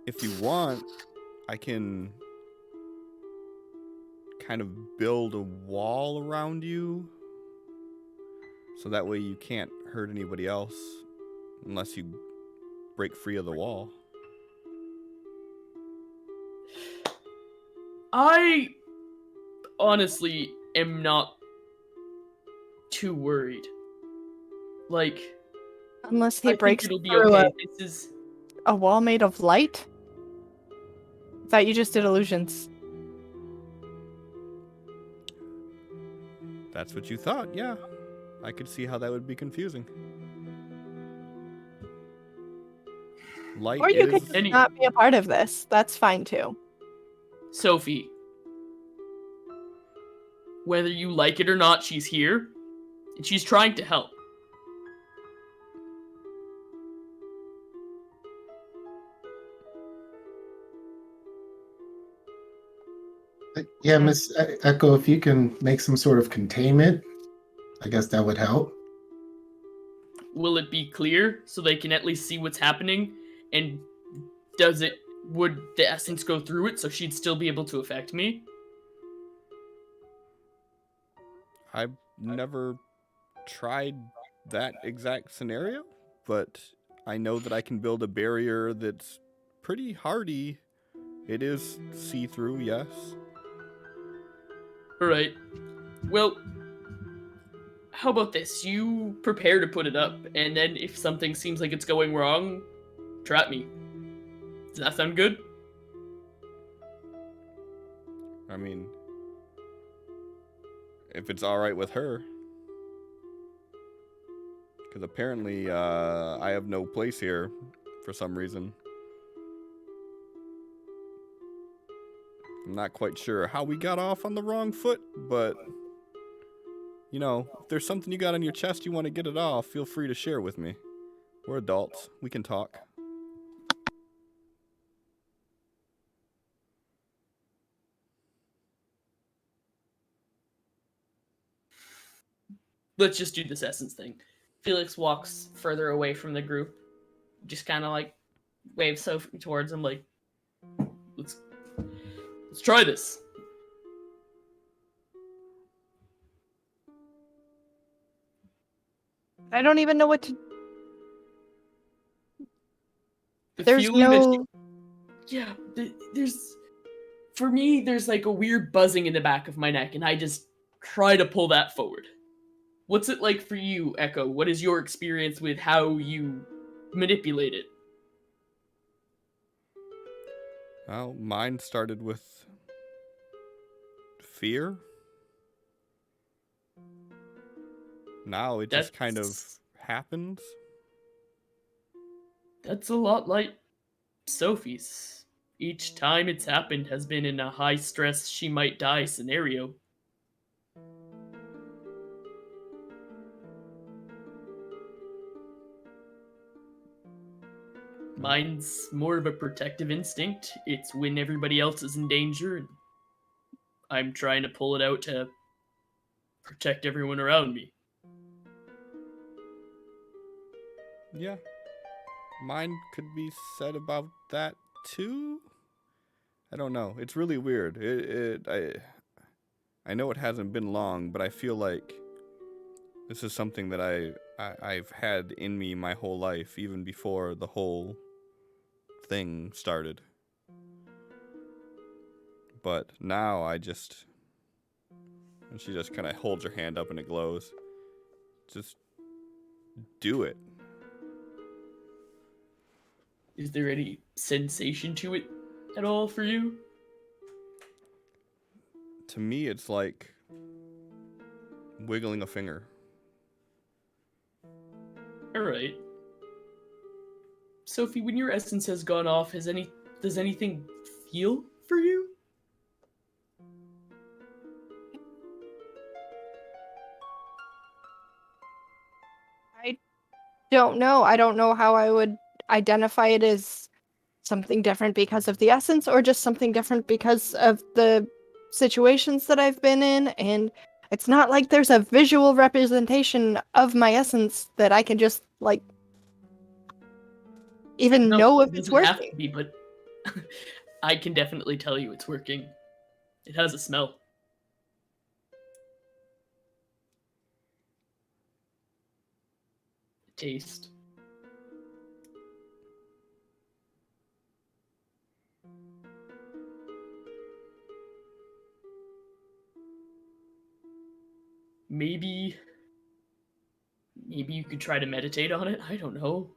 If you want, I can kind of build a wall around you, so that way you can't hurt anybody else unless you break free of the wall. I honestly am not too worried. Unless he I think breaks it'll be through okay. it. a wall made of light? I thought you just did illusions. That's what you thought, yeah. I could see how that would be confusing. Light Or you is... could just not be a part of this. That's fine too. Sophie, whether you like it or not, she's here, and she's trying to help. Yeah, Miss Echo, if you can make some sort of containment, I guess that would help. Will it be clear so they can at least see what's happening? And would the essence go through it so she'd still be able to affect me? I've never tried that exact scenario, but I know that I can build a barrier that's pretty hardy. It is see-through, yes. Alright. Well, how about this? You prepare to put it up, and then if something seems like it's going wrong, trap me. Does that sound good? I mean, if it's alright with her. Because apparently, I have no place here for some reason. I'm not quite sure how we got off on the wrong foot, but, you know, if there's something you got on your chest you want to get it off, feel free to share with me. We're adults. We can talk. Let's just do this essence thing. Felix walks further away from the group, just kind of like waves Sophie towards him, like, let's try this. I don't even know what to. The There's feeling that no. yeah, there's, for me, there's like a weird buzzing in the back of my neck, and I just try to pull that forward. What's it like for you, Echo? What is your experience with how you manipulate it? Well, mine started with fear. Now it just kind of happens. That's a lot like Sophie's. Each time it's happened has been in a high stress she might die scenario. Mine's more of a protective instinct. It's when everybody else is in danger, and I'm trying to pull it out to protect everyone around me. Yeah. Mine could be said about that too. I don't know. It's really weird. I know it hasn't been long, but I feel like this is something that I've had in me my whole life, even before the whole thing started. But now and she just kind of holds her hand up and it glows. Just do it. Is there any sensation to it at all for you? To me, it's like wiggling a finger. Alright. Sophie, when your essence has gone off, does anything feel for you? I don't know. I don't know how I would identify it as something different because of the essence or just something different because of the situations that I've been in. And it's not like there's a visual representation of my essence that I can just, like, even know if it it's doesn't have working. to be, but I can definitely tell you it's working. It has a smell. Taste. Maybe you could try to meditate on it. I don't know.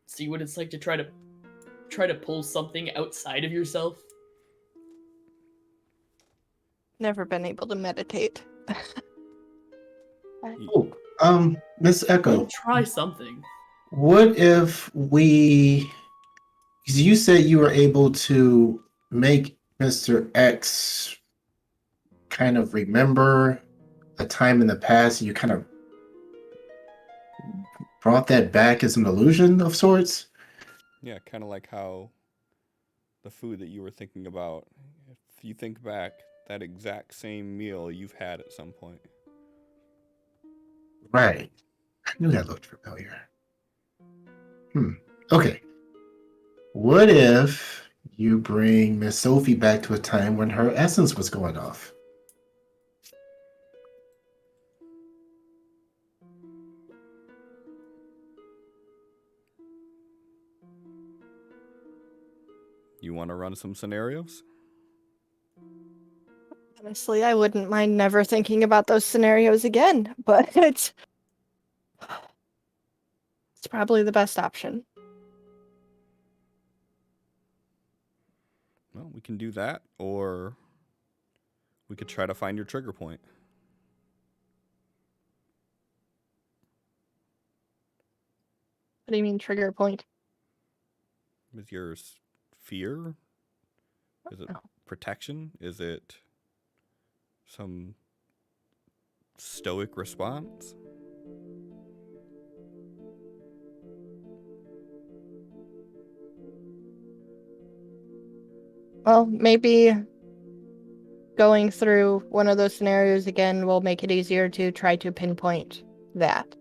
See what it's like to try to try to pull something outside of yourself? Never been able to meditate. Oh, Miss Echo, We'll try something. what if we? Because you said you were able to make Mr. X kind of remember a time in the past. You kind of brought that back as an illusion of sorts. Yeah, kind of like how the food that you were thinking about. If you think back, that exact same meal you've had at some point. Right. I knew that looked familiar. Okay. What if you bring Miss Sophie back to a time when her essence was going off? You want to run some scenarios? Honestly, I wouldn't mind never thinking about those scenarios again, but it's probably the best option. Well, we can do that, or we could try to find your trigger point. What do you mean trigger point? Is yours fear? Is it Oh. protection? Is it some stoic response? Well, maybe going through one of those scenarios again will make it easier to try to pinpoint that.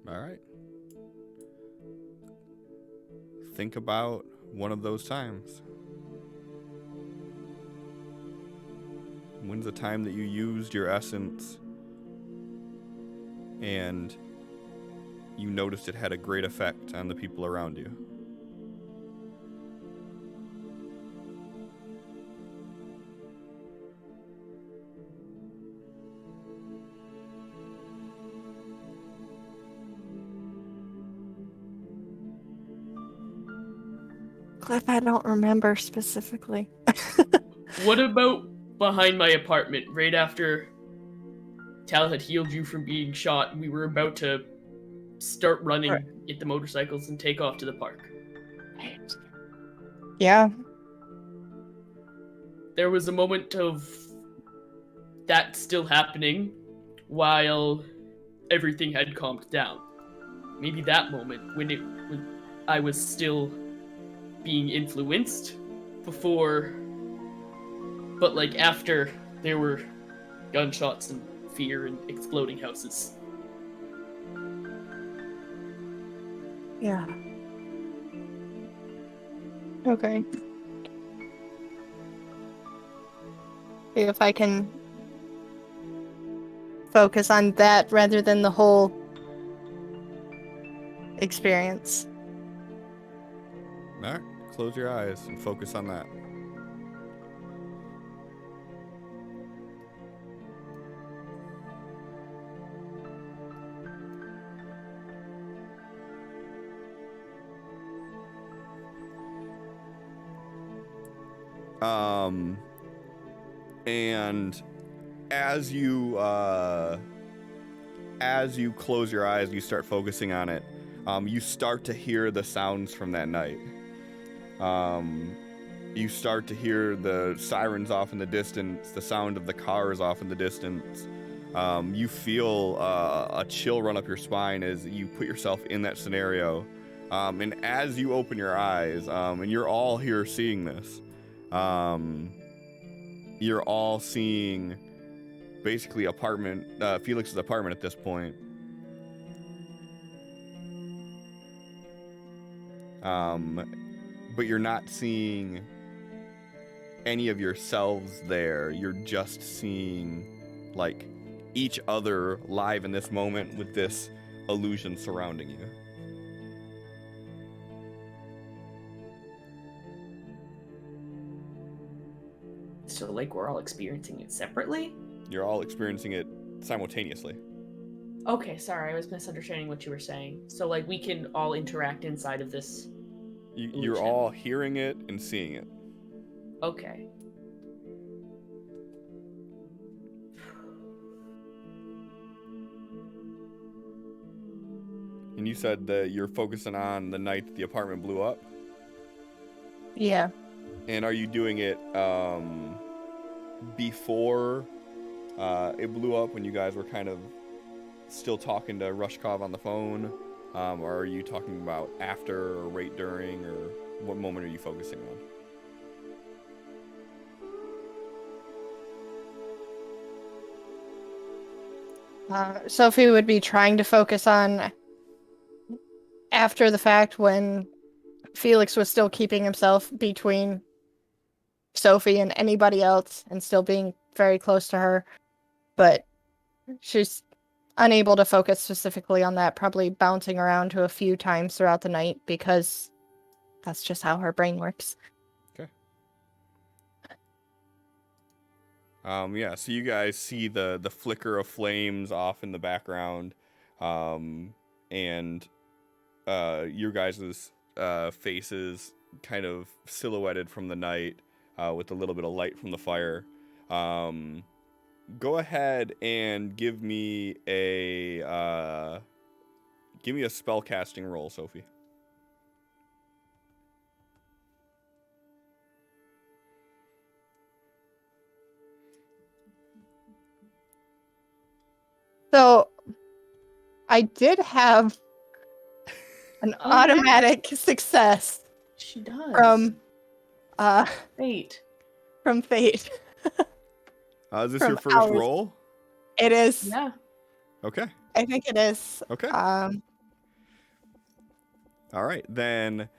All right. Think about one of those times. When's the time that you used your essence and you noticed it had a great effect on the people around you? Cliff, I don't remember specifically. What about behind my apartment, right after Tal had healed you from being shot, and we were about to start running, Right. get the motorcycles, and take off to the park? Yeah. There was a moment of that still happening while everything had calmed down. Maybe that moment when I was still being influenced before, but like after there were gunshots and fear and exploding houses. Yeah. Okay. See if I can focus on that rather than the whole experience. All right, close your eyes and focus on that. And as you close your eyes, you start focusing on it. You start to hear the sounds from that night. You start to hear the sirens off in the distance, the sound of the cars off in the distance. You feel a chill run up your spine as you put yourself in that scenario. And as you open your eyes, and you're all here seeing this, you're all seeing basically Felix's apartment at this point. But you're not seeing any of yourselves there. You're just seeing like each other live in this moment with this illusion surrounding you. So, like, we're all experiencing it separately? You're all experiencing it simultaneously. Okay, sorry, I was misunderstanding what you were saying. So, like, we can all interact inside of this. You're illusion. all hearing it and seeing it. Okay. And you said that you're focusing on the night that the apartment blew up? Yeah. And are you doing it before it blew up, when you guys were kind of still talking to Rushkov on the phone? Or are you talking about after or right during, or what moment are you focusing on? Sophie would be trying to focus on after the fact when Felix was still keeping himself between Sophie and anybody else and still being very close to her. But she's unable to focus specifically on that, probably bouncing around to a few times throughout the night because that's just how her brain works. Okay. Yeah, so you guys see the flicker of flames off in the background, and your guys' faces kind of silhouetted from the night, with a little bit of light from the fire. Go ahead and give me a spell casting roll, Sophie. So I did have an automatic success She does. from Fate. from fate. Is this From your first ours. roll? It is. Yeah. Okay. I think it is. Okay. All right, then.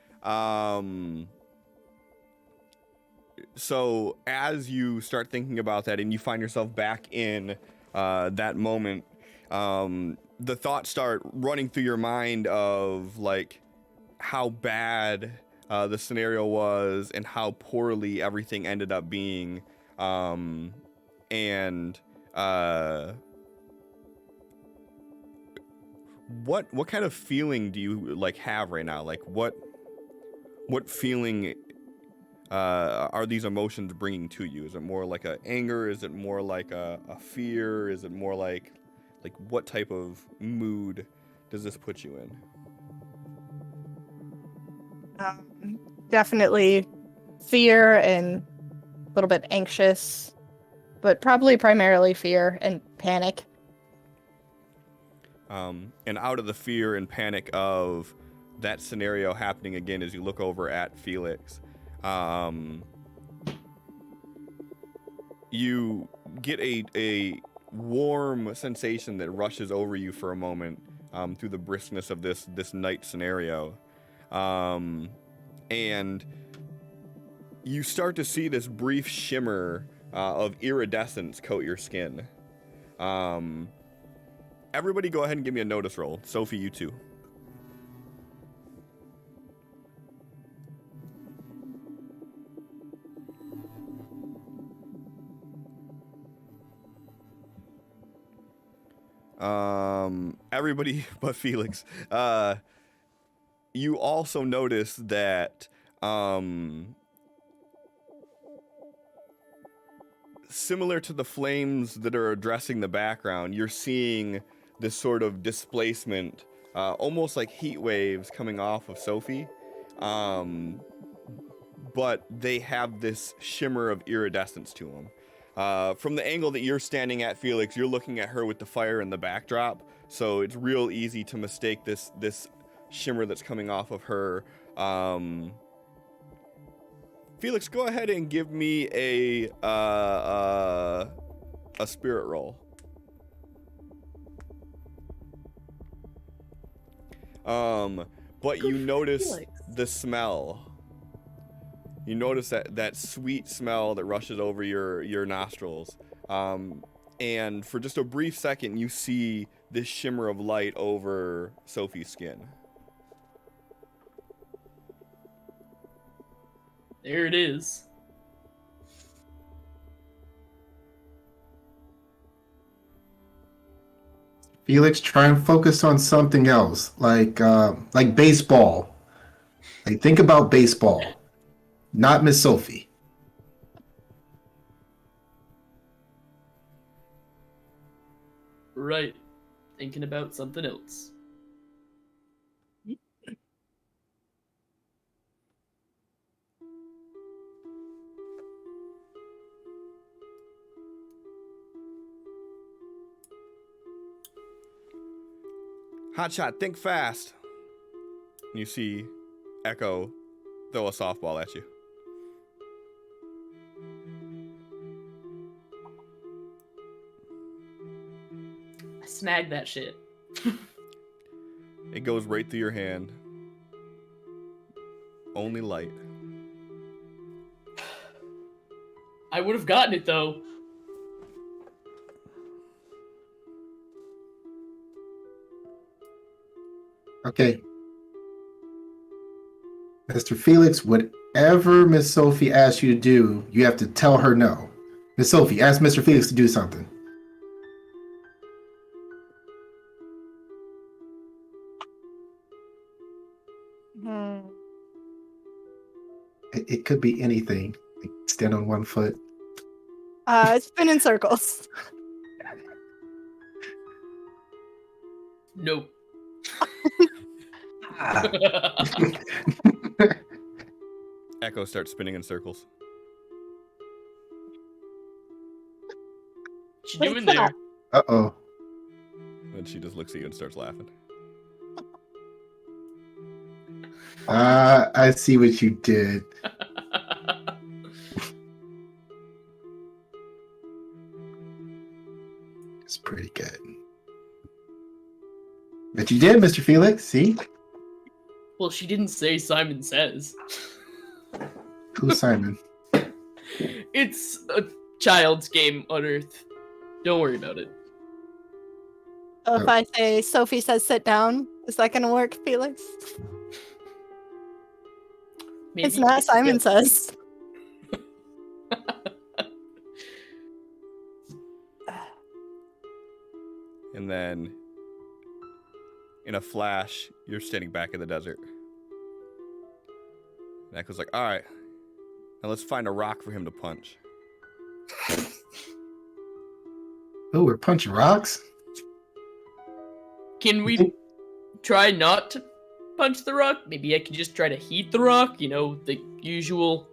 So as you start thinking about that and you find yourself back in that moment, the thoughts start running through your mind of like how bad the scenario was and how poorly everything ended up being, and what kind of feeling do you like have right now? Like what feeling are these emotions bringing to you? Is it more like a anger? Is it more like a fear? Is it more like what type of mood does this put you in? Definitely fear and a little bit anxious, but probably primarily fear and panic. And out of the fear and panic of that scenario happening again, as you look over at Felix, you get a warm sensation that rushes over you for a moment, through the briskness of this night scenario, and you start to see this brief shimmer of iridescence coat your skin. Everybody go ahead and give me a notice roll. Sophie, you too. Everybody but Felix. You also notice that similar to the flames that are addressing the background, you're seeing this sort of displacement, almost like heat waves coming off of Sophie, but they have this shimmer of iridescence to them. From the angle that you're standing at, Felix, you're looking at her with the fire in the backdrop, so it's real easy to mistake this shimmer that's coming off of her. Felix, go ahead and give me a spirit roll. But you notice Felix. the smell. You notice that sweet smell that rushes over your nostrils. And for just a brief second, you see this shimmer of light over Sophie's skin. There it is. Felix, try and focus on something else, like baseball. Like think about baseball, not Miss Sophie. Right. Thinking about something else. Hotshot, think fast. You see Echo throw a softball at you. I snagged that shit. It goes right through your hand. Only light. I would have gotten it though. Okay. Mr. Felix, whatever Miss Sophie asks you to do, you have to tell her no. Miss Sophie, ask Mr. Felix to do something. Hmm. It could be anything. Like stand on one foot. Spin in circles. Nope. Echo starts spinning in circles. What you What's doing that? there? Uh-oh. And she just looks at you and starts laughing. I see what you did. It's pretty good. But you did, Mr. Felix. See? Well, she didn't say Simon Says. Who's Simon? It's a child's game on Earth. Don't worry about it. So if I say Sophie says sit down, is that gonna work, Felix? Maybe It's not Simon yes. says. And then, in a flash, you're standing back in the desert. And Echo's like, all right, now let's find a rock for him to punch. Oh, we're punching rocks? Can we try not to punch the rock? Maybe I could just try to heat the rock, you know, the usual.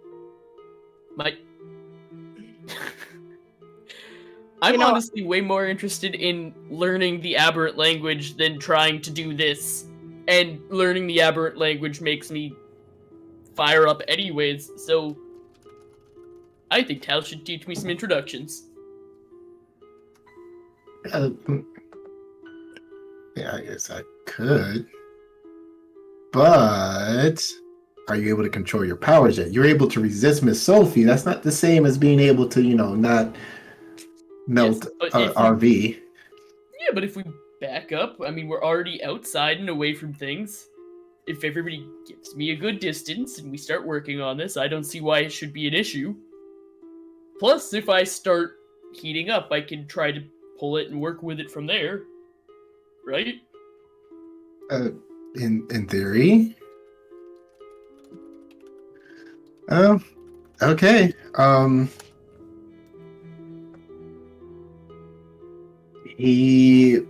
I'm honestly way more interested in learning the aberrant language than trying to do this. And learning the aberrant language makes me fire up anyways, so I think Tal should teach me some introductions. Yeah, I guess I could. But are you able to control your powers yet? You're able to resist Miss Sophie. That's not the same as being able to, not melt Yes, but if RV. Yeah, but if we back up, I mean, we're already outside and away from things. If everybody gives me a good distance and we start working on this, I don't see why it should be an issue. Plus, if I start heating up, I can try to pull it and work with it from there. Right? In theory. Okay. He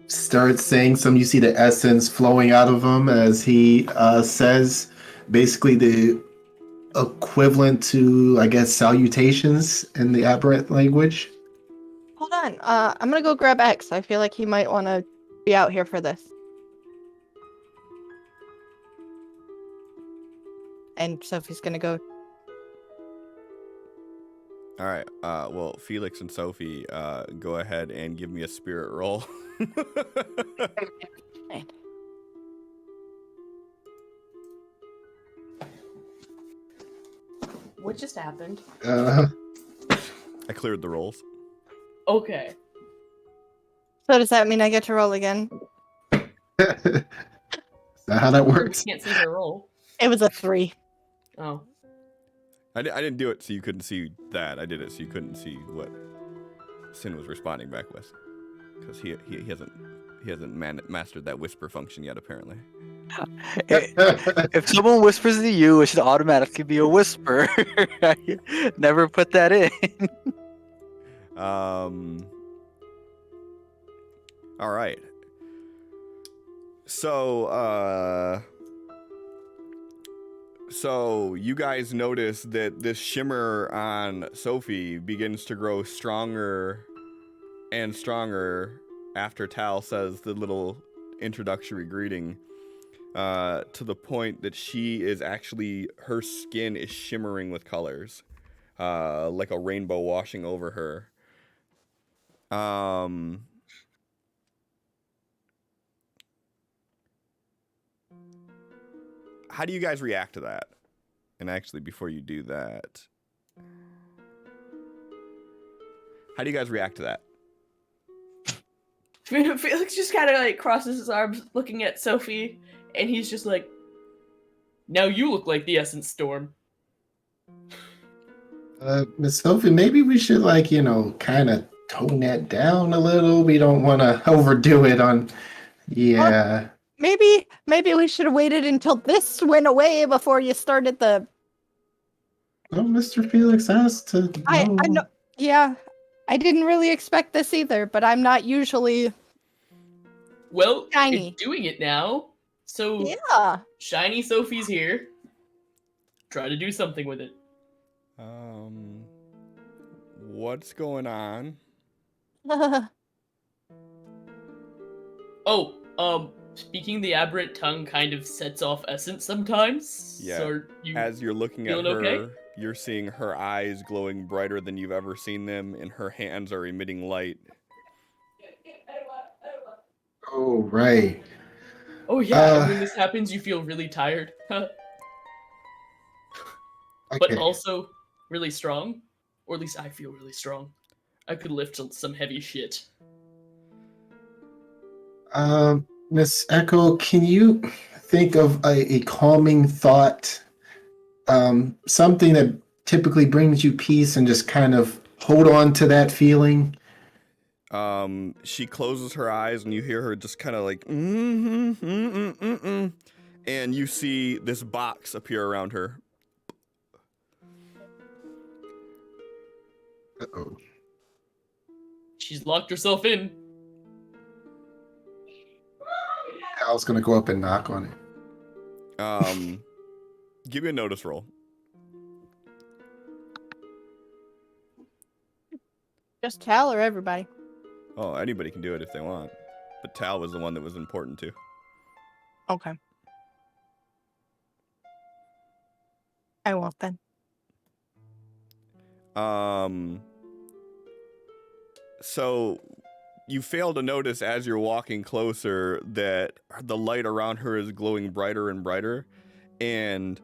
starts saying some. You see the essence flowing out of him as he says basically the equivalent to, I guess, salutations in the aberrant language. Hold on. I'm gonna go grab X. I feel like he might want to be out here for this. And Sophie's gonna go. All right. Well, Felix and Sophie, go ahead and give me a spirit roll. What just happened? I cleared the rolls. Okay. So does that mean I get to roll again? Is that how that works? Can't see her roll. It was a 3. Oh. I didn't do it so you couldn't see that. I did it so you couldn't see what Sin was responding back with. because he hasn't mastered that whisper function yet, apparently. If someone whispers to you, it should automatically be a whisper. Never put that in. All right. So you guys notice that this shimmer on Sophie begins to grow stronger and stronger after Tal says the little introductory greeting, to the point that her skin is shimmering with colors, like a rainbow washing over her. How do you guys react to that? And actually, before you do that, how do you guys react to that? Felix just kind of like crosses his arms, looking at Sophie, and he's just like, "Now you look like the Essence Storm." Miss Sophie, maybe we should kind of tone that down a little. We don't want to overdo it on. Yeah. Maybe we should have waited until this went away before you started the. Well, Mr. Felix asked to. I know. Yeah, I didn't really expect this either, but I'm not usually. Well, Shiny. it's doing it now. So Yeah. shiny Sophie's here. Try to do something with it. What's going on? Speaking the aberrant tongue kind of sets off essence sometimes. Yeah. So As you're looking at her, okay? you're seeing her eyes glowing brighter than you've ever seen them, and her hands are emitting light. Oh, right. Oh yeah, and when this happens, you feel really tired. But Okay. also really strong. Or at least I feel really strong. I could lift some heavy shit. Miss Echo, can you think of a calming thought? Something that typically brings you peace and just kind of hold on to that feeling? She closes her eyes and you hear her just kind of like, and you see this box appear around her. Uh-oh. She's locked herself in. Hal's gonna go up and knock on it. Give me a notice roll. Just Tal or everybody? Oh, anybody can do it if they want. But Tal was the one that was important too. Okay. I won't then. So you fail to notice as you're walking closer that the light around her is glowing brighter and brighter. And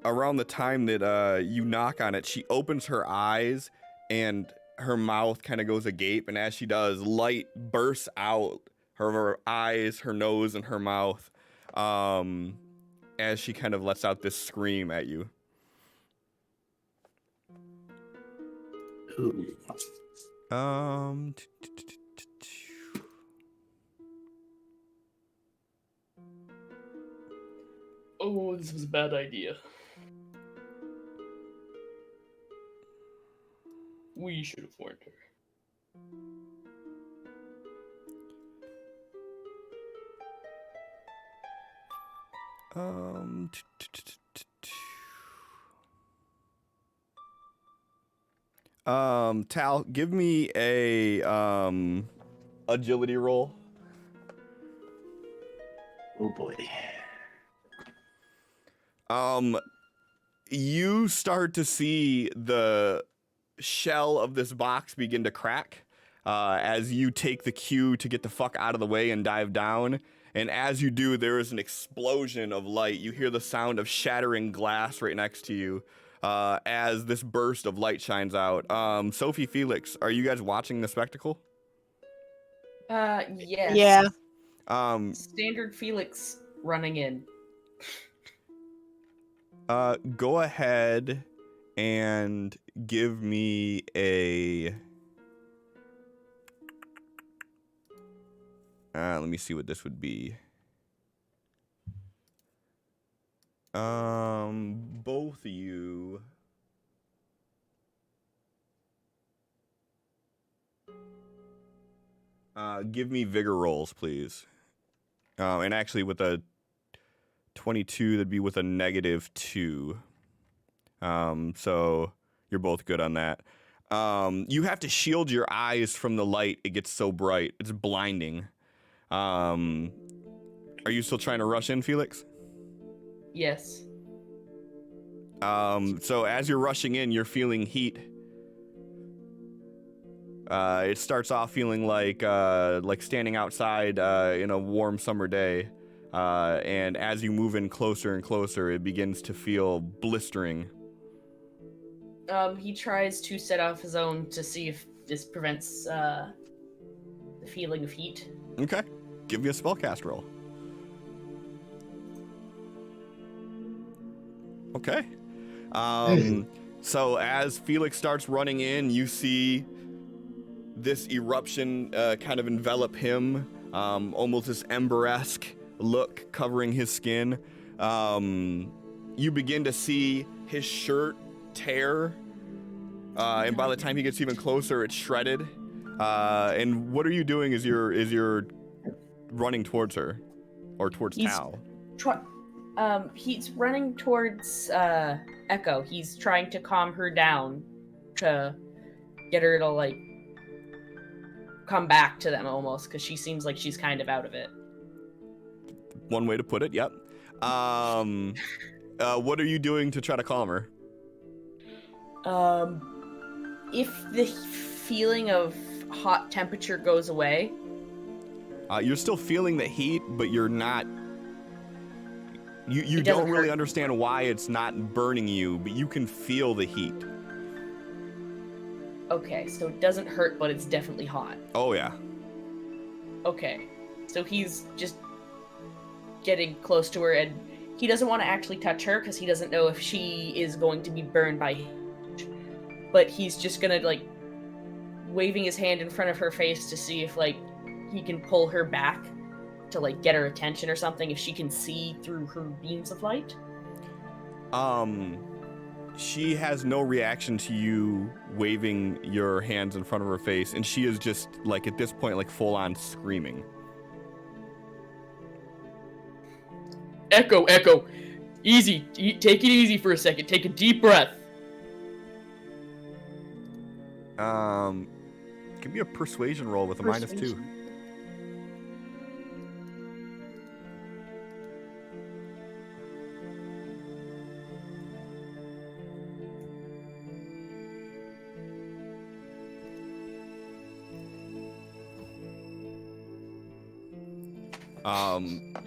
around the time that you knock on it, she opens her eyes and her mouth kind of goes agape. And as she does, light bursts out her eyes, her nose, and her mouth, as she kind of lets out this scream at you. Ooh. Oh, this was a bad idea. We should have warned her. Tal, give me a agility roll. Oh boy. You start to see the shell of this box begin to crack as you take the cue to get the fuck out of the way and dive down. And as you do, there is an explosion of light. You hear the sound of shattering glass right next to you as this burst of light shines out. Sophie, Felix, are you guys watching the spectacle? Yes. Yeah. Standard Felix running in. Go ahead and give me a Let me see what this would be. Both of you. Give me vigor rolls, please. And actually, with a 22, that'd be with a -2. So you're both good on that. You have to shield your eyes from the light. It gets so bright. It's blinding. Are you still trying to rush in, Felix? Yes. So as you're rushing in, you're feeling heat. It starts off feeling like standing outside in a warm summer day. And as you move in closer and closer, it begins to feel blistering. He tries to set off his own to see if this prevents the feeling of heat. Okay. Give me a spellcast roll. Okay. So as Felix starts running in, you see this eruption kind of envelop him, almost this ember-esque look covering his skin. You begin to see his shirt tear, and by the time he gets even closer, it's shredded. And what are you doing as you're running towards her, or towards Tal? He's running towards Echo. He's trying to calm her down to get her to like come back to them almost, because she seems like she's kind of out of it. One way to put it, yep. What are you doing to try to calm her? If the feeling of hot temperature goes away. You're still feeling the heat, but you're not. You don't really understand why it's not burning you, but you can feel the heat. Okay, so it doesn't hurt, but it's definitely hot. Oh, yeah. Okay, so he's just getting close to her, and he doesn't want to actually touch her because he doesn't know if she is going to be burned by heat. But he's just gonna, like, waving his hand in front of her face to see if, like, he can pull her back to, like, get her attention or something, if she can see through her beams of light. She has no reaction to you waving your hands in front of her face, and she is just, like, at this point, like, full-on screaming. Echo, easy. Take it easy for a second. Take a deep breath. Give me a persuasion roll with a -2.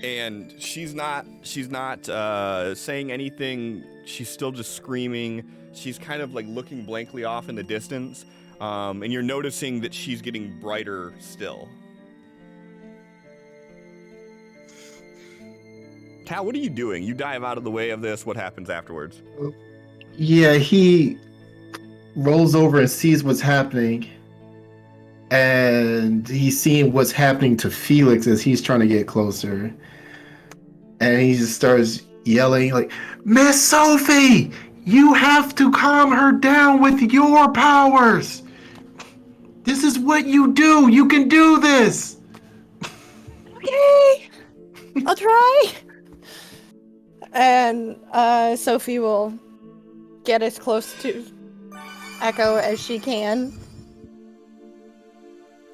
And she's not saying anything. She's still just screaming. She's kind of like looking blankly off in the distance. And you're noticing that she's getting brighter still. Tal, what are you doing? You dive out of the way of this. What happens afterwards? Yeah, he rolls over and sees what's happening. And he's seeing what's happening to Felix as he's trying to get closer. And he just starts yelling like, "Miss Sophie, you have to calm her down with your powers. This is what you do. You can do this." Okay, I'll try. And Sophie will get as close to Echo as she can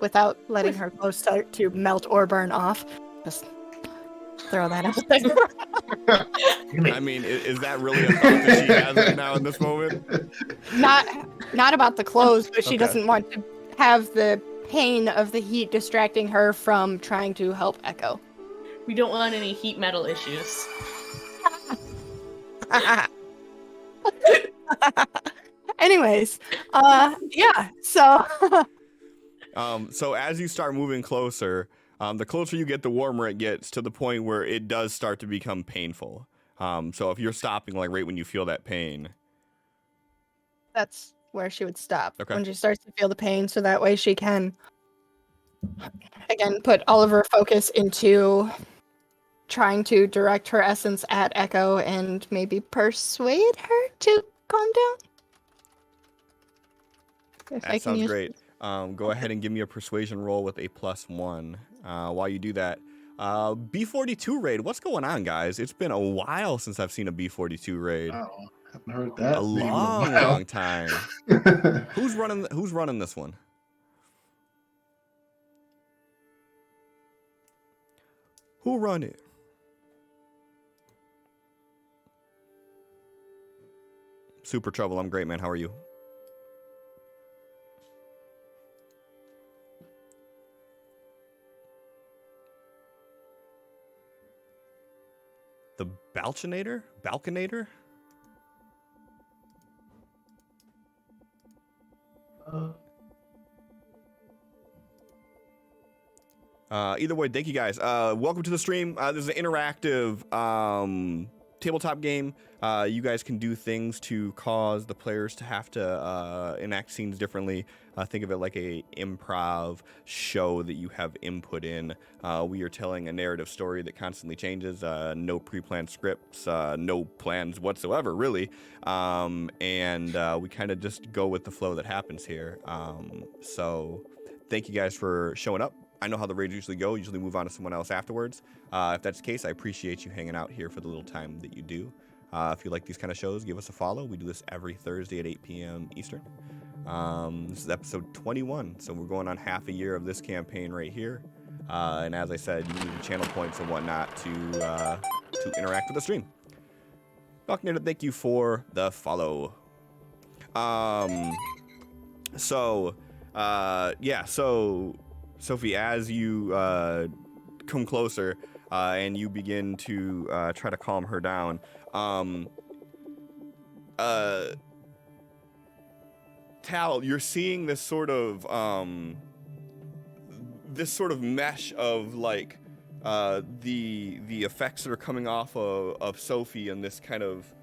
without letting her clothes start to melt or burn off. Just throw that out there. I mean, is that really a thought that she has right now in this moment? Not about the clothes, but she Okay. doesn't want to have the pain of the heat distracting her from trying to help Echo. We don't want any heat metal issues. Anyways, yeah, so So as you start moving closer, the closer you get, the warmer it gets, to the point where it does start to become painful. So if you're stopping like right when you feel that pain. that's where she would stop. Okay. When she starts to feel the pain, so that way she can again, put all of her focus into trying to direct her essence at Echo and maybe persuade her to calm down. If I That can sounds use great. Go ahead and give me a persuasion roll with a +1. While you do that, B42 raid. What's going on, guys? It's been a while since I've seen a B42 raid. Oh, haven't heard that. A name in long, while. long time. Who's running this one? Who run it? Super Trouble. I'm great, man. How are you? The Balconator? Balconator? Either way, thank you guys. Welcome to the stream. This is an interactive tabletop game. You guys can do things to cause the players to have to enact scenes differently. Think of it like a improv show that you have input in. We are telling a narrative story that constantly changes. No pre-planned scripts, no plans whatsoever, really. And we kind of just go with the flow that happens here. So thank you guys for showing up. I know how the raids usually go. Usually move on to someone else afterwards. If that's the case, I appreciate you hanging out here for the little time that you do. If you like these kind of shows, give us a follow. We do this every Thursday at 8 p.m. Eastern. This is episode 21, so we're going on half a year of this campaign right here. And as I said, you need channel points and whatnot to interact with the stream. Buckner, thank you for the follow. So Sophie, as you come closer and you begin to try to calm her down, Tal, you're seeing this sort of mesh of like the effects that are coming off of Sophie and this kind of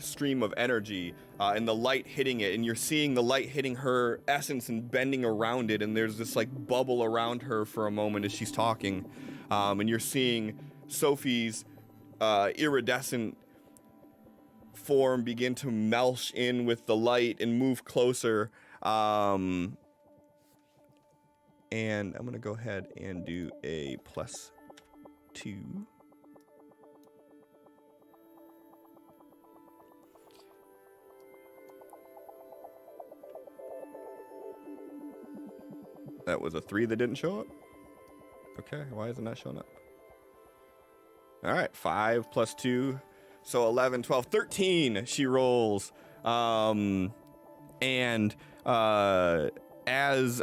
stream of energy and the light hitting it, and you're seeing the light hitting her essence and bending around it, and there's this like bubble around her for a moment as she's talking, and you're seeing Sophie's iridescent form begin to mesh in with the light and move closer, and I'm gonna go ahead and do a +2. That was a 3 that didn't show up? Okay, why isn't that showing up? All right, 5 + 2, so 11, 12, 13 she rolls. And as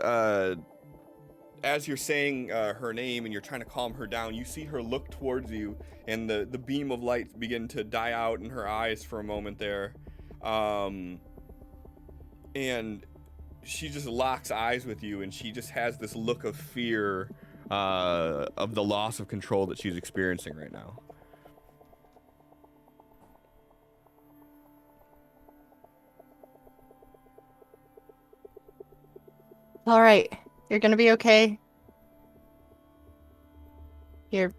you're saying her name and you're trying to calm her down, you see her look towards you, and the beam of light begin to die out in her eyes for a moment there. And she just locks eyes with you, and she just has this look of fear of the loss of control that she's experiencing right now. All right, you're gonna be okay. I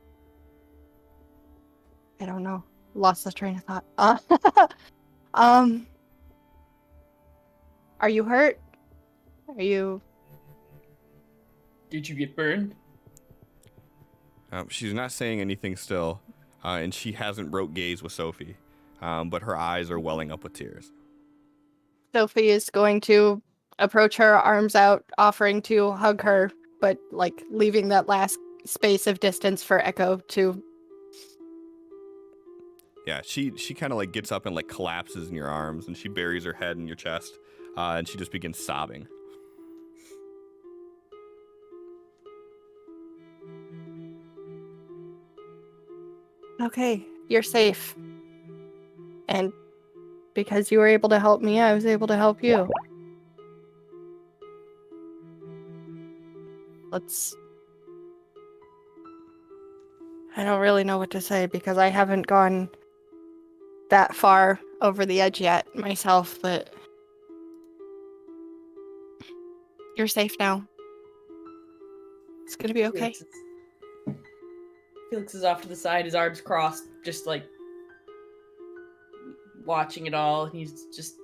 don't know. Lost the train of thought. Are you hurt? Are you? Did you get burned? She's not saying anything still, and she hasn't broke gaze with Sophie, but her eyes are welling up with tears. Sophie is going to approach her, arms out, offering to hug her, but like leaving that last space of distance for Echo to. Yeah, she kind of like gets up and like collapses in your arms, and she buries her head in your chest, and she just begins sobbing. Okay, you're safe. And because you were able to help me, I was able to help you. I don't really know what to say because I haven't gone that far over the edge yet myself, but you're safe now. It's gonna be okay. Felix is off to the side, his arms crossed, just like watching it all. He's just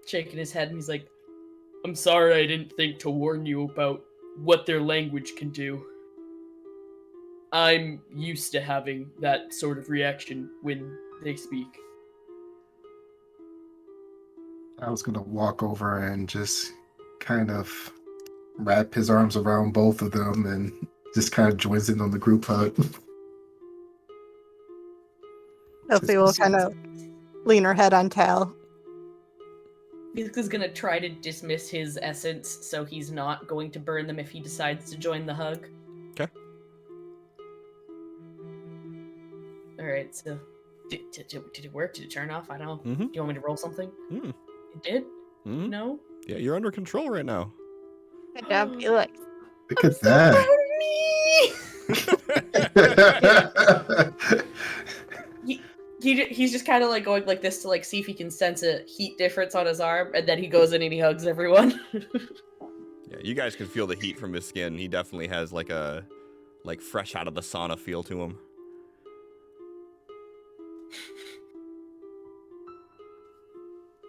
shaking his head, and he's like, I'm sorry I didn't think to warn you about what their language can do. I'm used to having that sort of reaction when they speak. I was gonna walk over and just kind of wrap his arms around both of them and just kind of joins in on the group hug. Sophie will kind of lean her head on Tal. Felix is gonna try to dismiss his essence, so he's not going to burn them if he decides to join the hug. Okay. Alright, so did it work? Did it turn off? I don't know. Mm-hmm. Do you want me to roll something? Mm. It did? Mm-hmm. No? Yeah, you're under control right now. Good job, Felix. Look at that. He's just kind of like going like this to like see if he can sense a heat difference on his arm, and then he goes in and he hugs everyone. Yeah, you guys can feel the heat from his skin. He definitely has like a fresh out of the sauna feel to him.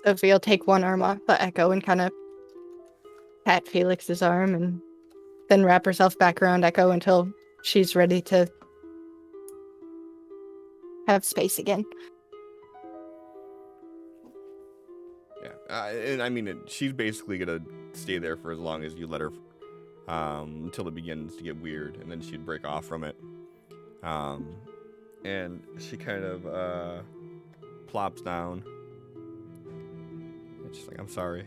Sophie will take one arm off the Echo and kind of pat Felix's arm and then wrap herself back around Echo until she's ready to have space again. Yeah, and I mean, she's basically gonna stay there for as long as you let her, until it begins to get weird, and then she'd break off from it. And she kind of plops down. And she's like, "I'm sorry.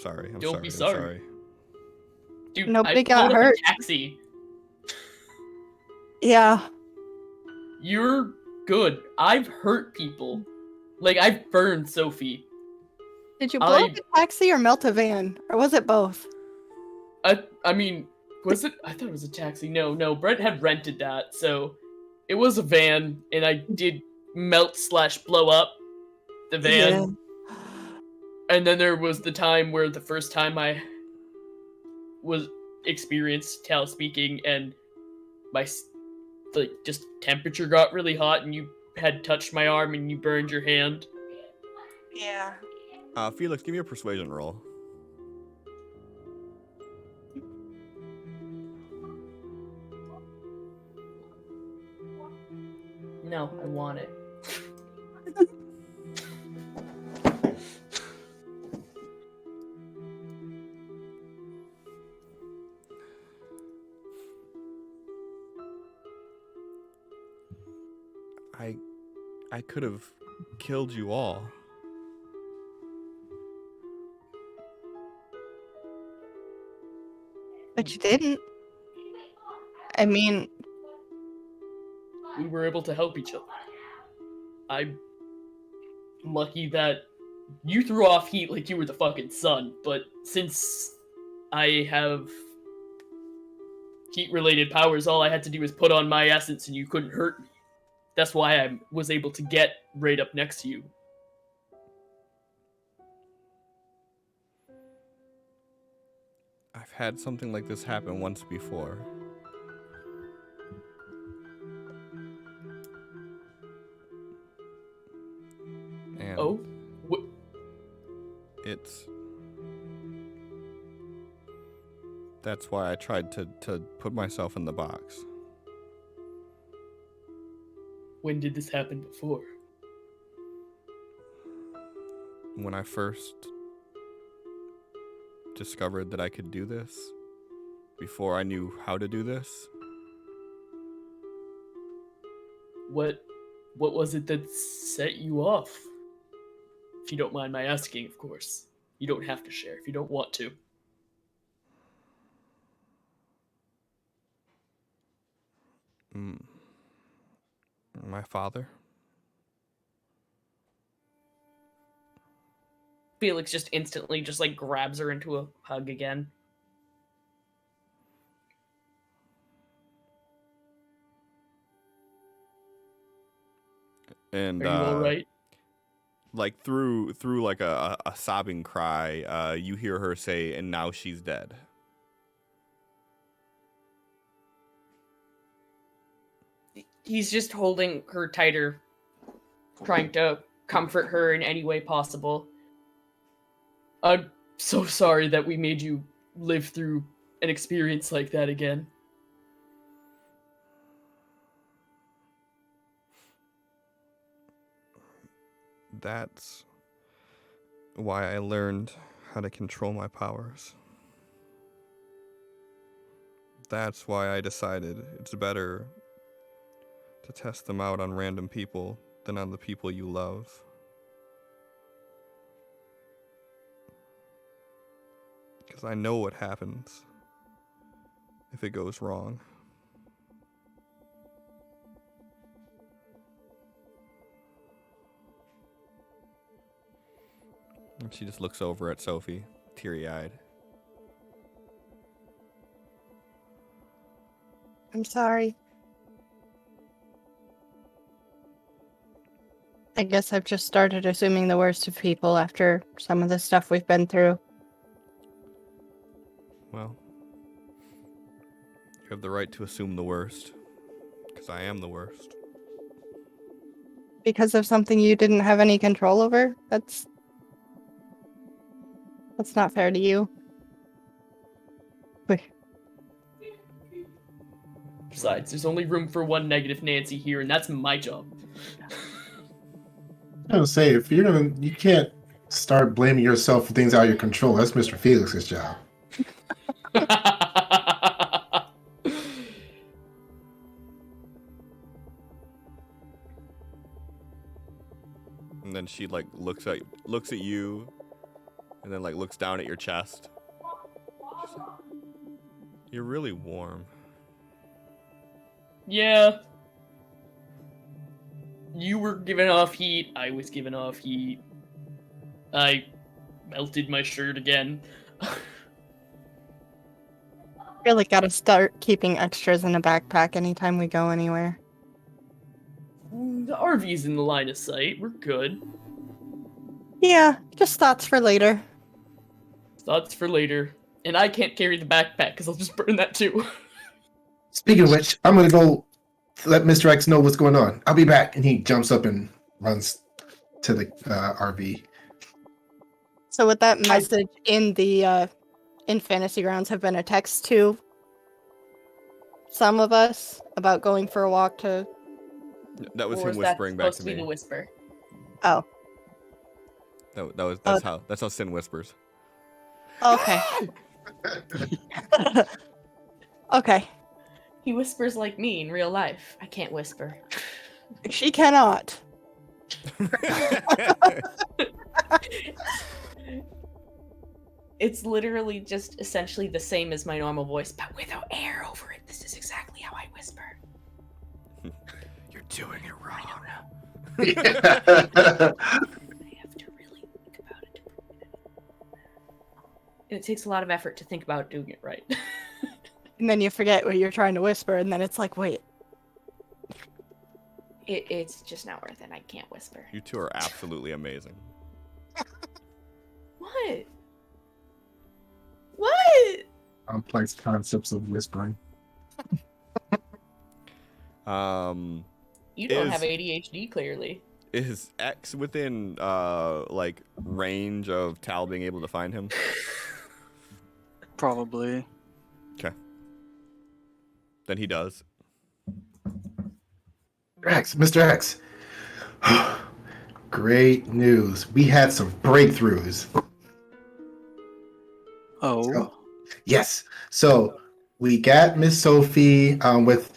I'm Don't be sorry. sorry. Dude, Nobody I got called up a hurt. taxi. Yeah. You're good. I've hurt people. Like, I've burned Sophie. Did you blow up a taxi or melt a van? Or was it both? I mean, was it? I thought it was a taxi. No. Brent had rented that, so it was a van, and I did melt/blow up the van. Yeah. And then there was the time where the first time I was experienced Tal speaking, and my just temperature got really hot, and you had touched my arm, and you burned your hand. Yeah. Felix, give me a persuasion roll. No, I want it. I could have killed you all. But you didn't. I mean, We were able to help each other. I'm lucky that you threw off heat like you were the fucking sun, but since I have heat-related powers, all I had to do was put on my essence and you couldn't hurt me. That's why I was able to get right up next to you. I've had something like this happen once before. And Oh? that's why I tried to put myself in the box. When did this happen before? When I first discovered that I could do this, before I knew how to do this. What was it that set you off? If you don't mind my asking, of course. You don't have to share if you don't want to. My father. Felix just instantly just like grabs her into a hug again. And Are you all right? like through like a sobbing cry, you hear her say, "And now she's dead." He's just holding her tighter, trying to comfort her in any way possible. I'm so sorry that we made you live through an experience like that again. That's why I learned how to control my powers. That's why I decided it's better to test them out on random people than on the people you love. Because I know what happens if it goes wrong. And she just looks over at Sophie, teary-eyed. I'm sorry. I guess I've just started assuming the worst of people after some of the stuff we've been through. Well, you have the right to assume the worst, because I am the worst. Because of something you didn't have any control over? That's not fair to you. Wait. Besides, there's only room for one negative Nancy here, and that's my job. I was say, if you're gonna, you can't start blaming yourself for things out of your control. That's Mr. Felix's job. And then she like looks at you, and then like looks down at your chest. She's like, "You're really warm." Yeah. You were giving off heat, I was giving off heat. I melted my shirt again. Really gotta start keeping extras in a backpack anytime we go anywhere. The RV's in the line of sight, we're good. Yeah, just thoughts for later. Thoughts for later. And I can't carry the backpack, because I'll just burn that too. Speaking of which, I'm gonna go let Mr. X know what's going on. I'll be back. And he jumps up and runs to the RV. So would that message in the in Fantasy Grounds have been a text to some of us about going for a walk to... That was Or him is whispering that back supposed to to be me. the whisper? Oh, That's how Sin whispers. okay. Okay. He whispers like me in real life. I can't whisper. She cannot. It's literally just essentially the same as my normal voice, but without air over it. This is exactly how I whisper. You're doing it wrong. I have to really think about it. And it takes a lot of effort to think about doing it right. And then you forget what you're trying to whisper, and then it's like, wait. It's just not worth it. I can't whisper. You two are absolutely amazing. What? What? Complex concepts of whispering. You don't Is- have ADHD, clearly. Is X within like range of Tal being able to find him? Probably. Okay. Then he does. X, Mr. X. Great news. We had some breakthroughs. Oh. Yes. So we got Miss Sophie with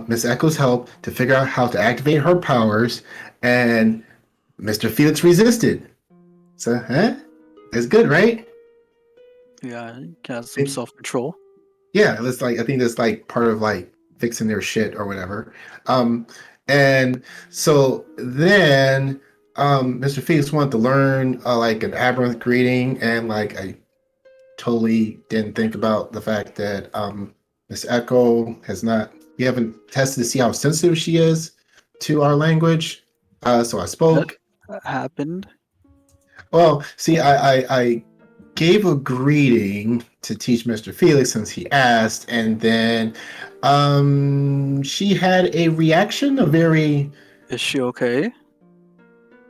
Miss Echo's help to figure out how to activate her powers, and Mr. Felix resisted. So, that's good, right? Yeah, he has some self-control. Yeah, it's like I think that's like part of like fixing their shit or whatever. And so then Mr. Felix wanted to learn like an aberrant greeting, and like I totally didn't think about the fact that Miss Echo has not. We haven't tested to see how sensitive she is to our language. So I spoke. happened? Well, see, I gave a greeting to teach Mr. Felix since he asked, and then she had a reaction, a very Is she okay?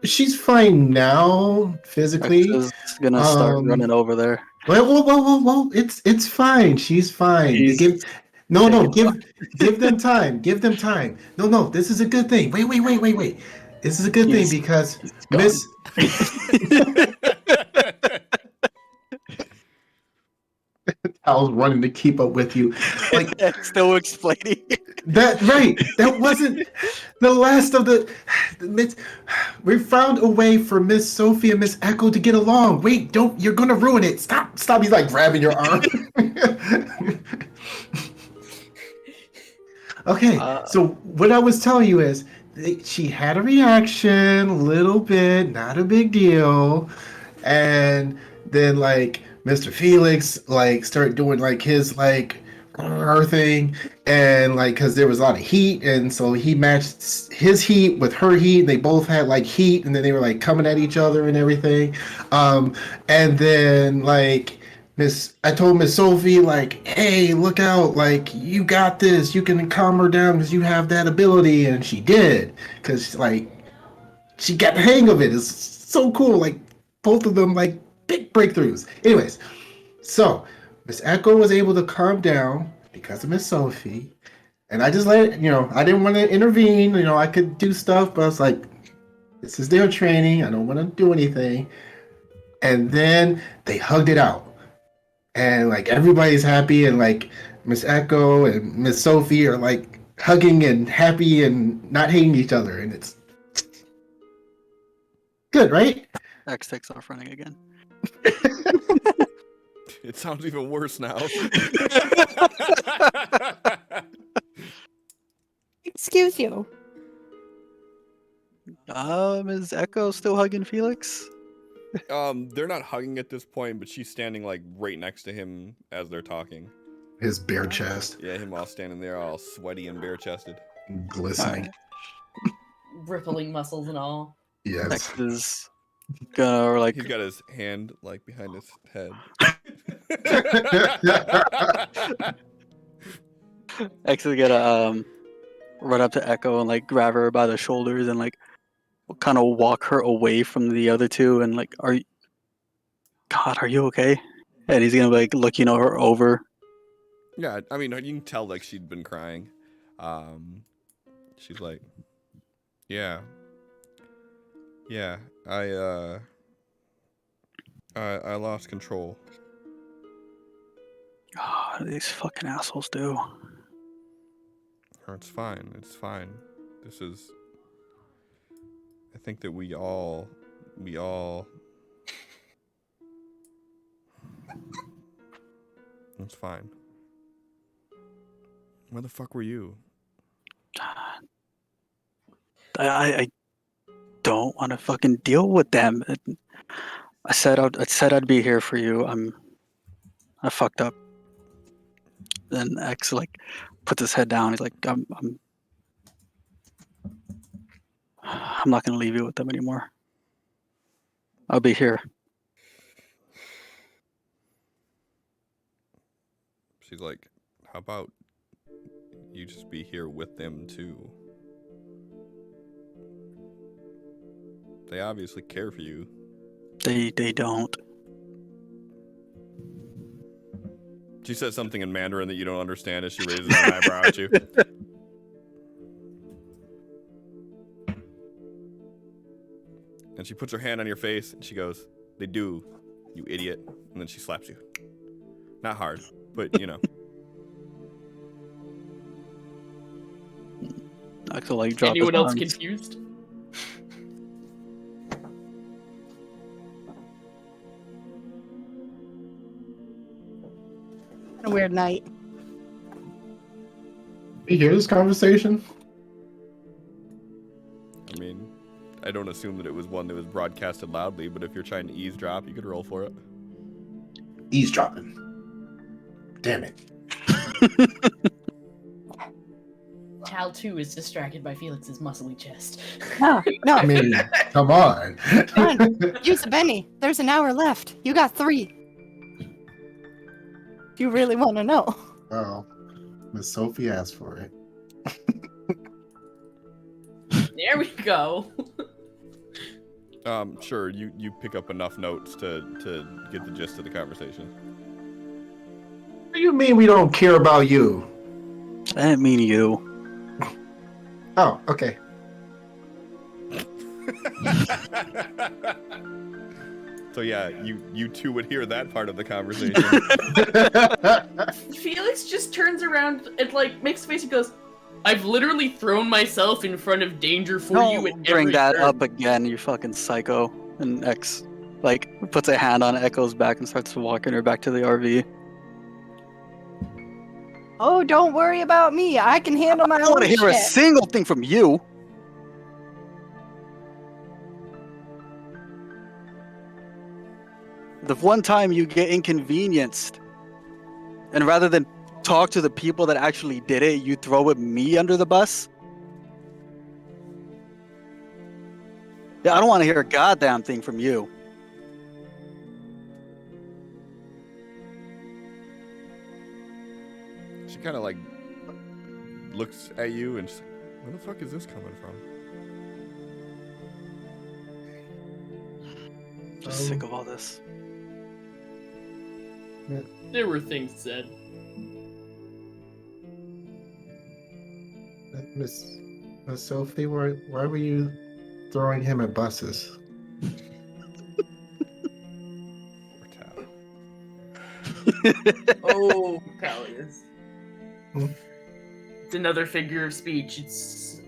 she's fine now X physically. is gonna start running Um over there. well, it's fine. She's fine. They He's give no taking. give them time. Give them time. No, this is a good thing. Wait. This is a good thing He's because he's gone. Miss I was running to keep up with you. Like Still explaining. that, right? That wasn't the last of the. We found a way for Miss Sophie and Miss Echo to get along. Wait, don't! You're gonna ruin it. Stop! He's like grabbing your arm. Okay, so what I was telling you is she had a reaction, little bit, not a big deal, and then like Mr. Felix like started doing like his like her thing, and like because there was a lot of heat, and so he matched his heat with her heat, and they both had like heat, and then they were like coming at each other and everything, and then like I told Miss Sophie, like, hey, look out, like, you got this, you can calm her down because you have that ability, and she did, because, like, she got the hang of it. It's so cool, like, both of them, like, big breakthroughs. Anyways, so, Miss Echo was able to calm down because of Miss Sophie, and I just let it, I didn't want to intervene, I could do stuff, but I was like, this is their training, I don't want to do anything, and then they hugged it out. And like everybody's happy, and like Miss Echo and Miss Sophie are like hugging and happy and not hating each other, and it's good, right? X takes off running again. It sounds even worse now. Excuse you. Is Echo still hugging Felix? They're not hugging at this point, but she's standing like right next to him as they're talking. His bare chest, Yeah, him all standing there, all sweaty and bare-chested. glistening. Rippling muscles and all. Yes. X is gonna like He's got his hand like behind his head. X is gonna run up to Echo and like grab her by the shoulders and like kind of walk her away from the other two and like, are you okay? And he's gonna like look her over. Yeah, I mean, you can tell like she'd been crying. She's like, yeah, I lost control. Oh, these fucking assholes do. It's fine. It's fine. This is. I think that we all. It's fine. Where the fuck were you? I don't want to fucking deal with them. I said I'd be here for you. I fucked up. Then X like puts his head down. He's like, I'm not gonna leave you with them anymore. I'll be here. She's like, how about you just be here with them too? They obviously care for you. They don't. She says something in Mandarin that you don't understand as she raises an eyebrow at you. And she puts her hand on your face and she goes, they do, you idiot. And then she slaps you. Not hard, but you know. Axel like drop Anyone his else arms. confused? A weird night. You hear this conversation? I mean, I don't assume that it was one that was broadcasted loudly, but if you're trying to eavesdrop, you could roll for it. Eavesdropping. Damn it. Tal too is distracted by Felix's muscly chest. No, no. I mean, come on. Fine. Use a Benny. There's an hour left. You got 3. If you really want to know. Oh, Miss Sophie asked for it. There we go. Sure, you pick up enough notes to get the gist of the conversation. What do you mean we don't care about you? I didn't mean you. Oh, okay. So yeah, you two would hear that part of the conversation. Felix just turns around and like makes a face and goes, "I've literally thrown myself in front of danger for you at Don't bring every that turn." up again, you fucking psycho. And X, like, puts a hand on Echo's back and starts walking her back to the RV. Oh, don't worry about me. I can handle my I don't want own to hear a shit. single thing from you. The one time you get inconvenienced, and rather than talk to the people that actually did it, you throw me under the bus? Yeah, I don't want to hear a goddamn thing from you. She kind of like looks at you and she's like, where the fuck is this coming from? Just sick of all this. There were things said. Miss Sophie, why were you throwing him at buses? Poor Tal. Oh, Callius. Hmm? It's another figure of speech. It's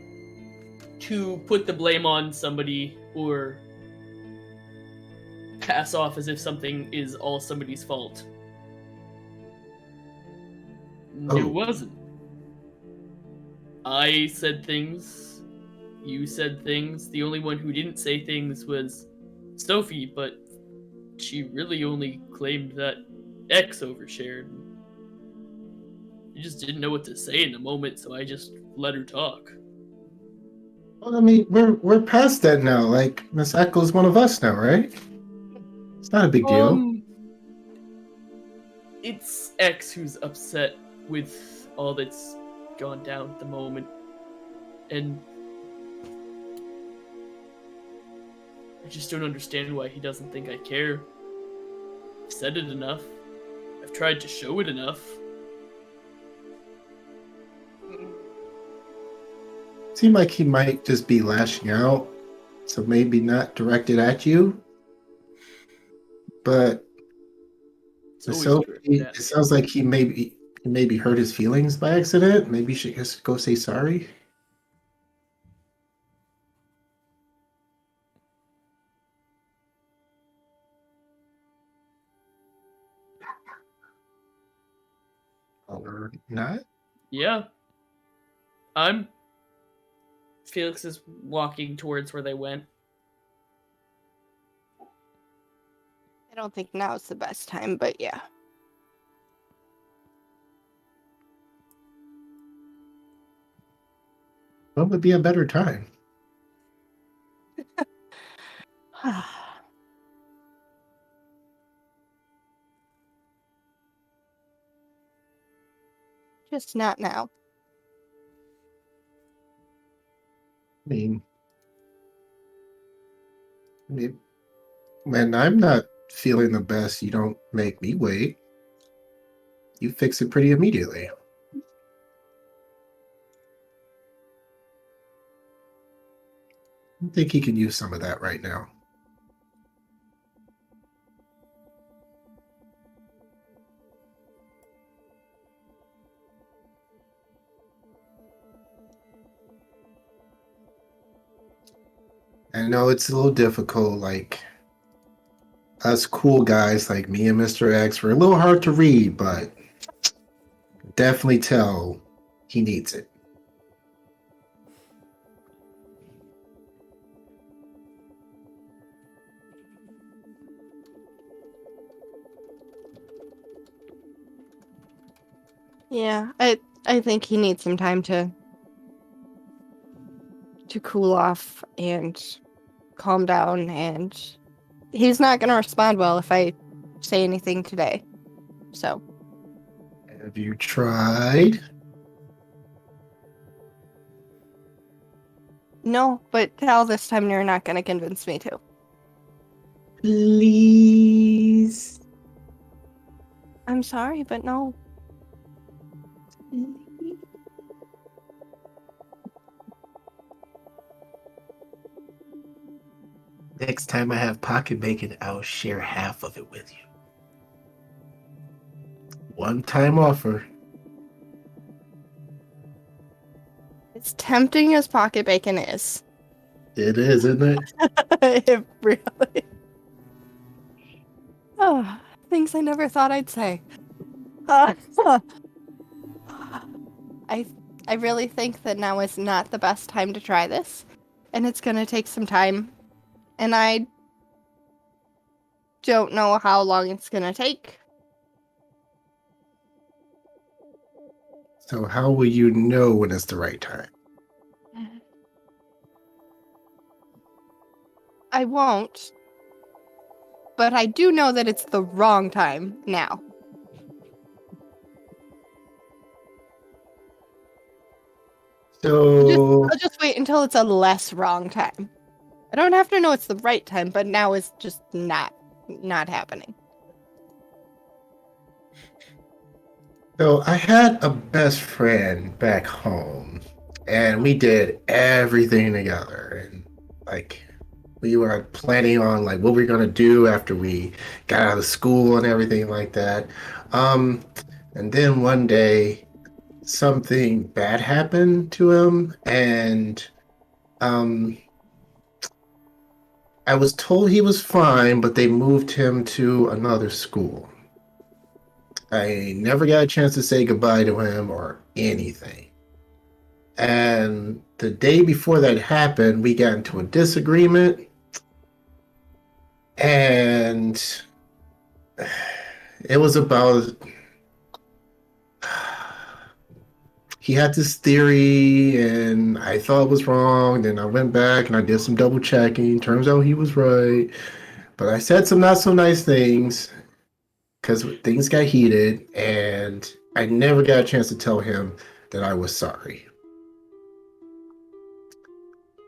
to put the blame on somebody or pass off as if something is all somebody's fault. Oh. It wasn't. I said things. You said things. The only one who didn't say things was Sophie, but she really only claimed that X overshared. I just didn't know what to say in the moment, so I just let her talk. Well, I mean, we're past that now. Like, Miss Echo's one of us now, right? It's not a big deal. It's X who's upset with all that's gone down at the moment, and I just don't understand why he doesn't think I care. I've said it enough. I've tried to show it enough. Seemed like he might just be lashing out, so maybe not directed at you. But It's always Sophie, directed at it me. sounds like he maybe hurt his feelings by accident. Maybe you should just go say sorry. Or not. Yeah. Felix is walking towards where they went. I don't think now's the best time, but yeah. What would be a better time? Just not now. I mean, when I'm not feeling the best, you don't make me wait. You fix it pretty immediately. I think he can use some of that right now. I know it's a little difficult, like us cool guys like me and Mr. X were a little hard to read, but definitely tell he needs it. Yeah, I think he needs some time to to cool off and calm down, and he's not going to respond well if I say anything today. So, Have you tried? no, but Tal, this time you're not going to convince me to. Please. I'm sorry, but no. Next time I have pocket bacon, I'll share half of it with you. One-time offer. As tempting as pocket bacon is. It is, isn't it? It really. Oh, things I never thought I'd say. I really think that now is not the best time to try this, and it's gonna take some time, and I don't know how long it's gonna take. So how will you know when it's the right time? I won't, but I do know that it's the wrong time now. So I'll just wait until it's a less wrong time. I don't have to know it's the right time, but now is just not happening. So I had a best friend back home, and we did everything together. And like we were planning on like what we are gonna do after we got out of school and everything like that. And then one day something bad happened to him, and I was told he was fine, but they moved him to another school. I never got a chance to say goodbye to him or anything. And the day before that happened, we got into a disagreement. And it was about. He had this theory, and I thought it was wrong. Then I went back and I did some double checking. Turns out he was right. But I said some not so nice things because things got heated, and I never got a chance to tell him that I was sorry.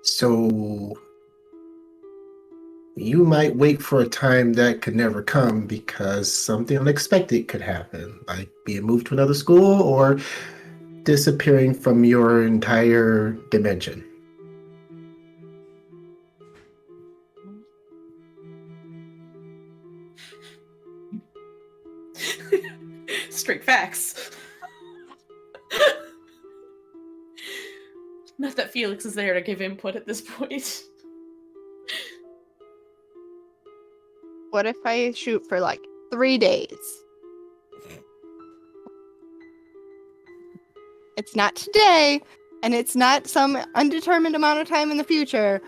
So you might wait for a time that could never come because something unexpected could happen, like being moved to another school or disappearing from your entire dimension. Straight facts. Not that Felix is there to give input at this point. What if I shoot for like 3 days? It's not today, and it's not some undetermined amount of time in the future.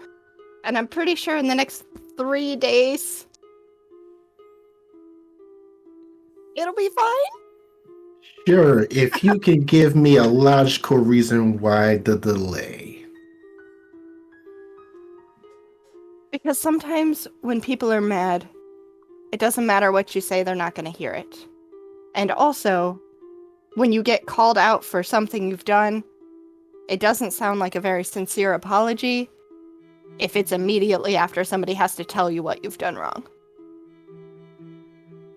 And I'm pretty sure in the next 3 days, it'll be fine. Sure, if you can give me a logical reason why the delay. Because sometimes when people are mad, it doesn't matter what you say, they're not going to hear it. And also, when you get called out for something you've done, it doesn't sound like a very sincere apology if it's immediately after somebody has to tell you what you've done wrong.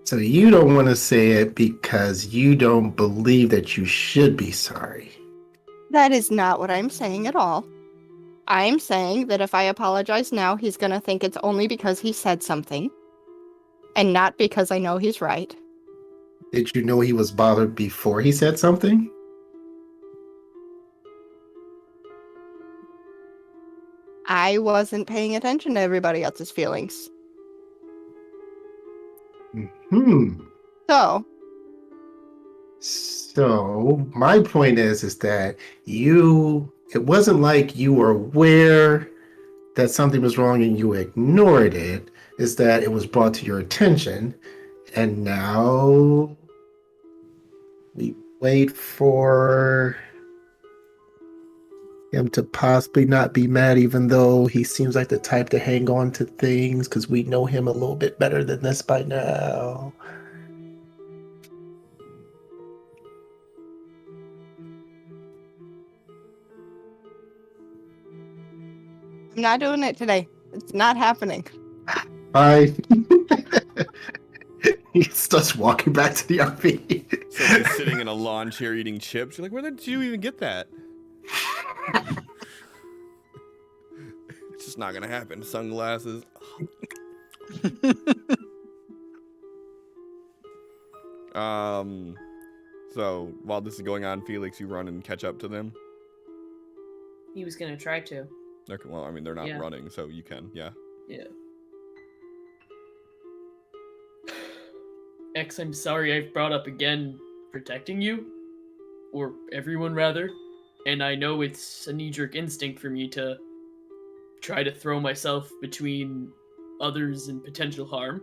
So you don't want to say it because you don't believe that you should be sorry. That is not what I'm saying at all. I'm saying that if I apologize now, he's going to think it's only because he said something, and not because I know he's right. Did you know he was bothered before he said something? I wasn't paying attention to everybody else's feelings. So my point is that it wasn't like you were aware that something was wrong and you ignored it. It's that it was brought to your attention, and now we wait for him to possibly not be mad, even though he seems like the type to hang on to things, because we know him a little bit better than this by now. I'm not doing it today. It's not happening. Fine. He starts walking back to the RV. So he's sitting in a lawn chair eating chips. You're like, where did you even get that? It's just not gonna happen. Sunglasses. So while this is going on, Felix, you run and catch up to them. He was gonna try to. Okay, well, I mean, they're not Yeah. running, so you can, yeah. Yeah. X, I'm sorry I've brought up again protecting you. Or everyone, rather. And I know it's a knee-jerk instinct for me to try to throw myself between others and potential harm.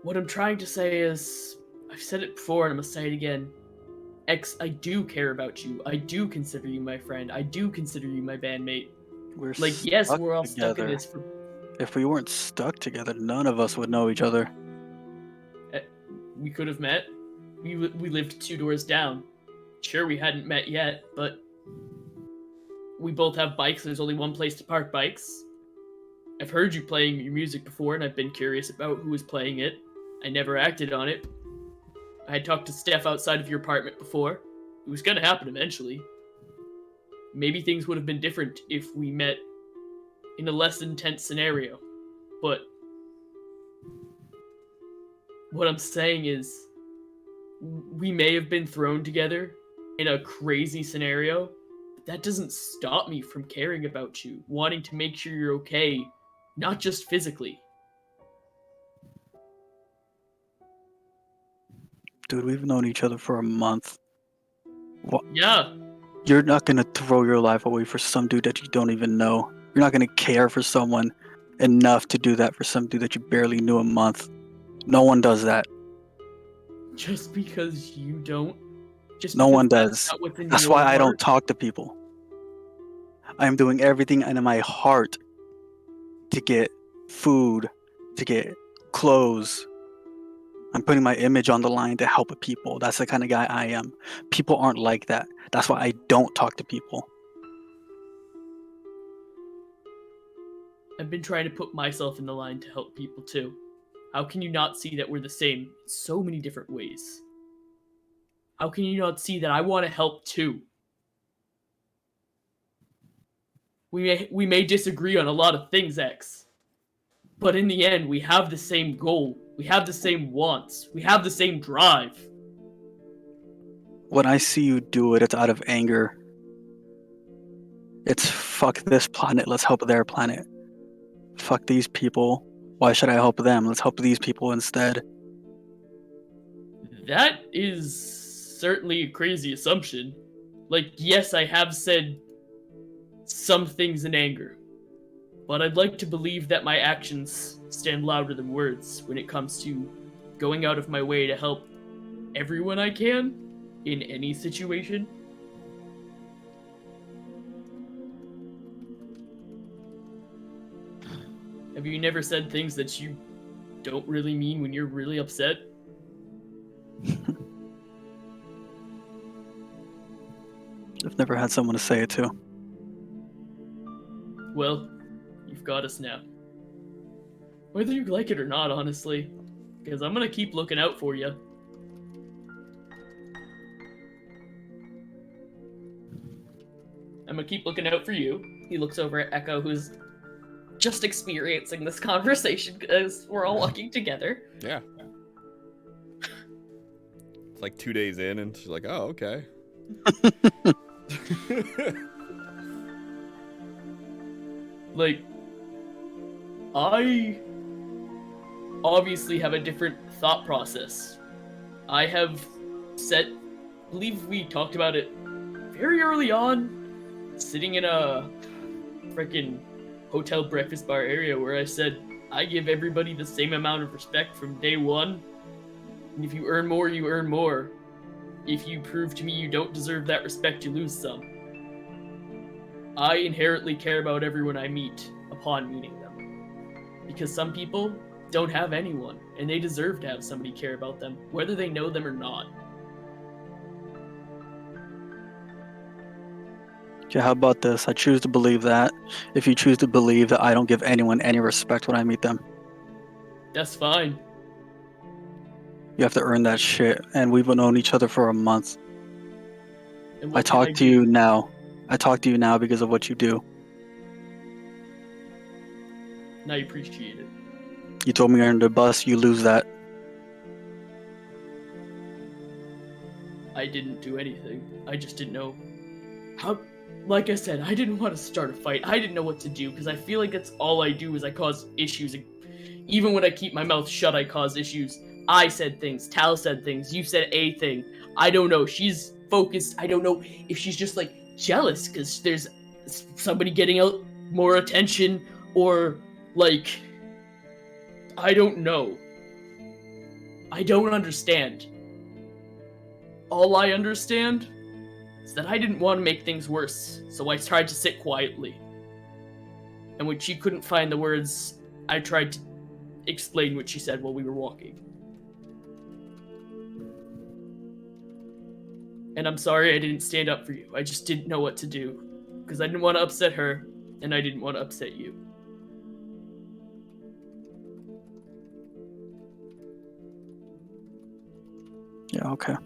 What I'm trying to say is, I've said it before and I'm gonna say it again. X, I do care about you. I do consider you my friend. I do consider you my bandmate. We're Like, yes, stuck we're all stuck in together. this. If we weren't stuck together, none of us would know each other. We could have met. We lived 2 doors down. Sure, we hadn't met yet, but we both have bikes. There's only one place to park bikes. I've heard you playing your music before, and I've been curious about who was playing it. I never acted on it. I had talked to Steph outside of your apartment before. It was gonna happen eventually. Maybe things would have been different if we met in a less intense scenario. But what I'm saying is, we may have been thrown together in a crazy scenario, but that doesn't stop me from caring about you, wanting to make sure you're okay, not just physically. Dude, we've known each other for a month. What? Yeah, You're not gonna throw your life away for some dude that you don't even know. You're not gonna care for someone enough to do that for some dude that you barely knew a month. No one does that. just because you don't. Just No because one that's does. not what's in That's your why I don't heart. talk to people. I am doing everything in my heart to get food, to get clothes. I'm putting my image on the line to help people. That's the kind of guy I am. People aren't like that. That's why I don't talk to people. I've been trying to put myself in the line to help people too. How can you not see that we're the same in so many different ways? How can you not see that I want to help too? We may disagree on a lot of things, X. But in the end, we have the same goal. We have the same wants. We have the same drive. When I see you do it, it's out of anger. It's fuck this planet, let's help their planet. Fuck these people. Why should I help them? Let's help these people instead. That is certainly a crazy assumption. Like, yes, I have said some things in anger, but I'd like to believe that my actions stand louder than words when it comes to going out of my way to help everyone I can in any situation. Have you never said things that you don't really mean when you're really upset? I've never had someone to say it to. Well, you've got us now. Whether you like it or not, honestly. Because I'm gonna keep looking out for you. I'm gonna keep looking out for you. He looks over at Echo, who's just experiencing this conversation as we're all walking together. Yeah. It's like 2 days in, and she's like, oh, okay. Like, I obviously have a different thought process. I have set, I believe we talked about it very early on, sitting in a freaking hotel breakfast bar area where I said, I give everybody the same amount of respect from day one. And if you earn more, you earn more. If you prove to me you don't deserve that respect, you lose some. I inherently care about everyone I meet upon meeting them. Because some people don't have anyone, and they deserve to have somebody care about them, whether they know them or not. Okay, how about this? I choose to believe that. If you choose to believe that I don't give anyone any respect when I meet them, That's fine. you have to earn that shit. And we've known each other for a month. And I what can I talk to do? you now. I talk to you now because of what you do. And I appreciate it. You told me you're under the bus. You lose that. I didn't do anything. I just didn't know how. Like I said, I didn't want to start a fight. I didn't know what to do because I feel like that's all I do is I cause issues. Even when I keep my mouth shut, I cause issues. I said things. Tal said things. You said a thing. I don't know. She's focused. I don't know if she's just like jealous because there's somebody getting out more attention or like. I don't know. I don't understand. All I understand is that I didn't want to make things worse, so I tried to sit quietly. And when she couldn't find the words, I tried to explain what she said while we were walking. And I'm sorry I didn't stand up for you. I just didn't know what to do. Because I didn't want to upset her, and I didn't want to upset you. Yeah, okay.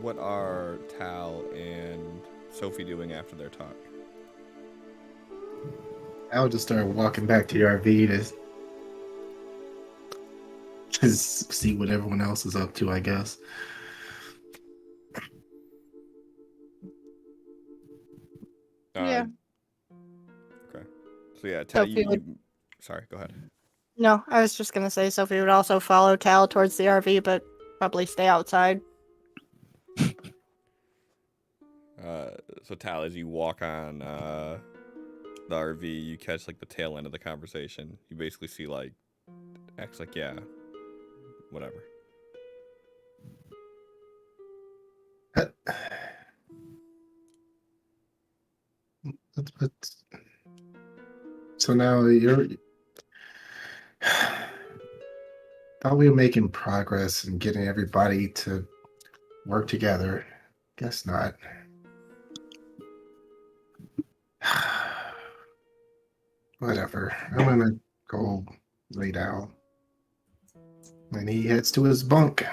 What are Tal and Sophie doing after their talk? I'll just start walking back to the RV to see what everyone else is up to, I guess. Yeah. Okay. So yeah, Tal, Sophie would. Sorry, go ahead. No, I was just gonna say Sophie would also follow Tal towards the RV, but probably stay outside. So Tal, as you walk on the RV, you catch like the tail end of the conversation. You basically see like X like, yeah, whatever. So now you're. Thought we were making progress and getting everybody to work together. Guess not. Whatever. I'm gonna go lay down. And he heads to his bunk.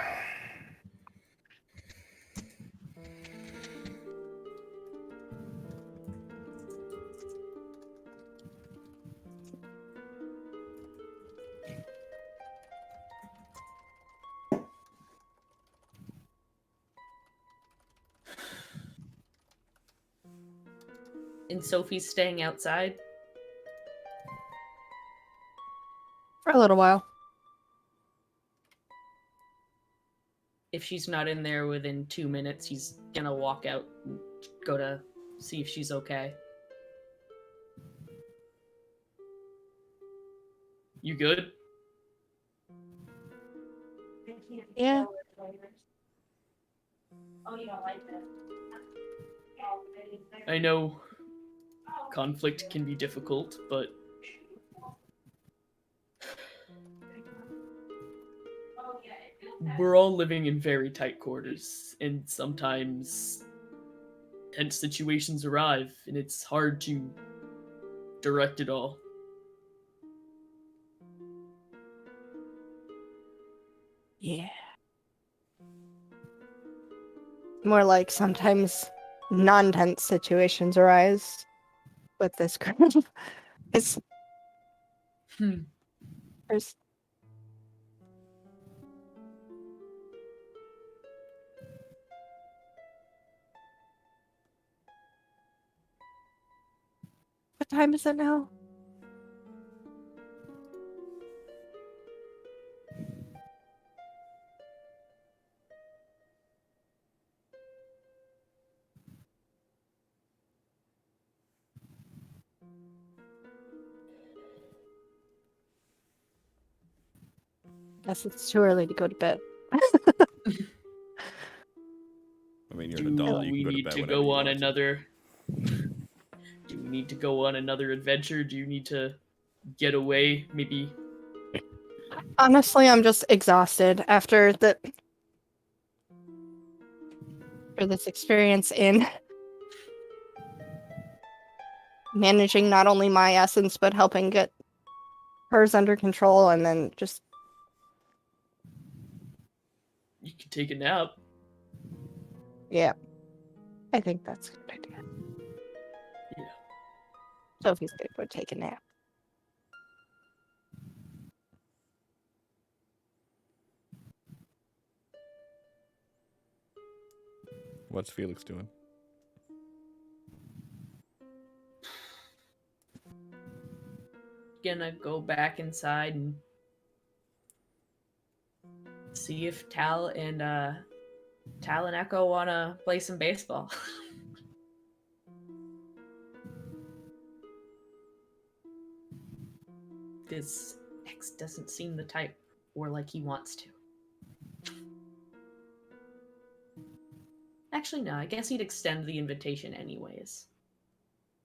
And Sophie's staying outside. For a little while. If she's not in there within 2 minutes, he's gonna walk out and go to see if she's okay. You good? Yeah. I know conflict can be difficult, but we're all living in very tight quarters, and sometimes tense situations arrive, and it's hard to direct it all. Yeah. More like sometimes non-tense situations arise with this group. It's there's what time is it now? Guess it's too early to go to bed. I mean, you're Do an adult. You we can go to need bed to whenever go you on want another? Do we need to go on another adventure? Do you need to get away? Maybe. Honestly, I'm just exhausted after this experience in managing not only my essence but helping get hers under control, and then just You can take a nap. yeah. I think that's a good idea. Yeah. Sophie's gonna go take a nap. What's Felix doing? Gonna go back inside and see if Tal and Echo wanna play some baseball. This X doesn't seem the type or like he wants to. Actually, no, I guess he'd extend the invitation anyways.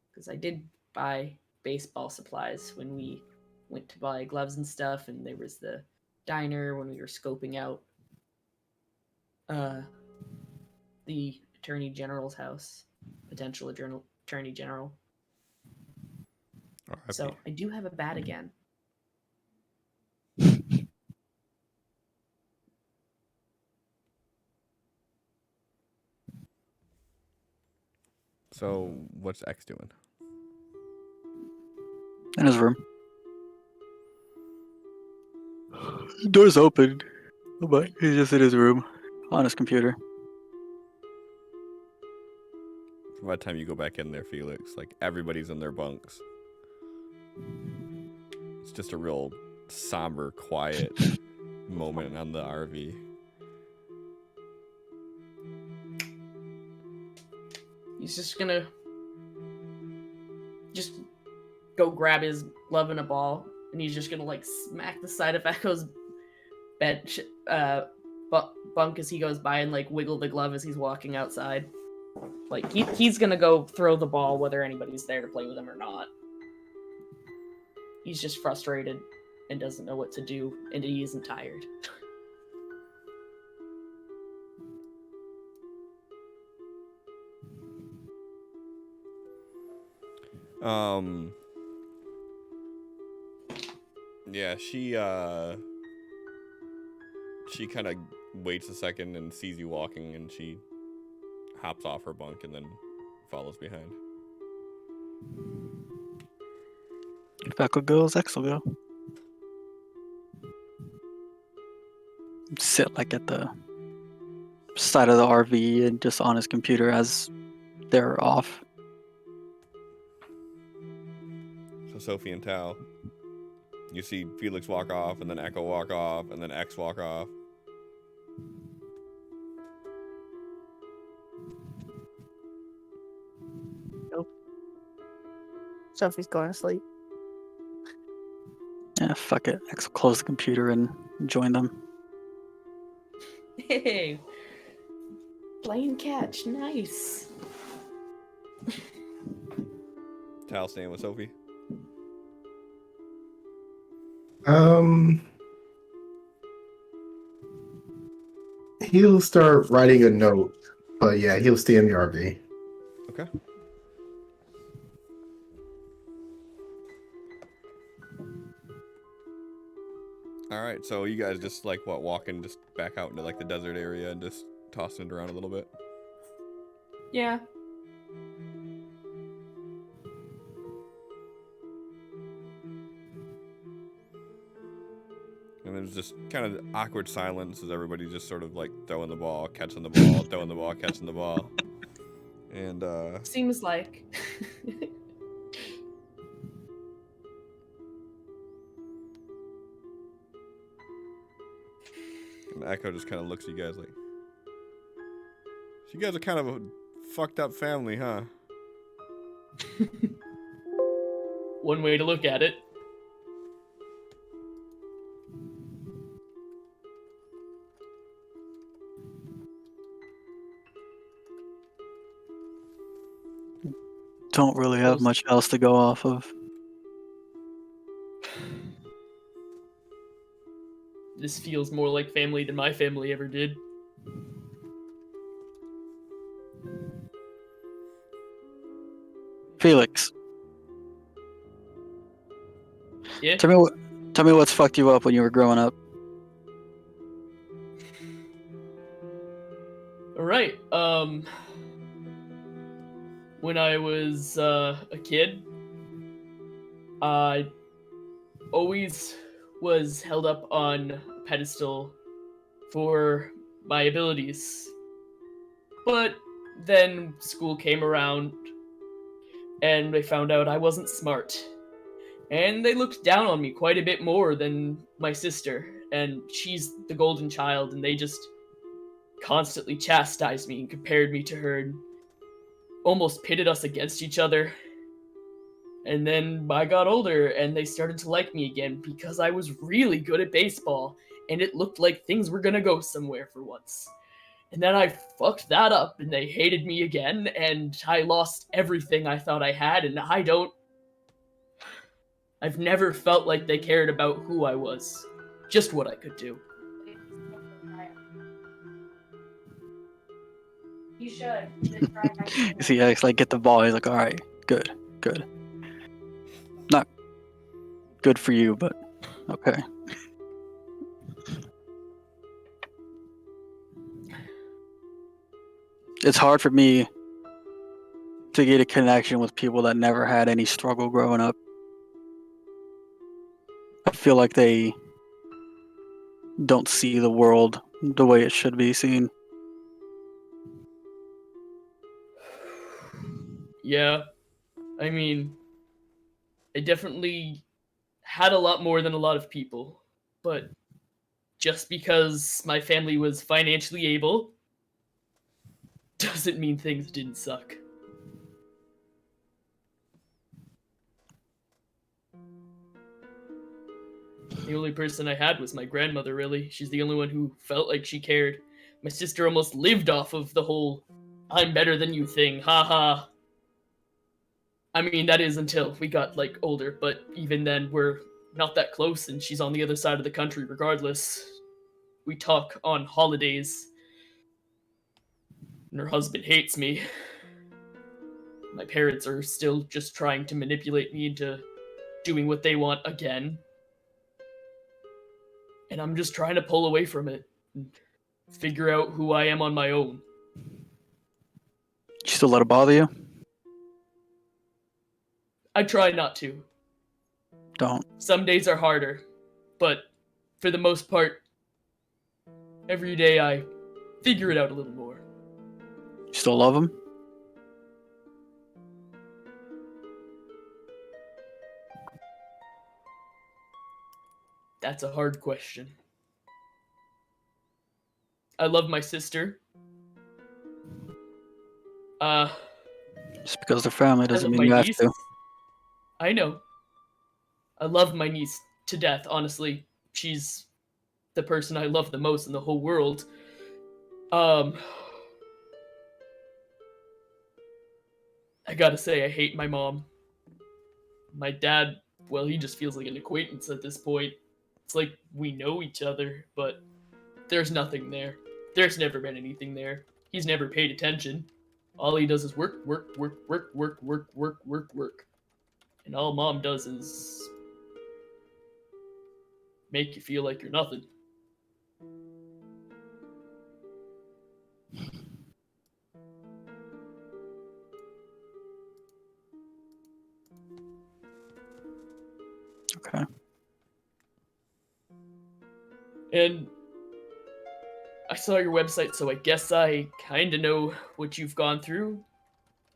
Because I did buy baseball supplies when we went to buy gloves and stuff, and there was the diner when we were scoping out the Attorney General's house, potential Attorney General. R.I.P. So I do have a bat again. So, what's X doing? In his room. Door's open, but he's just in his room on his computer. By the time you go back in there, Felix, like everybody's in their bunks. It's just a real somber, quiet moment on the RV. He's just gonna go grab his glove and a ball, and he's just gonna like smack the side of Echo's bed bunk as he goes by, and like wiggle the glove as he's walking outside. Like he's gonna go throw the ball whether anybody's there to play with him or not. He's just frustrated and doesn't know what to do, and he isn't tired. Yeah, she kind of waits a second and sees you walking, and she hops off her bunk and then follows behind. If Echo goes, X will go. Sit like at the side of the RV and just on his computer as they're off. So Sophie and Tal, you see Felix walk off, and then Echo walk off, and then X walk off. Sophie's going to sleep. Yeah, fuck it. X will close the computer and join them. Hey, playing catch, nice. Tal staying with Sophie. He'll start writing a note, but yeah, he'll stay in the RV. Okay. All right, so you guys just like walking just back out into like the desert area and just tossing it around a little bit. Yeah. And there's just kind of awkward silence as everybody's just sort of like throwing the ball, catching the ball, throwing the ball, catching the ball. And Seems like. and Echo just kind of looks at you guys like, you guys are kind of a fucked up family, huh? One way to look at it. Don't really have Most- much else to go off of. This feels more like family than my family ever did. Felix, Yeah. tell me what's fucked you up when you were growing up. All right. When I was a kid, I always was held up on a pedestal for my abilities. But then school came around and they found out I wasn't smart. And they looked down on me quite a bit more than my sister. And she's the golden child, and they just constantly chastised me and compared me to her and almost pitted us against each other. And then I got older and they started to like me again because I was really good at baseball and it looked like things were gonna go somewhere for once. And then I fucked that up and they hated me again and I lost everything I thought I had and I've never felt like they cared about who I was, just what I could do. You should. See, I like get the ball. He's like, all right, good. Not good for you, but okay. It's hard for me to get a connection with people that never had any struggle growing up. I feel like they don't see the world the way it should be seen. Yeah, I mean, I definitely had a lot more than a lot of people, but just because my family was financially able doesn't mean things didn't suck. The only person I had was my grandmother, really. She's the only one who felt like she cared. My sister almost lived off of the whole I'm better than you thing, haha. I mean, that is until we got, like, older, but even then, we're not that close, and she's on the other side of the country regardless. We talk on holidays, and her husband hates me. My parents are still just trying to manipulate me into doing what they want again. And I'm just trying to pull away from it and figure out who I am on my own. You still let it bother you? I try not to. Don't. Some days are harder, but for the most part, every day I figure it out a little more. You still love him? That's a hard question. I love my sister. Just because they're family I doesn't love mean my you have niece. to. I know. I love my niece to death, honestly. She's the person I love the most in the whole world. I gotta say, I hate my mom. My dad, well, he just feels like an acquaintance at this point. It's like we know each other, but there's nothing there. There's never been anything there. He's never paid attention. All he does is work. And all mom does is make you feel like you're nothing. Okay. And I saw your website, so I guess I kind of know what you've gone through.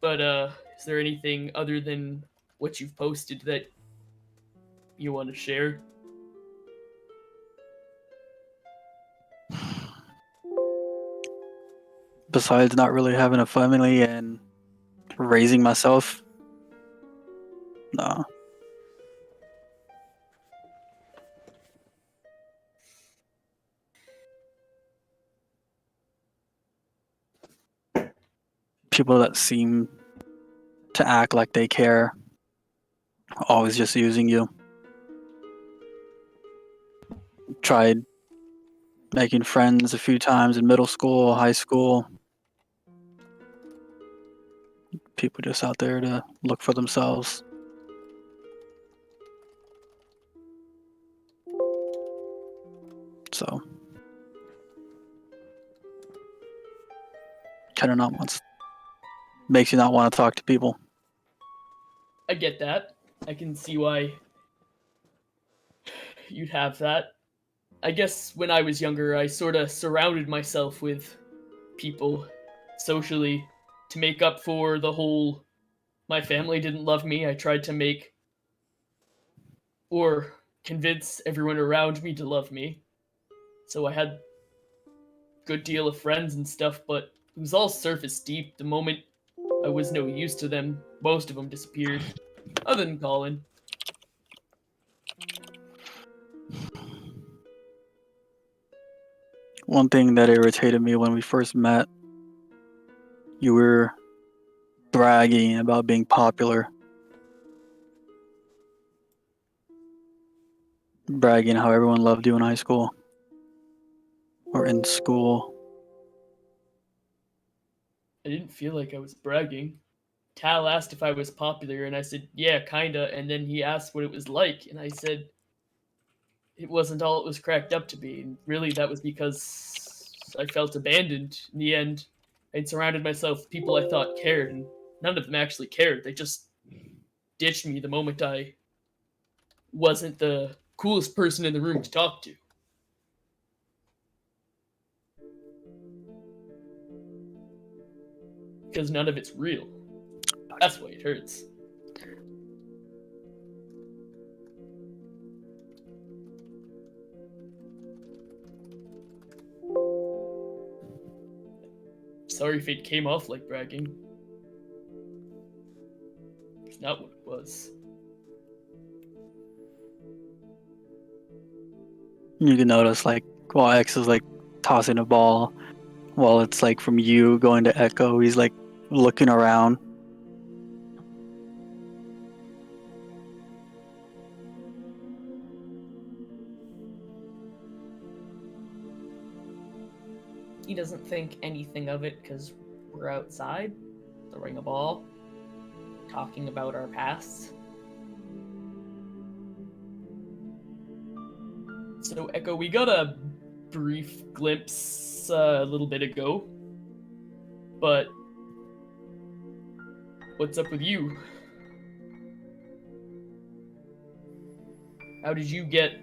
But is there anything other than what you've posted that you want to share? Besides not really having a family and raising myself, no. People that seem to act like they care. Always just using you. Tried making friends a few times in middle school, high school. People just out there to look for themselves. So, kind of not wants, makes you not want to talk to people. I get that. I can see why you'd have that. I guess when I was younger, I sort of surrounded myself with people socially to make up for the whole my family didn't love me. I tried to make or convince everyone around me to love me. So I had a good deal of friends and stuff, but it was all surface deep. The moment I was no use to them, most of them disappeared. Other than Colin. One thing that irritated me when we first met, you were bragging about being popular. Bragging how everyone loved you in high school. Or in school. I didn't feel like I was bragging. Tal asked if I was popular, and I said, yeah, kinda, and then he asked what it was like, and I said it wasn't all it was cracked up to be, and really that was because I felt abandoned. In the end, I'd surrounded myself with people I thought cared, and none of them actually cared. They just ditched me the moment I wasn't the coolest person in the room to talk to. Because none of it's real. That's why it hurts. Sorry if it came off like bragging. It's not what it was. You can notice, like, while X is like tossing a ball, while it's like from you going to Echo, he's like looking around. He doesn't think anything of it because we're outside, throwing a ball, talking about our pasts. So, Echo, we got a brief glimpse a little bit ago. But what's up with you? How did you get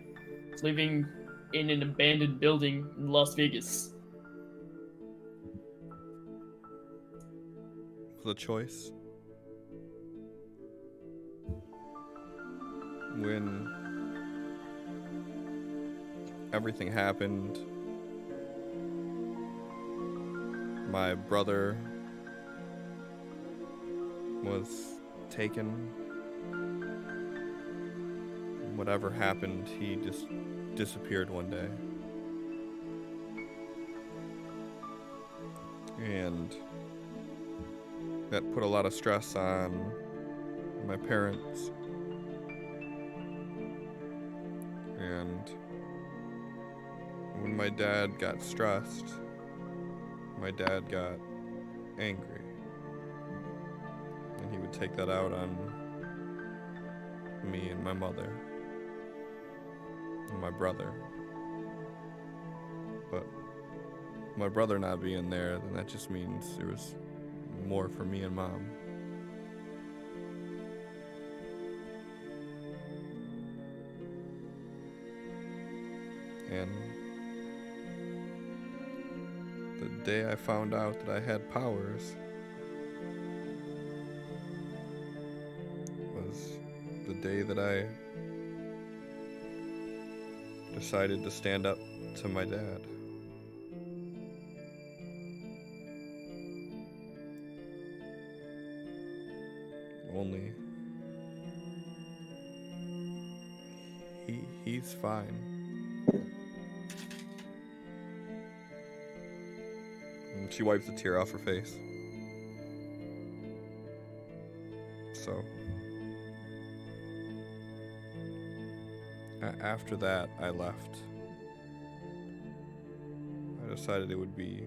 living in an abandoned building in Las Vegas? The choice. When everything happened, my brother was taken. Whatever happened, he just disappeared one day. And that put a lot of stress on my parents. And when my dad got stressed, my dad got angry. And he would take that out on me and my mother and my brother. But my brother not being there, then that just means there was more for me and Mom. And the day I found out that I had powers was the day that I decided to stand up to my dad. Only he's fine. And she wipes a tear off her face. So after that, I left. I decided it would be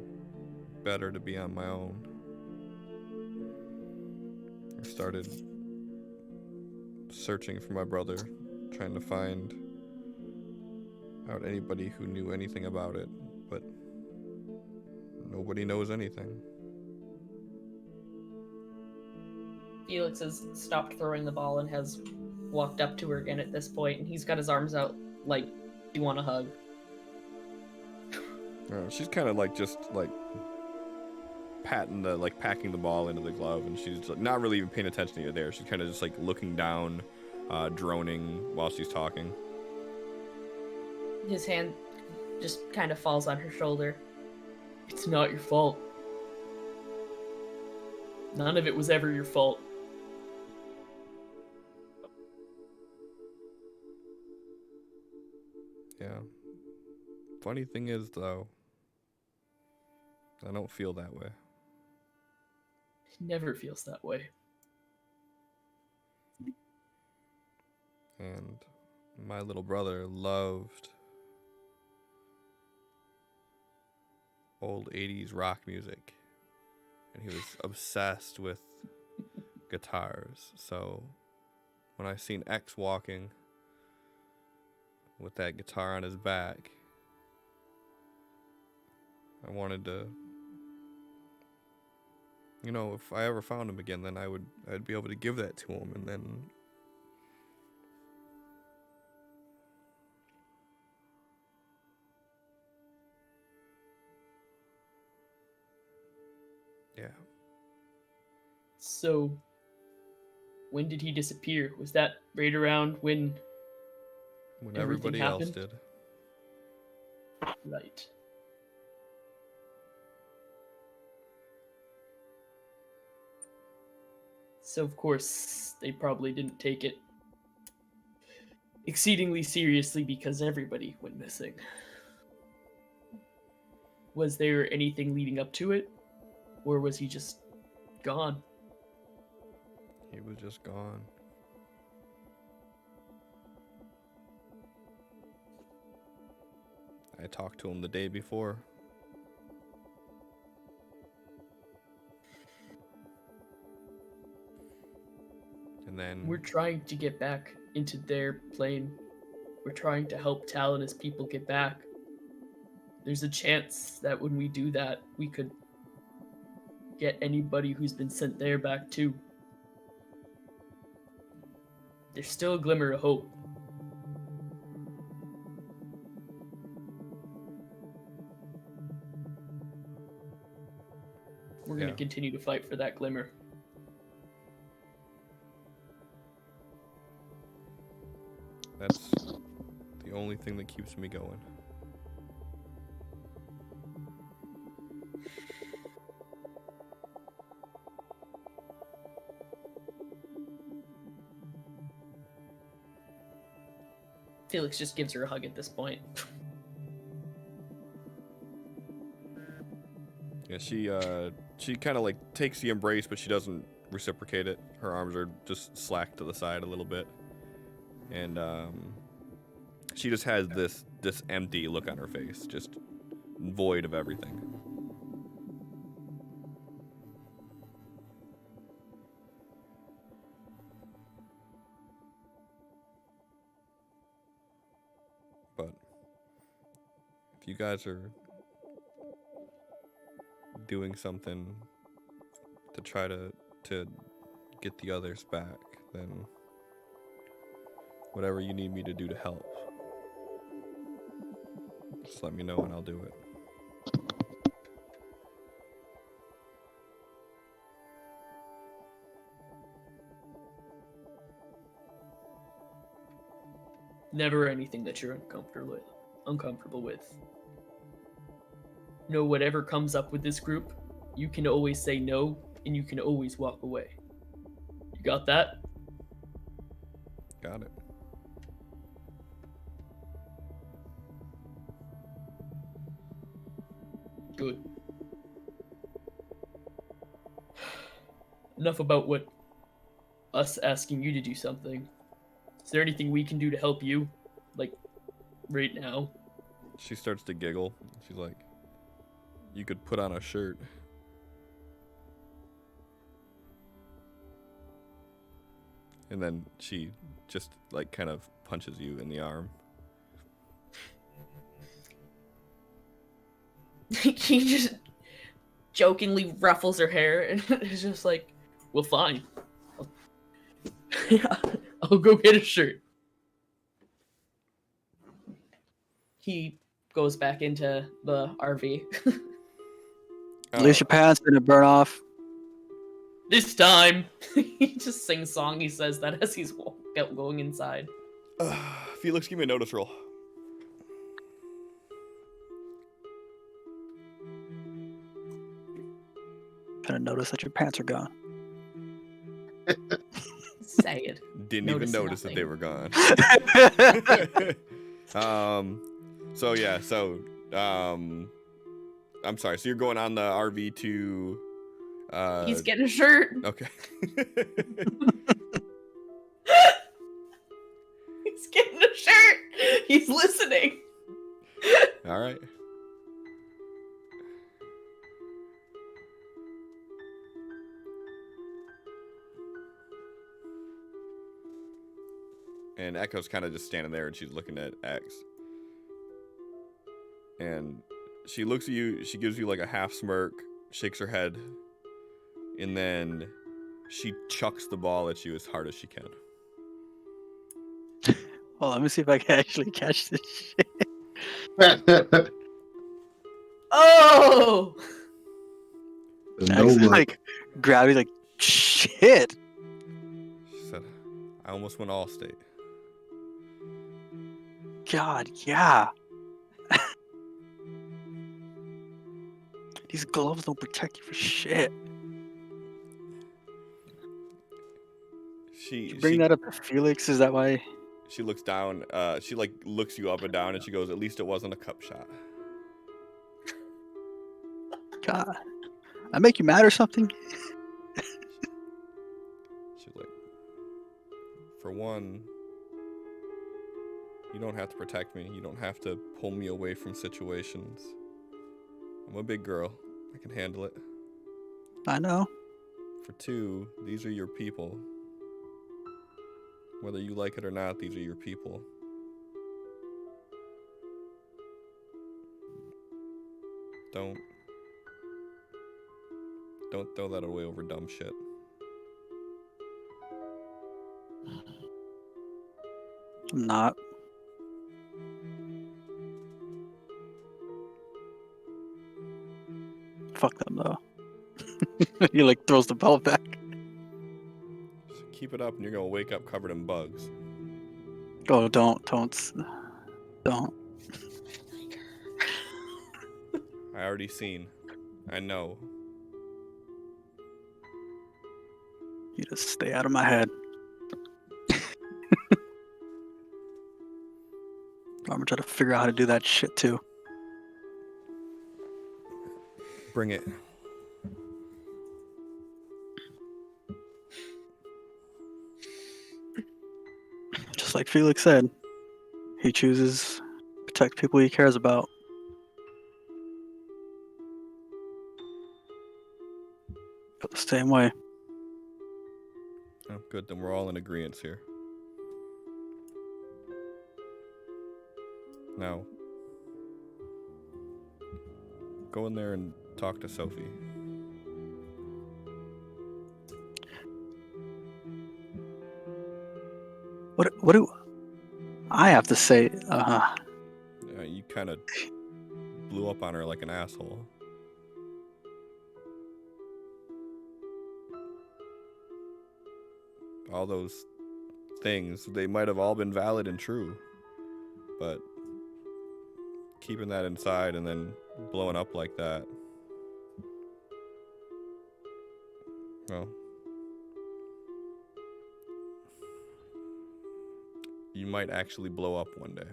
better to be on my own. I started searching for my brother, trying to find out anybody who knew anything about it, but nobody knows anything. Felix has stopped throwing the ball and has walked up to her again at this point, and he's got his arms out like, "Do you want a hug?" She's kind of like just like packing the ball into the glove, and she's not really even paying attention to you there. She's kind of just like looking down, droning while she's talking. His hand just kind of falls on her shoulder. "It's not your fault. None of it was ever your fault." Yeah. Funny thing is, though, I don't feel that way. He never feels that way. And my little brother loved old 80s rock music. And he was obsessed with guitars. So when I seen X walking with that guitar on his back, I wanted to, you know, if I ever found him again, then I'd be able to give that to him, and then yeah. So, when did he disappear? Was that right around when When everything everybody else happened? did. Right. So, of course, they probably didn't take it exceedingly seriously because everybody went missing. Was there anything leading up to it? Or was he just gone? He was just gone. I talked to him the day before. And then We're trying to get back into their plane. We're trying to help Tal and his people get back. There's a chance that when we do that, we could get anybody who's been sent there back too. There's still a glimmer of hope. We're going to Yeah. continue to fight for that glimmer. that's the only thing that keeps me going. Felix just gives her a hug at this point. Yeah, she kind of like takes the embrace, but she doesn't reciprocate it. Her arms are just slacked to the side a little bit. And she just has this empty look on her face, just void of everything. But if you guys are doing something to try to get the others back, then whatever you need me to do to help, just let me know and I'll do it. Never anything that you're uncomfortable with. No, whatever comes up with this group, you can always say no, and you can always walk away. You got that? Got it. Good. Enough about what us asking you to do something. Is there anything we can do to help you? Like, right now? She starts to giggle. She's like, you could put on a shirt. And then she just like kind of punches you in the arm. He just jokingly ruffles her hair and is just like, well, fine. I'll go get a shirt. He goes back into the RV. At least your pants didn't burn off. This time, he just sings song. He says that as he's going inside. Felix, give me a notice roll. Gonna notice that your pants are gone. Say it. Didn't even notice that they were gone. I'm sorry. So you're going on the RV to. He's getting a shirt. Okay. He's getting a shirt. He's listening. All right. And Echo's kind of just standing there, and she's looking at X. And she looks at you, she gives you like a half smirk, shakes her head, and then she chucks the ball at you as hard as she can. Well, let me see if I can actually catch this shit. Oh! Max is like, grab you like, shit. She said, I almost went all state. God, yeah. These gloves don't protect you for shit. She Bring that up to Felix, is that why? She looks down, she like looks you up and down, and she goes, at least it wasn't a cup shot. God. I make you mad or something? She's like, for one, you don't have to protect me. You don't have to pull me away from situations. I'm a big girl. I can handle it. I know. For two, these are your people. Whether you like it or not, these are your people. Don't throw that away over dumb shit. I'm not. Fuck them though. He like throws the belt back. Just keep it up and you're gonna wake up covered in bugs. Oh, don't. I already seen. I know. You just stay out of my head. I'm gonna try to figure out how to do that shit too. Bring it. Just like Felix said, he chooses to protect people he cares about. But the same way. Oh, good. Then we're all in agreement here. Now, go in there and talk to Sophie. What do I have to say? You kind of blew up on her like an asshole. All those things, they might have all been valid and true, but keeping that inside and then blowing up like that, well, you might actually blow up one day.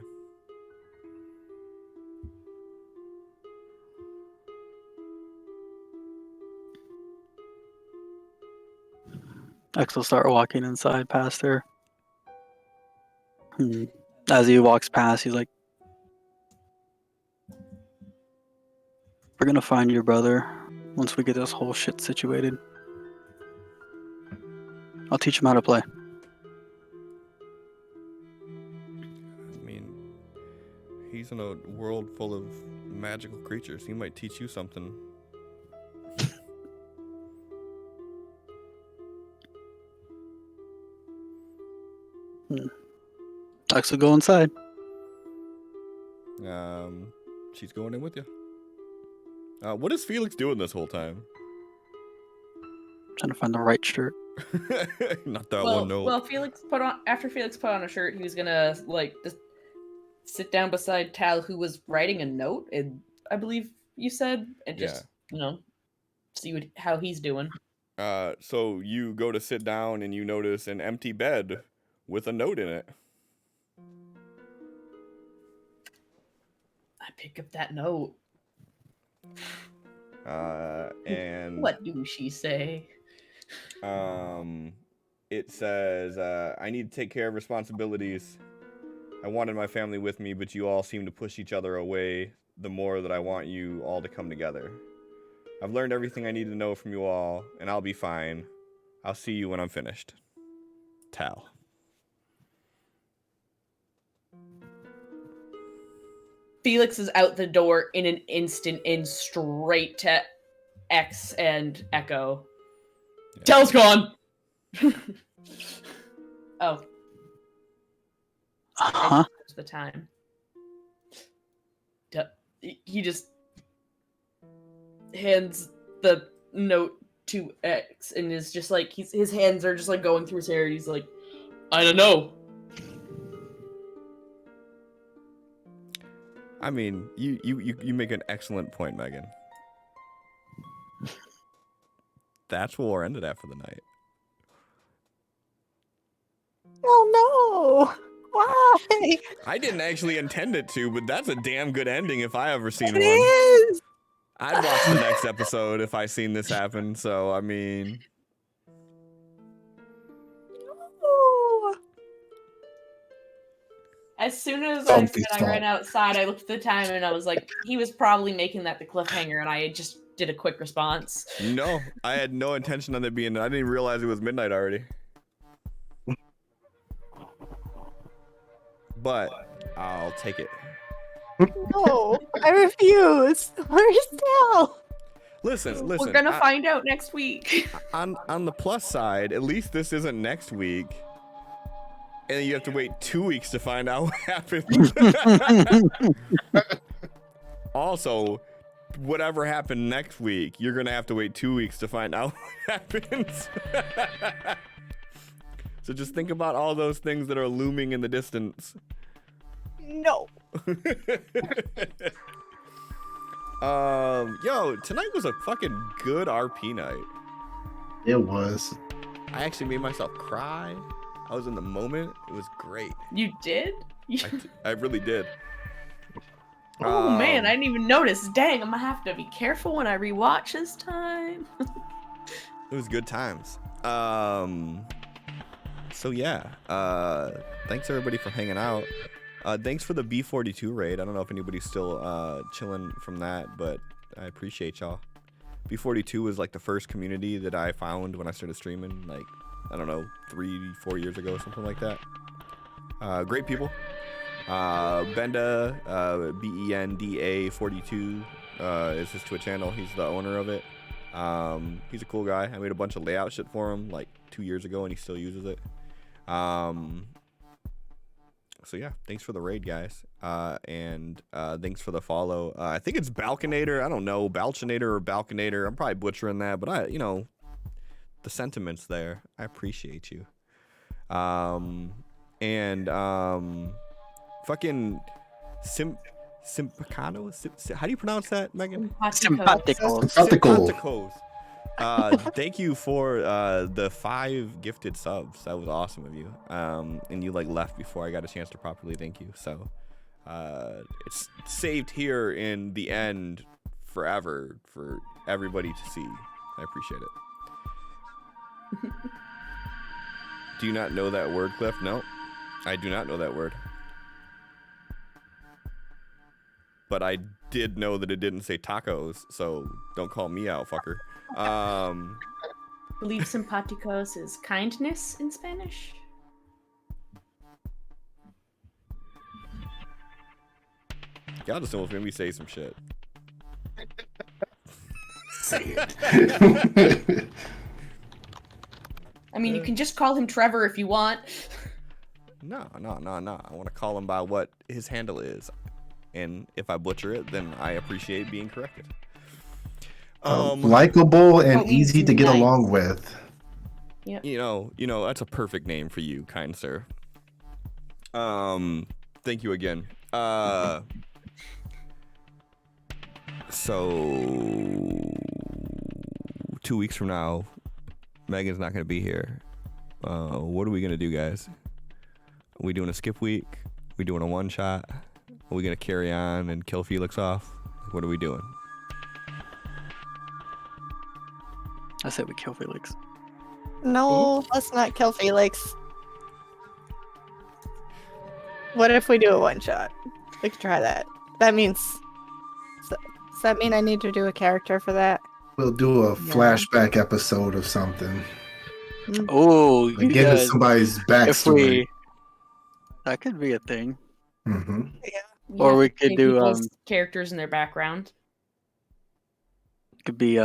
X will start walking inside past her. As he walks past, he's like, "We're gonna find your brother once we get this whole shit situated. I'll teach him how to play." I mean, he's in a world full of magical creatures. He might teach you something. X will go inside. She's going in with you. What is Felix doing this whole time? Trying to find the right shirt. Not that well, one, no. well, after Felix put on a shirt, he was gonna like just sit down beside Tal, who was writing a note, and I believe you said, and just see how he's doing. So you go to sit down and you notice an empty bed with a note in it. I pick up that note. And What do she say? It says, I need to take care of responsibilities. I wanted my family with me, but you all seem to push each other away the more that I want you all to come together. I've learned everything I need to know from you all, and I'll be fine. I'll see you when I'm finished. Tal. Felix is out the door in an instant and straight to X and Echo. Yeah. Tal's gone. Oh. Huh? The time. He just hands the note to X and is just like his hands are just like going through his hair. He's like, I don't know. I mean, you make an excellent point, Megan. That's where we're ended at for the night. Oh no! Why? I didn't actually intend it to, but that's a damn good ending if I ever seen It one. is! I'd watch the next episode if I seen this happen, so I mean... Oh. as soon as Don't I be said I ran outside, I looked at the time and I was like, he was probably making that the cliffhanger, and I just did a quick response. No, I had no intention on it being... I didn't even realize it was midnight already. But I'll take it. No, I refuse. Where's Tal? Listen. We're gonna find out next week. On the plus side, at least this isn't next week. And you have to wait 2 weeks to find out what happens. Also, whatever happened next week, you're gonna have to wait 2 weeks to find out what happens. So just think about all those things that are looming in the distance. No. Yo, tonight was a fucking good RP night. It was. I actually made myself cry. I was in the moment. It was great. You did? I really did. Oh man, I didn't even notice. Dang, I'm gonna have to be careful when I rewatch this time. It was good times. So yeah, thanks everybody for hanging out. Thanks for the B42 raid. I don't know if anybody's still chilling from that, but I appreciate y'all. B42 was like the first community that I found when I started streaming, like, I don't know, 3-4 years ago, something like that. Great people. Benda, BENDA 42 is his Twitch channel. He's the owner of it. He's a cool guy. I made a bunch of layout shit for him like 2 years ago, and he still uses it. So yeah, thanks for the raid, guys. And thanks for the follow. I think it's Balconator. I don't know, Balchinator or Balconator. I'm probably butchering that, but the sentiments there. I appreciate you. Fucking Simpacano? How do you pronounce that, Megan? Simpaticos. Simpaticos. Thank you for the 5 gifted subs. That was awesome of you. And you like left before I got a chance to properly thank you. So it's saved here in the end forever for everybody to see. I appreciate it. Do you not know that word, Cliff? No, I do not know that word. But I did know that it didn't say tacos, so don't call me out, fucker. I believe simpaticos is kindness in Spanish. Y'all just almost made me say some shit. Say it. I mean, you can just call him Trevor if you want. No. I want to call him by what his handle is. And if I butcher it, then I appreciate being corrected. Likable and Oh, easy to get nice. along with. Yep. You know, that's a perfect name for you, kind sir. Thank you again. So 2 weeks from now, Megan's not gonna be here. What are we gonna do, guys? Are we doing a skip week? Are we doing a one shot? Are we gonna carry on and kill Felix off? What are we doing? I said we kill Felix. No, let's not kill Felix. What if we do a one shot? We could try that. That means. Does that mean I need to do a character for that? We'll do a flashback episode of something. Oh, Like you get into guys, somebody's if backstory. we, that could be a thing. Mm-hmm. You Or have we to could take do, people's characters and their background. Could be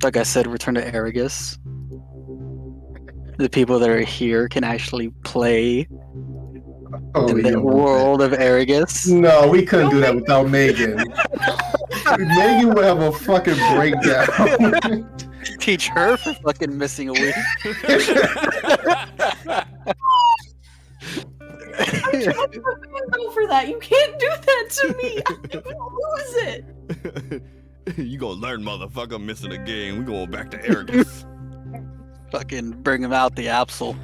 like I said, Return to Aragus. The people that are here can actually play in the world of Aragus. No, we couldn't do that without Megan. Megan would have a fucking breakdown. Teach her for fucking missing a week. I'm trying to go for that. You can't do that to me. I'm gonna lose it. You gonna learn, motherfucker. I'm missing a game. We going back to Aragus. Fucking bring him out the Absol.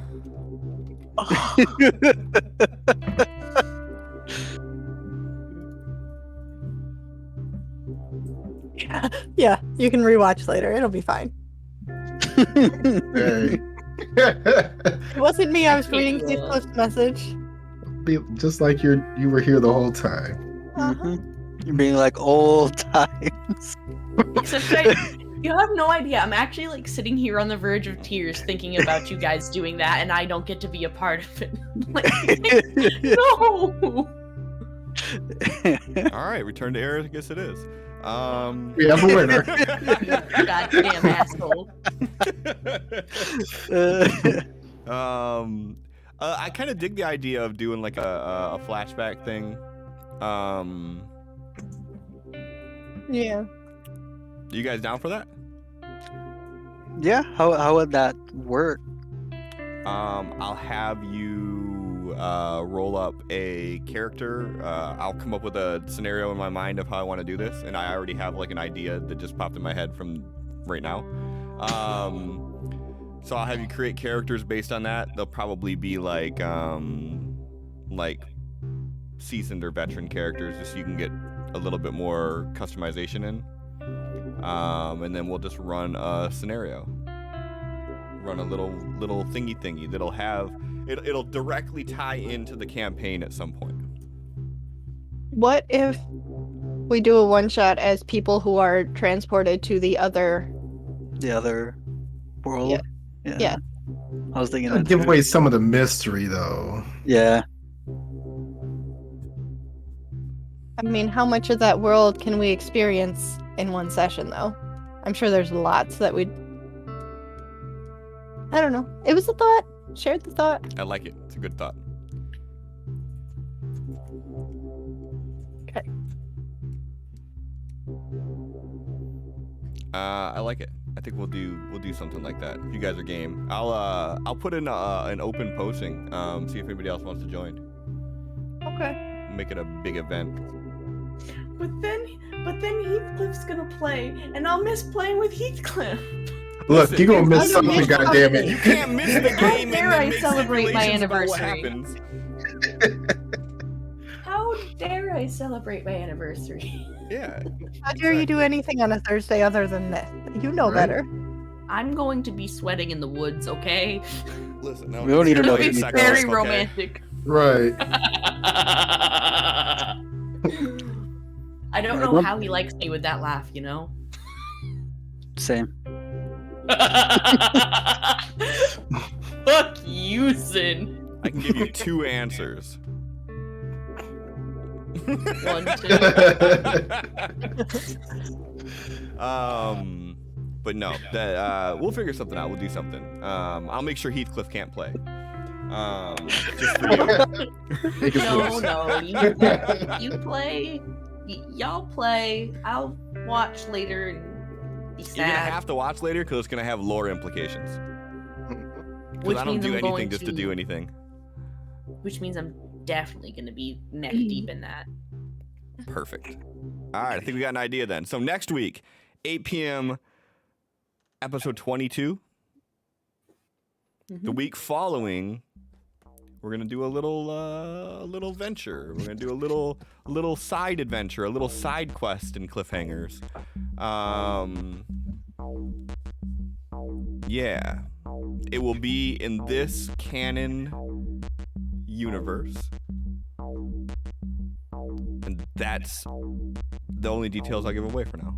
Yeah, you can rewatch later. It'll be fine. Hey. It wasn't me. I was reading Heathcliff's message. Just like you were here the whole time. You're being like old times. Except you have no idea. I'm actually like sitting here on the verge of tears thinking about you guys doing that, and I don't get to be a part of it. Like, no. All right, return to Aragus. I guess it is. We have a winner. Goddamn asshole. I kind of dig the idea of doing like a flashback thing. Yeah. You guys down for that? Yeah, how would that work? I'll have you roll up a character. I'll come up with a scenario in my mind of how I want to do this, and I already have like an idea that just popped in my head from right now. So I'll have you create characters based on that. They'll probably be like seasoned or veteran characters, just so you can get a little bit more customization in. And then we'll just run a scenario. Run a little thingy that'll have it'll directly tie into the campaign at some point. What if we do a one shot as people who are transported to the other world? Yeah. I was thinking That'd that give too. away some of the mystery, though. Yeah. I mean, how much of that world can we experience in one session, though? I'm sure there's lots that we'd. I don't know. It was a thought. Shared the thought. I like it. It's a good thought. Okay. I like it. I think we'll do something like that. If you guys are game, I'll put in an open posting. See if anybody else wants to join. Okay. Make it a big event. But then Heathcliff's gonna play, and I'll miss playing with Heathcliff. Look, Listen, you're gonna miss I'm something, gonna miss goddammit. You can't miss the game. dare and then I make celebrate my speculations about what anniversary? happens. How dare I celebrate my anniversary? Yeah. How dare you do anything on a Thursday other than this? You know Right. better. I'm going to be sweating in the woods, okay? Listen, no, We don't need to know It'll if be you sex very talk, okay? romantic. Right. I don't know how he likes me with that laugh, you know? Same. Fuck you, Sin. I can give you 2 answers. 1, 2. But no, that we'll figure something out. We'll do something. I'll make sure Heathcliff can't play. Just for you. Make it No, worse. no, you play. Y'all play. I'll watch later and be You're gonna sad. have to watch later because it's gonna have lore implications. Because Which I don't means do I'm anything going just to do anything. Which means I'm definitely gonna be neck deep in that. Perfect. All right, I think we got an idea then. So next week, 8 p.m. episode 22. The week following, we're gonna do a little venture. We're gonna do a little side adventure, a little side quest in Cliffhangers. Yeah, it will be in this canon universe, and that's the only details I'll give away for now.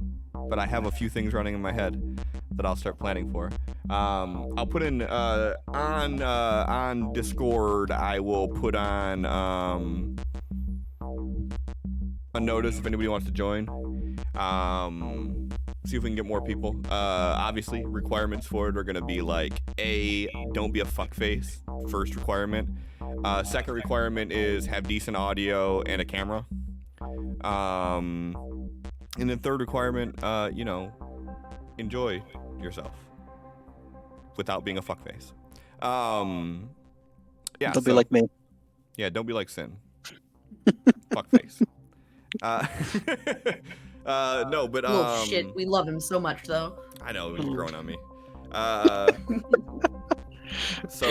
But I have a few things running in my head that I'll start planning for. I'll put in on Discord. I will put on a notice if anybody wants to join. See if we can get more people. Obviously, requirements for it are gonna be like don't be a fuckface. First requirement. Second requirement is have decent audio and a camera. And then third requirement, enjoy yourself without being a fuckface. Yeah. Don't be like me. Yeah, don't be like Sin. Fuckface. No, but Little shit. We love him so much, though. I know he's growing on me. So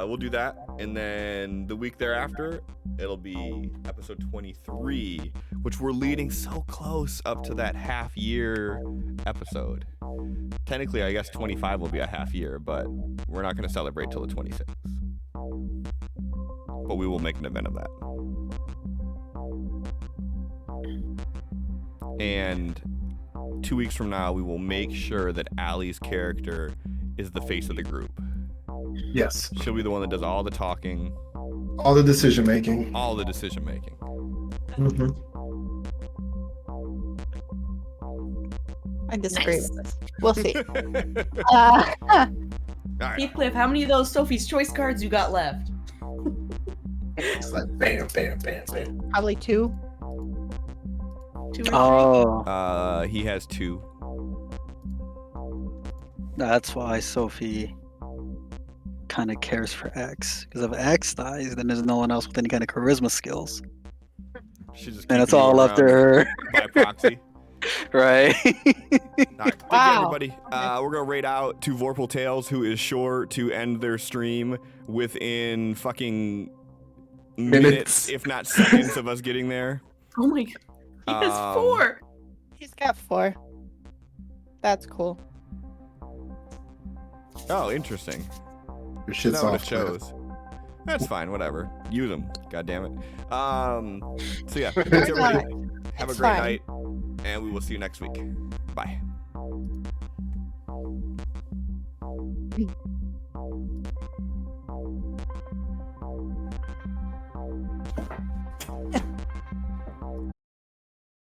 we'll do that, and then the week thereafter, it'll be episode 23, which we're leading so close up to that half-year episode. Technically, I guess 25 will be a half year, but we're not going to celebrate till the 26th. But we will make an event of that. And 2 weeks from now, we will make sure that Allie's character is the face of the group. Yes. She'll be the one that does all the talking, All the decision making. all the decision making. Mm-hmm. I disagree Nice. with this. We'll see. All right. Heathcliff, how many of those Sophie's Choice cards you got left? It's like bam, bam, bam, bam. Probably 2. 2 or 3? Oh, He has 2. that's why Sophie kind of cares for X. Because if X dies, then there's no one else with any kind of charisma skills. She's just And it's keeping you all up to around her, by proxy. right? All right, thank you, Wow. everybody. We're gonna raid out to Vorpal Tales, who is sure to end their stream within fucking minutes, if not seconds, of us getting there. Oh my god. He has 4. He's got 4. That's cool. Oh, interesting. Your Is shit's that what it off. shows? That's fine. Whatever. Use them. God damn it. So yeah, thanks everybody. Have a It's great fine. night, and we will see you next week. Bye.